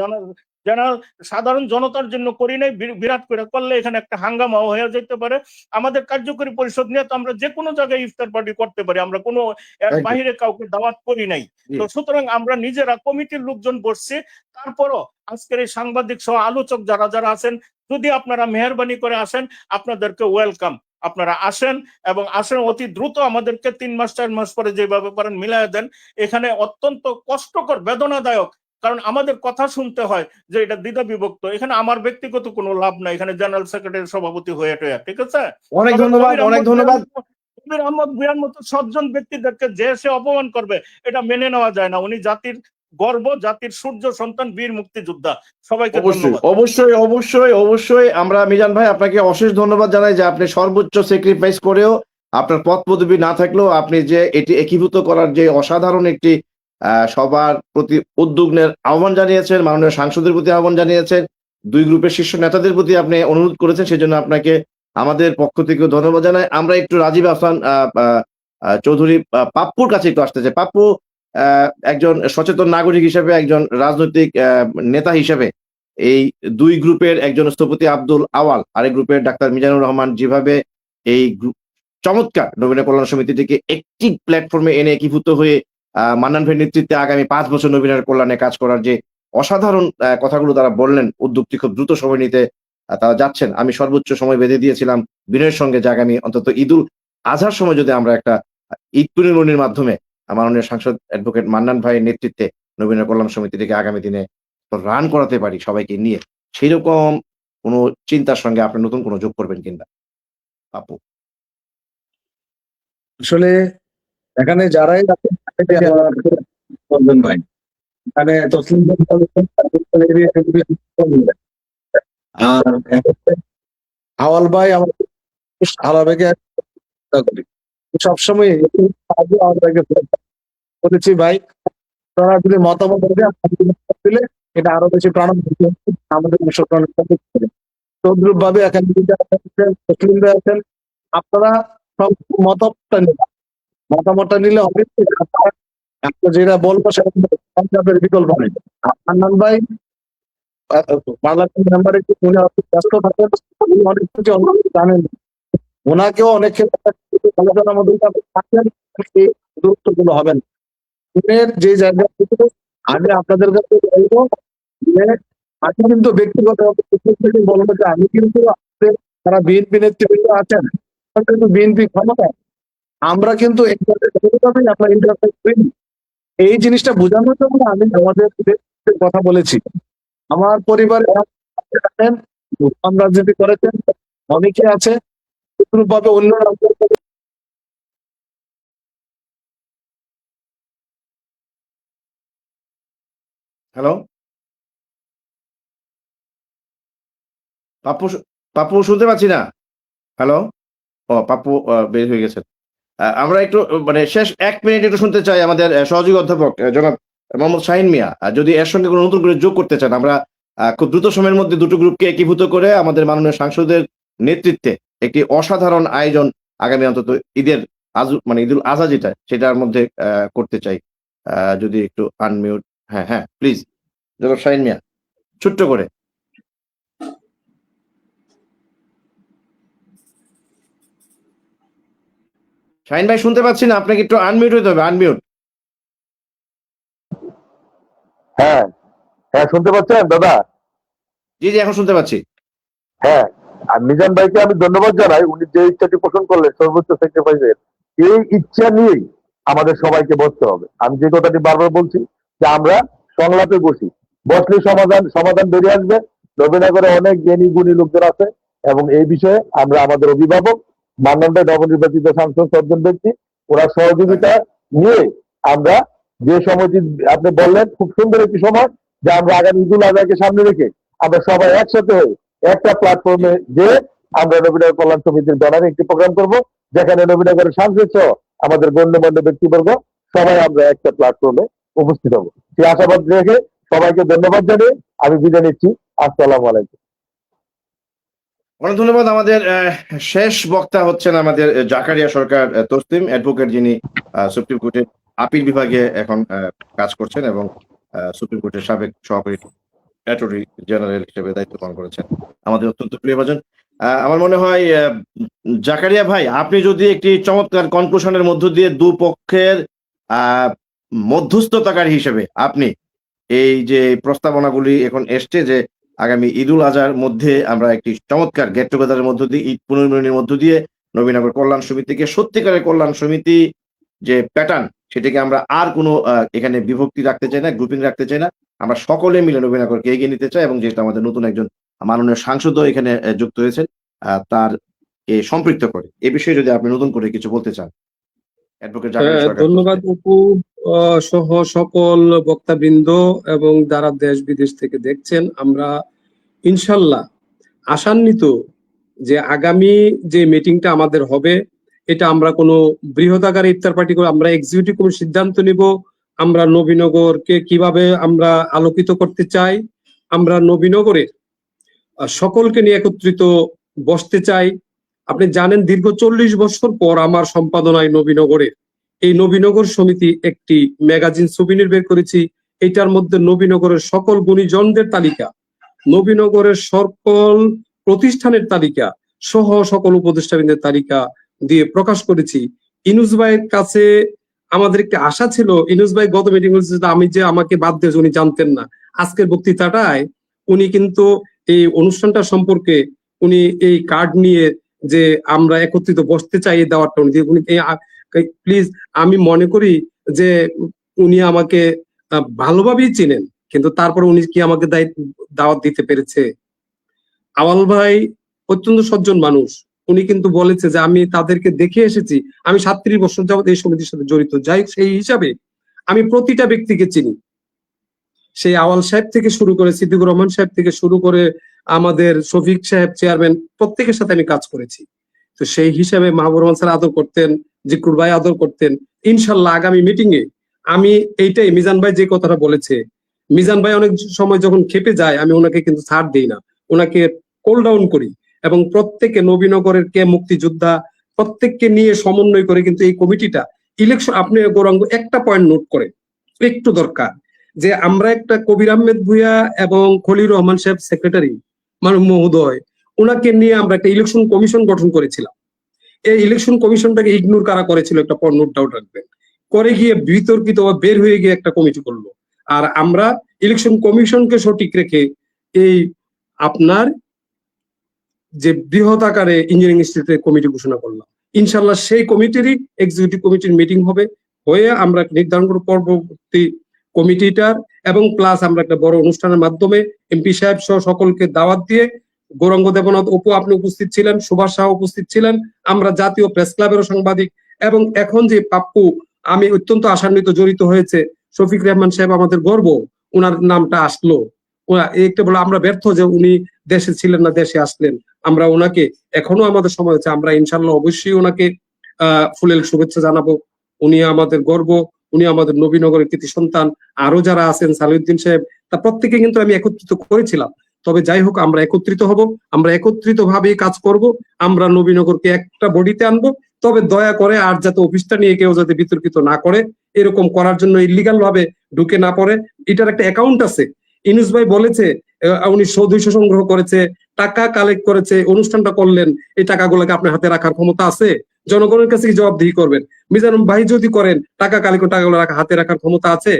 সাধারণ জনতার জন্য করি নাই। বিরাট করে করলে এখানে একটা হাঙ্গামা হয়ে যেতে পারে। আমাদের কার্যকরী পরিষদ নিয়ে তো আমরা যে কোনো জায়গায় ইফতার পার্টি করতে পারি, আমরা কোনো এর বাইরে কাউকে দাওয়াত করি নাই। তো সুতরাং আমরা নিজেরা কমিটির লোকজন বসছি। তারপরও আজকের এই সাংবাদিক সহ আলোচক যারা যারা আছেন, যদি আপনারা মেহরবানি করে আসেন, আপনাদেরকে ওয়েলকাম। আপনারা আসেন এবং আসেন অতি দ্রুত। আমাদেরকে 3 মাস 4 মাস পরে যেভাবে পারেন মিলাই দেন। এখানে অত্যন্ত কষ্টকর, বেদনাদায়ক, কারণ আমাদের কথা শুনতে হয় যে এটা দ্বিধা বিভক্ত। এখানে আমার ব্যক্তিগত কোনো লাভ নাই, এখানে জেনারেল সেক্রেটারি সভাপতি হয়ে ঠিক আছে। অনেক ধন্যবাদ, অনেক ধন্যবাদ। কবির আহমদ ভূঁইয়ার মতো সজ্জন ব্যক্তিদেরকে যে সে অপমান করবে, এটা মেনে নেওয়া যায় না। উনি জাতির গর্ব, জাতির সূর্য সন্তান, বীর মুক্তিযোদ্ধা। সবাইকে ধন্যবাদ। অবশ্যই অবশ্যই অবশ্যই আমরা মিজান ভাই আপনাকে অশেষ ধন্যবাদ জানাই যে আপনি সর্বোচ্চ স্যাক্রিফাইস করেও আপনার পদ পদবি না থাকলেও আপনি যে এটি একীভূত করার যে অসাধারণ একটি সবার প্রতি উদ্যোগের আহ্বান জানিয়েছেন, মাননীয় সাংসদের প্রতি আহ্বান জানিয়েছেন, দুই গ্রুপের শীর্ষ নেতাদের প্রতি আপনি অনুরোধ করেছেন, সেজন্য আপনাকে আমাদের পক্ষ থেকে ধন্যবাদ জানাই। আমরা একটু রাজীব আহসান চৌধুরী পাপ্পুর কাছে একটু আসতে চাই। পাপ্পু একজন সচেতন নাগরিক হিসেবে, একজন রাজনৈতিক নেতা হিসেবে এই দুই গ্রুপের একজন স্থপতি আব্দুল আওয়াল, আরেক গ্রুপের ডাক্তার মিজানুর রহমান যেভাবে এই চমৎকার নবীন কল্যাণ সমিতিটিকে একটি প্ল্যাটফর্মে এনে একীভূত হয়ে মান্নান ভাইয়ের নেতৃত্বে আগামী 5 বছর নবীনের কল্যাণে কাজ করার যে অসাধারণ কথাগুলো তারা বললেন, উদ্যোগটি খুব দ্রুত সময় নিতে তারা যাচ্ছেন। আমি সর্বোচ্চ সময় বেঁধে দিয়েছিলাম বিনয়ের সঙ্গে যে আগামী অন্তত ঈদুল আজহার সময় যদি আমরা একটা ঈদ পুনর্মনির মাধ্যমে মাননীয় সাংসদ অ্যাডভোকেট মান্নান ভাইয়ের নেতৃত্বে নবীন কল্যাণ সমিতিটিকে আগামী দিনে রান করাতে পারি সবাইকে নিয়ে, সেই রকম কোনো চিন্তার সঙ্গে আপনি নতুন কোনো যোগ করবেন কিনা আপু? আসলে এখানে যারাই ভাই, এখানে আর আওয়াল ভাই আমার আওয়াল ভাইকে সবসময় বলেছি ভাই, আপনারা যদি মতামত দিলে এটা আরো বেশি প্রাণ আমাদের তদ্রুপ ভাবে এখানে আছেন, আপনারা সব মতামতটা নিলে হবে। যেটা বলবো সেটা বিকল্প নেই। মান্নান ভাই পার্লামেন্ট মেম্বার উনি ব্যস্ত থাকেন, অনেক কিছু জানেন, ওনাকেও অনেক ক্ষেত্রে আলোচনার মধ্যে গুরুত্বপূর্ণ হবেন। যে জায়গা আমি আপনাদের কাছে বলবো যে আমি কিন্তু ব্যক্তিগত বলবো যে আমি কিন্তু যারা বিএনপি নেতৃবৃন্দ আছেন কিন্তু বিএনপি ক্ষমতা, আমরা কিন্তু এই জিনিসটা বোঝানোর জন্য আমি আমাদের কথা বলেছি। আমার পরিবারে রাজনীতি করেছেন অনেকে আছে, ভাবে অন্য হ্যালো পাপ্পু, পাপ্পু শুনতে পাচ্ছি না। হ্যালো, ও পাপ্পু বের হয়ে গেছেন। আমরা একটু মানে শেষ 1 মিনিট একটু শুনতে চাই আমাদের সহযোগী অধ্যাপক জনাব মোহাম্মদ শাহিন মিয়া, যদি এর সঙ্গে কোনো নতুন করে যোগ করতে চান। আমরা খুব দ্রুত সময়ের মধ্যে দুটো গ্রুপকে একীভূত করে আমাদের মাননীয় সাংসদের নেতৃত্বে একটি অসাধারণ আয়োজন আগামী অন্তত ঈদের মানে ঈদুল আজহা যেটা সেটার মধ্যে করতে চাই। যদি একটু আনমিউট, হ্যাঁ হ্যাঁ প্লিজ জনাব শাহিন মিয়া ছোট্ট করে। শাহিন ভাই শুনতে পাচ্ছি না, আপনাকে একটু আনমিউট হতে হবে, আনমিউট। হ্যাঁ হ্যাঁ, শুনতে পাচ্ছেন দাদা? জি জি এখন শুনতে পাচ্ছি। হ্যাঁ, আর মিজান ভাইকে আমি ধন্যবাদ জানাই, উনি যে ইচ্ছাটি পোষণ করলেন সর্বোচ্চ স্যাক্রিফাইসের, এই ইচ্ছা নিয়েই আমাদের সবাইকে বসতে হবে। আমি যে কথাটি বারবার বলছি যে আমরা সংলাপে বসি, বসলে সমাধান বেরিয়ে আসবে। নবীনগরে অনেক জ্ঞানী গুণী লোকজন আছে, এবং এই বিষয়ে আমরা আমাদের অভিভাবক মানদণ্ডে নবনির্বাচিত সাংসদ 7 জন ব্যক্তি ওনার সহযোগিতা নিয়ে আমরা যে সময়টি আপনি বললেন খুব সুন্দর একটি সময় যে আমরা আগামী ঈদুল আজহাকে সামনে রেখে আমরা সবাই একসাথে হয়ে একটা প্ল্যাটফর্মে যে আমরা নবীনগর কল্যাণ সমিতির ব্যানারে একটি প্রোগ্রাম করব, যেখানে নবীনগরের সাংসদ সহ আমাদের গণ্যমান্য ব্যক্তিবর্গ সবাই আমরা একটা প্ল্যাটফর্মে উপস্থিত হব। সেই আশাবাদ রেখে সবাইকে ধন্যবাদ জানিয়ে আমি বিদায় নিচ্ছি। আসসালামু আলাইকুম। অনেক ধন্যবাদ। আমাদের শেষ বক্তা হচ্ছেন আমাদের জাকারিয়া সরকার তসলিম, অ্যাডভোকেট, যিনি সুপ্রিম কোর্টের আপিল বিভাগে এখন কাজ করছেন এবং সুপ্রিম কোর্টের সাবেক সহকারী অ্যাটর্নি জেনারেল হিসেবে দায়িত্ব পালন করেছেন। আমাদের অত্যন্ত প্রিয়ভাজন। আমার মনে হয় জাকারিয়া ভাই, আপনি যদি একটি চমৎকার কনক্লুশনের মধ্য দিয়ে দুপক্ষের মধ্যস্থতাকারী হিসেবে আপনি এই যে প্রস্তাবনাগুলি এখন এসছে যে আগামী ঈদুল আজহার মধ্যে আমরা একটি চমৎকার গেট টুগেদারের মধ্য দিয়ে, ঈদ পুনর্মিলনীর মধ্য দিয়ে নবীনগর কল্যাণ সমিতিকে সত্যিকারের কল্যাণ সমিতি যে প্যাটার্ন, সেটাকে আমরা আর কোনো এখানে বিভক্তি রাখতে চাই না, গ্রুপিং রাখতে চাই না। আমরা সকলে মিলে নবীনগরকে এগিয়ে নিতে চাই এবং যেটা আমাদের নতুন একজন মাননীয় সাংসদও এখানে যুক্ত হয়েছেন, তার সম্পৃক্ত করে এই বিষয়ে যদি আপনি নতুন করে কিছু বলতে চান। অ্যাডভোকেট জাকারিয়া সরকার। ধন্যবাদ অপু সহ সকল বক্তাবৃন্দ এবং যারা দেশ বিদেশ থেকে দেখছেন। আমরা ইনশাল্লাহ আশান্বিত যে আগামী যে মিটিংটা আমাদের হবে, এটা আমরা কোনো বৃহৎ আকারে ইফতার পার্টি করে আমরা এক্সিকিউটিভ কমিটি সিদ্ধান্ত নিব আমরা নবীনগরকে কিভাবে আমরা আলোকিত করতে চাই। আমরা নবীনগরের সকলকে নিয়ে একত্রিত বসতে চাই। আপনি জানেন দীর্ঘ 40 বছর পর আমার সম্পাদনায় নবীনগরের এই নবীনগর সমিতি একটি ম্যাগাজিন সুবিনির বের করেছি। এটার মধ্যে নবীনগরের সকল গুণীজনদের তালিকা, নবীনগরের সকল প্রতিষ্ঠানের তালিকা সহ সকল উপদেষ্টাবৃন্দের তালিকা দিয়ে প্রকাশ করেছি। ইনুস ভাইয়ের কাছে আমাদের একটি আশা ছিল, ইনুস ভাই গত মিটিং আমি যে আমাকে বাদ দিয়ে উনি জানতেন না। আজকের বক্তৃতাটায় উনি কিন্তু এই অনুষ্ঠানটা সম্পর্কে উনি এই কার্ড নিয়ে যে আমরা একত্রিত বসতে চাই এই দাওয়াতটা উনি প্লিজ, আমি মনে করি যে উনি আমাকে ভালোভাবেই চিনেন, কিন্তু তারপরে উনি কি আমাকে দাওয়াত দিতে পেরেছে? আওয়াল ভাই অত্যন্ত সজ্জন মানুষ, উনি কিন্তু বলেছে যে আমি তাদেরকে দেখে এসেছি, আমি 37 বছর যাবত এই সমিতির সাথে জড়িত। যাই সেই হিসাবে আমি প্রতিটা ব্যক্তিকে চিনি, সেই আওয়াল সাহেব থেকে শুরু করে সিদ্দিকুর রহমান সাহেব থেকে শুরু করে আমাদের শফিক সাহেব চেয়ারম্যান, প্রত্যেকের সাথে আমি কাজ করেছি। তো সেই হিসাবে মাহবুব রহমান স্যার আদর করতেন, জিকুর ভাই আদর করতেন। ইনশাল্লাহ আগামী মিটিং এ আমি এইটাই, মিজান ভাই যে কথাটা বলেছে, মিজান ভাই অনেক সময় যখন খেপে যায় আমি ওনাকে কিন্তু ছাড় দিই না, ওনাকে কোল ডাউন করি এবং প্রত্যেকে নবীনগরের কে মুক্তিযোদ্ধা প্রত্যেককে নিয়ে সমন্বয় করে কিন্তু এই কমিটিটা ইলেকশন। আপনি গৌরাঙ্গ একটা পয়েন্ট নোট করে একটু দরকার যে আমরা একটা কবির আহমেদ ভুইয়া এবং খলিল রহমান সাহেব সেক্রেটারি মহোদয়, ওনাকে নিয়ে আমরা একটা ইলেকশন কমিশন গঠন করেছিলাম। এই ইলেকশন কমিশনটাকে ইগনোর কারা করেছিল একটা নোট ডাউট রাখবেন, করে গিয়ে বিতর্কিত বের হয়ে গিয়ে একটা কমিটি করলো। আর আমরা ইলেকশন কমিশনকে সঠিক রেখে এই আপনার যে বৃহৎ আকারে ইঞ্জিনিয়ারিং ইনস্টিটিউটের কমিটি ঘোষণা করলাম। ইনশাল্লাহ সেই কমিটিরই এক্সিকিউটিভ কমিটির মিটিং হবে, হয়ে আমরা নির্ধারণ করব পরবর্তী কমিটিটার, এবং প্লাস আমরা একটা বড় অনুষ্ঠানের মাধ্যমে এমপি সাহেব সহ সকলকে দাওয়াত দিয়ে, গৌরাঙ্গ দেবনাথ অপু আপনি উপস্থিত ছিলেন, সুভাষ শাহ উপস্থিত ছিলেন, আমরা জাতীয় প্রেস ক্লাবেরও সাংবাদিক, এবং এখন যে পাপ্পু আমি অত্যন্ত আশান্বিত জড়িত হয়েছে, শফিক রহমান সাহেব আমাদের গর্ব, ওনার নামটা আসলো। একটা বলে আমরা ব্যর্থ যে উনি দেশে ছিলেন না, দেশে আসলেন। আমরা ওনাকে এখনো আমাদের সময় হচ্ছে, আমরা ইনশাল্লাহ অবশ্যই ওনাকে ফুলেল শুভেচ্ছা জানাবো। উনি আমাদের গর্ব, উনি আমাদের নবীনগরের কৃতি সন্তান। আরো যারা আছেন সালিউদ্দিন সাহেব, তা প্রত্যেকে কিন্তু আমি একত্রিত করেছিলাম। তবে যাই হোক আমরা একত্রিত হব, আমরা একত্রিত ভাবে কাজ করব, আমরা নবীনগরকে একটা বডিতে আনবো। তবে দয়া করে আর যাতে অফিসটা নিয়ে কেউ যাতে বিতর্কিত না করে, এরকম করার জন্য ইলিগাল ভাবে ঢুকে না পড়ে। এটার একটা অ্যাকাউন্ট আছে, ইনুস ভাই বলেছে উনি 200 সংগ্রহ করেছে, টাকা কালেক্ট করেছে, অনুষ্ঠানটা করলেন, এই টাকাগুলোকে আপনার হাতে রাখার ক্ষমতা আছে? জনগণের কাছে কি জবাবদিহি করবেন? মিজান ভাই যদি করেন টাকা কালেক্ট, টাকাগুলো হাতে রাখার ক্ষমতা আছে?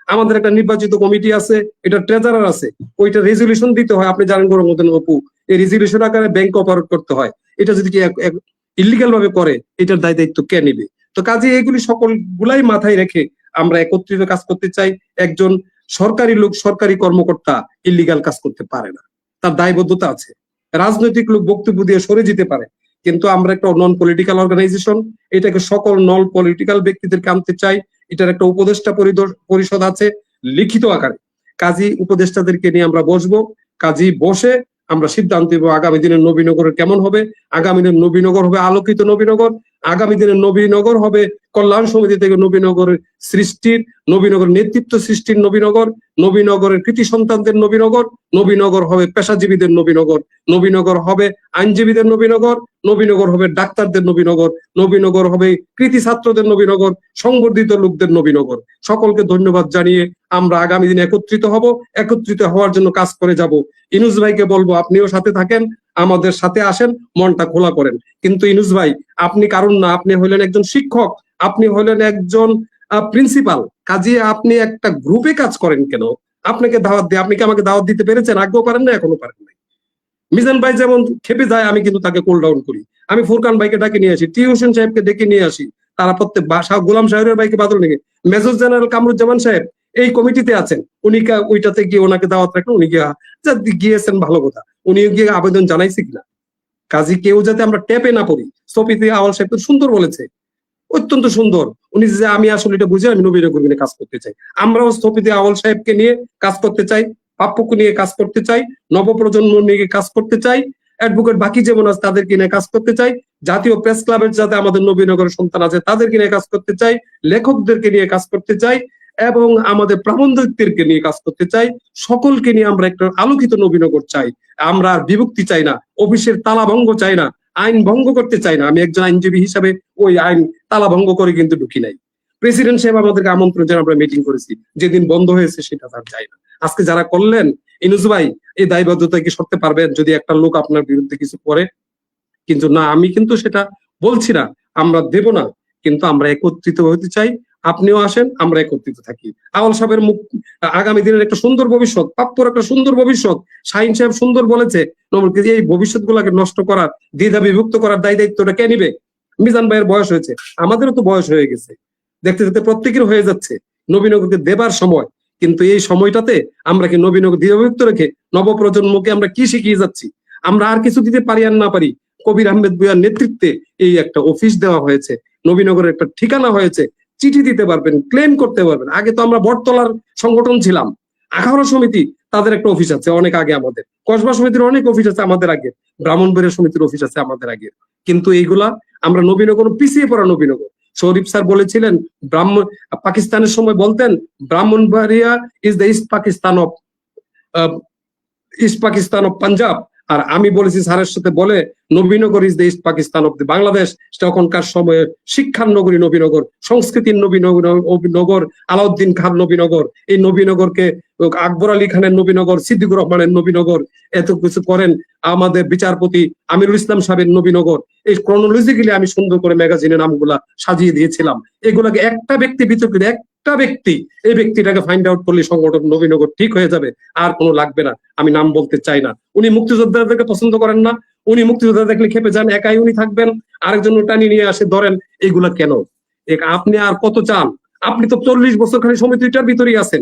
আমাদের একটা নির্বাচিত কমিটি আছে, এটা ট্রেজারার আছে, ওইটা রেজলিউশন দিতে হয়। আপনি জানেন গৌরব অপু, এই রেজলিউশন আকারে ব্যাংক অপারেট করতে হয়। এটা যদি কি ইলিগাল ভাবে করে, এটার দায়িত্ব কে নিবে? তো কাজে এগুলি সকল গুলাই মাথায় রেখে আমরা একত্রিত কাজ করতে চাই। একজন সরকারি লোক, সরকারি কর্মকর্তা ইলিগাল কাজ করতে পারে না, তার দায়বদ্ধতা আছে। রাজনৈতিক লোক বক্তব্য দিয়ে সরে যেতে পারে, কিন্তু আমরা একটা নন পলিটিক্যাল অর্গানাইজেশন, এটাকে সকল নন পলিটিক্যাল ব্যক্তিদেরকে আনতে চাই। এটার একটা উপদেষ্টা পরিষদ আছে লিখিত আকারে, কাজী উপদেষ্টাদেরকে নিয়ে আমরা বসবো, কাজী বসে আমরা সিদ্ধান্ত দেবো আগামী দিনের নবীনগরের কেমন হবে। আগামী দিনের নবীনগর হবে আলোকিত নবীনগর, আগামী দিনের নবীনগর হবে কল্যাণ সমিতি থেকে নবীনগরের সৃষ্টির, নবীনগর নেতৃত্ব সৃষ্টির নবীনগর, নবীনগরের কৃতি সন্তানদের নবীনগর, নবীনগর হবে পেশাজীবীদের নবীনগর, নবীনগর হবে আইনজীবীদের নবীনগর, নবীনগর হবে ডাক্তারদের নবীনগর, নবীনগর হবে কৃতি ছাত্রদের নবীনগর, সংবর্ধিত লোকদের নবীনগর। সকলকে ধন্যবাদ জানিয়ে আমরা আগামী দিনে একত্রিত হব, একত্রিত হওয়ার জন্য কাজ করে যাব। ইনুস ভাইকে বলবো আপনিও সাথে থাকেন, আমাদের সাথে আসেন, মনটা খোলা করেন। কিন্তু ইনুস ভাই আপনি কারণ না, আপনি হলেন একজন শিক্ষক, আপনি হলেন একজন প্রিন্সিপাল, কাজে আপনি একটা গ্রুপে কাজ করেন কেন? আপনাকে দাওয়াত দিয়ে, আপনি কি আমাকে দাওয়াত দিতে পেরেছেন? আগেও পারেন না, এখনো পারেন না। মিজান ভাই যেমন খেপে যায়, আমি কিন্তু তাকে কুল ডাউন করি। আমি ফুরকান ভাইকে ডাকে নিয়ে আসি, টি হোসেন সাহেবকে ডেকে নিয়ে আসি, তারা প্রত্যেক গোলাম সাহেবের ভাইকে বাদল নিয়ে, মেজর জেনারেল কামরুজ্জামান সাহেব এই কমিটিতে আছেন, উনি ওইটাতে গিয়ে ওনাকে দাওয়াত রাখেন, উনি গিয়েছেন, ভালো কথা। উনি গিয়ে আবেদন জানাইছে কিনা? কাজী কেউ যাতে আমরা টেপে না পড়ি। সফিতে আওয়াল সাহেব সুন্দর বলেছে, অত্যন্ত সুন্দর। উনি যে আমি আসলে এটা বুঝে আমি নবীনগর নিয়ে কাজ করতে চাই, আমরাও স্থপিতে আওয়াল সাহেবকে নিয়ে কাজ করতে চাই, পাপ্পুকে নিয়ে কাজ করতে চাই, নবপ্রজন্ম নিয়ে কাজ করতে চাই, অ্যাডভোকেট বাকি যেমন আছে তাদেরকে নিয়ে কাজ করতে চাই, জাতীয় প্রেস ক্লাবের যাতে আমাদের নবীনগরের সন্তান আছে তাদেরকে নিয়ে কাজ করতে চাই, লেখকদেরকে নিয়ে কাজ করতে চাই, এবং আমাদের প্রাবন্ধিকদেরকে নিয়ে কাজ করতে চাই। সকলকে নিয়ে আমরা একটা আলোকিত নবীনগর চাই। আমরা আর বিভক্তি চাই না, অফিসের তালা ভঙ্গ চাই না, আইন ভঙ্গ করতে চাই না। আমি একজন আইনজীবী হিসাবে ওই আইন তালা ভঙ্গ করে কিন্তু ঢুকি নাই। প্রেসিডেন্ট সাহেব আমাদেরকে আমন্ত্রণ জানিয়ে আমরা মিটিং করেছি, যেদিন বন্ধ হয়েছে সেটা তার যায় না। আজকে যারা করলেন, ইনুস ভাই এই দায়বদ্ধতা কি সরতে পারবেন যদি একটা লোক আপনার বিরুদ্ধে কিছু করে? কিন্তু না, আমি কিন্তু সেটা বলছি না, আমরা দেব না, কিন্তু আমরা একত্রিত হতে চাই। আপনিও আসেন, আমরা একত্রিত থাকি। আওয়াল সাহেবের মুখ আগামী দিনের একটা সুন্দর ভবিষ্যৎ, প্রাপ্যর একটা সুন্দর ভবিষ্যৎ, শাহিন সাহেব সুন্দর বলেছে, এই ভবিষ্যৎ গুলাকে নষ্ট করার, দ্বিধা বিভক্ত করার দায়িত্বটা কে নিবে? মিজান ভাইয়ের বয়স হয়েছে, আমাদেরও তো বয়স হয়ে গেছে, দেখতে দেখতে প্রত্যেকের হয়ে যাচ্ছে। নবীনগরকে দেবার সময়, কিন্তু এই সময়টাতে আমরা কি নবীনগর দ্বিধাবিভক্ত রেখে নবপ্রজন্মকে আমরা কি শিখিয়ে যাচ্ছি? আমরা আর কিছু দিতে পারি আর না পারি, কবির আহমেদ ভূঁইয়ার নেতৃত্বে এই একটা অফিস দেওয়া হয়েছে, নবীনগরের একটা ঠিকানা হয়েছে, চিঠি দিতে পারবেন, ক্লেম করতে পারবেন। আগে তো আমরা বটতলার সংগঠন ছিলাম, আখাউড়া সমিতি তাদের একটা অফিস আছে অনেক আগে, আমাদের কসবা সমিতির অনেক অফিস আছে আমাদের আগে, ব্রাহ্মণবাড়িয়া সমিতির অফিস আছে আমাদের আগে। কিন্তু এইগুলা আমরা নবীনগর পিছিয়ে পড়া নবীনগর। শরীফ স্যার বলেছিলেন, পাকিস্তানের সময় বলতেন Brahmanbaria is the east Pakistan of Punjab, আর আমি বলেছি স্যারের সাথে বলে Nabinagar is the east Pakistan of the Bangladesh. তখনকার সময়ে শিক্ষার নগরী নবীনগর, সংস্কৃতির নবীনগর, আলাউদ্দিন খান নবীনগর, এই নবীনগরকে আকবর আলী খানের নবীনগর, সিদ্দিকুর রহমানের নবীনগর, এত কিছু করেন আমাদের বিচারপতি আমিরুল ইসলাম সাহেবের নবীনগর। এই ক্রনোলজিক্যালি আমি সুন্দর করে ম্যাগাজিনের নামগুলা সাজিয়ে দিয়েছিলাম। এগুলাকে একটা ব্যক্তি বিতর্কিত, একটা ব্যক্তি, এই ব্যক্তিটাকে ফাইন্ড আউট করলে সংগঠন নবীনগর ঠিক হয়ে যাবে, আর কোনো লাগবে না। আমি নাম বলতে চাই না। উনি মুক্তিযোদ্ধাদেরকে পছন্দ করেন না, উনি মুক্তিযোদ্ধা দেখলে খেপে যান, একাই উনি থাকবেন, আরেকজন টানি নিয়ে আসে ধরেন। এগুলা কেন? আপনি আর কত চান? আপনি তো 40 বছর খালি সমিতিটার ভিতরেই আছেন।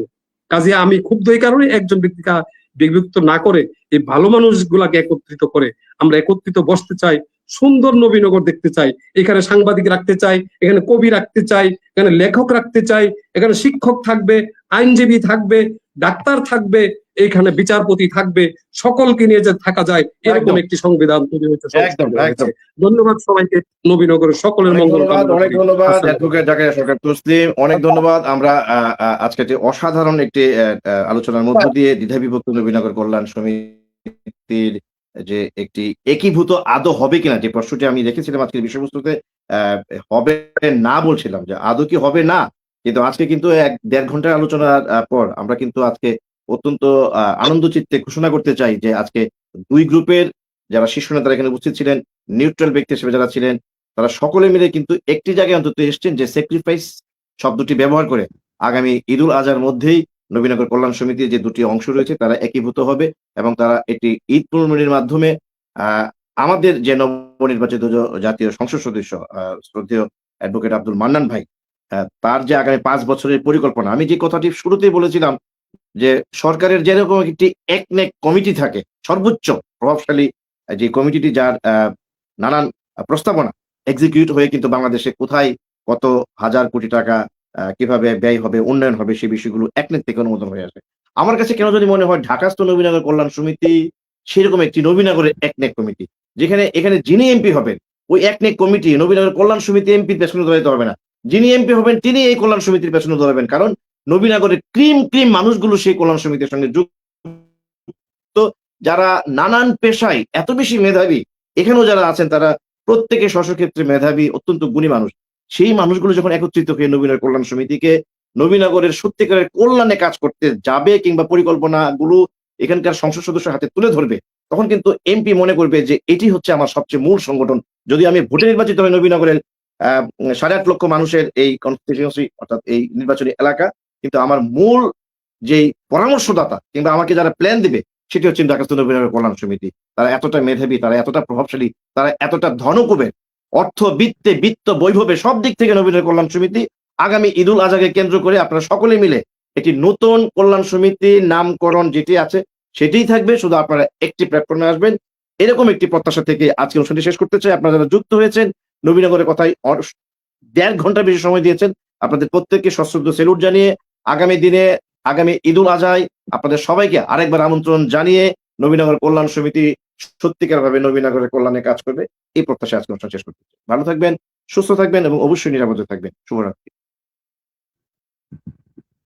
কাজে আমি ক্ষুব্ধ এই কারণে, একজন ব্যক্তিকে বিভক্ত না করে এই ভালো মানুষগুলাকে একত্রিত করে আমরা একত্রিত বসতে চাই, সুন্দর নবীনগর দেখতে চাই। এখানে সাংবাদিক রাখতে চাই, এখানে কবি রাখতে চাই, এখানে লেখক রাখতে চাই, এখানে শিক্ষক থাকবে, আইনজীবী থাকবে, ডাক্তার থাকবে, এখানে বিচারপতি থাকবে, সকলকে নিয়ে যে থাকা যায় এরকম একটি সংবিধান তৈরি হয়েছে। ধন্যবাদ সবাইকে, নবীনগরের সকলের মঙ্গল। অনেক ধন্যবাদ অ্যাডভোকেট জাকারিয়া সরকার তসলিম, অনেক ধন্যবাদ। আমরা আজকে অসাধারণ একটি আলোচনার মধ্য দিয়ে দ্বিধাবিভক্ত নবীনগর কল্যাণ সমিতির যে একটি একীভূত আদৌ হবে কিনা, যে প্রশ্নটি আমি রেখেছিলাম আজকের বিষয়বস্তুতে, হবে না বলছিলাম যে আদৌ কি হবে না, কিন্তু আজকে কিন্তু 1.5 ঘন্টার আলোচনার পর আমরা কিন্তু আজকে অত্যন্ত আনন্দ চিত্তে ঘোষণা করতে চাই যে আজকে দুই গ্রুপের যারা শীর্ষ নেতারা এখানে উপস্থিত ছিলেন, নিউট্রাল ব্যক্তি হিসেবে যারা ছিলেন, তারা সকলে মিলে কিন্তু একটি জায়গায় অন্তত এসছেন যে স্যাক্রিফাইস শব্দটি ব্যবহার করে আগামী ঈদুল আজহার মধ্যেই নবীনগর কল্যাণ সমিতির যে দুটি অংশ রয়েছে তারা একীভূত হবে এবং তারা একটি ঈদ পুনর্মিলনীর মাধ্যমে আমাদের যে নবনির্বাচিত জাতীয় সংসদ সদস্য শ্রদ্ধেয় অ্যাডভোকেট আব্দুল মান্নান ভাই, তার যে আগামী 5 বছরের পরিকল্পনা, আমি যে কথাটি শুরুতেই বলেছিলাম যে সরকারের যেরকম একটি একনেক কমিটি থাকে, সর্বোচ্চ প্রভাবশালী যে কমিটিটি যার নানান প্রস্তাবনা এক্সিকিউট হয়ে কিন্তু বাংলাদেশে কোথায় কত হাজার কোটি টাকা কিভাবে ব্যয় হবে, উন্নয়ন হবে, সেই বিষয়গুলো একনেক থেকে অনুমোদন হয়ে আসে। আমার কাছে কেন যদি মনে হয় ঢাকাস্থ নবীনগর কল্যাণ সমিতি সেরকম একটি নবীনগরের একনেক কমিটি, যেখানে এখানে যিনি এমপি হবেন ওই একনেক কমিটি নবীনগর কল্যাণ সমিতি এমপির পেছনে দৌড়াইতে হবে না, যিনি এমপি হবেন তিনি এই কল্যাণ সমিতির পেছনে দৌড়াবেন, কারণ নবীনগরের ক্রিম মানুষগুলো সেই কল্যাণ সমিতির সঙ্গে যুক্ত, যারা নানান পেশায় এত বেশি মেধাবী, এখানেও যারা আছেন তারা প্রত্যেকে স্বস্বক্ষেত্রে মেধাবী অত্যন্ত গুণী মানুষ। সেই মানুষগুলো যখন একত্রিত হয়ে নবীনগর কল্যাণ সমিতিকে নবীনগরের সত্যিকারের কল্যাণে কাজ করতে যাবে কিংবা পরিকল্পনাগুলো এখানকার সংসদ সদস্যের হাতে তুলে ধরবে, তখন কিন্তু এমপি মনে করবে যে এটি হচ্ছে আমার সবচেয়ে মূল সংগঠন। যদি আমি ভোটে নির্বাচিত হই নবীনগরের 8.5 লক্ষ মানুষের এই কনস্টিটিউয়েন্সি অর্থাৎ এই নির্বাচনী এলাকা, কিন্তু আমার মূল যেই পরামর্শদাতা কিংবা আমাকে যারা প্ল্যান দিবে সেটি হচ্ছে ঢাকাস্থ নবীনগর কল্যাণ সমিতি। তারা এতটা মেধাবী, তারা এতটা প্রভাবশালী, তারা এতটা ধনকুবের, অর্থ বিত্ত বৈভবে সব দিক থেকে নবীনগর কল্যাণ সমিতি আগামী ঈদুল আজহাকে কেন্দ্র করে আপনারা সকলে মিলে একটি নতুন কল্যাণ সমিতি নামকরণ যেটি আছে সেটিই থাকবে, শুধু আপনারা একটি প্ল্যাটফর্মে আসবেন। এরকম একটি প্রত্যাশা থেকে আজকে অনুষ্ঠানটি শেষ করতে চাই। আপনারা যারা যুক্ত হয়েছেন নবীনগরের কথায় 1.5 ঘন্টা বেশি সময় দিয়েছেন, আপনাদের প্রত্যেককে সশ্রদ্ধ সেলুট জানিয়ে আগামী দিনে আগামী ঈদুল আজহায় আপনাদের সবাইকে আরেকবার আমন্ত্রণ জানিয়ে নবীনগর কল্যাণ সমিতি সত্যিকার ভাবে নবীনগরের কল্যাণে কাজ করবে এই প্রত্যাশা আজকে অনুষ্ঠান শেষ করতে চাই। ভালো থাকবেন, সুস্থ থাকবেন এবং অবশ্যই নিরাপদে থাকবেন। শুভরাত্রি।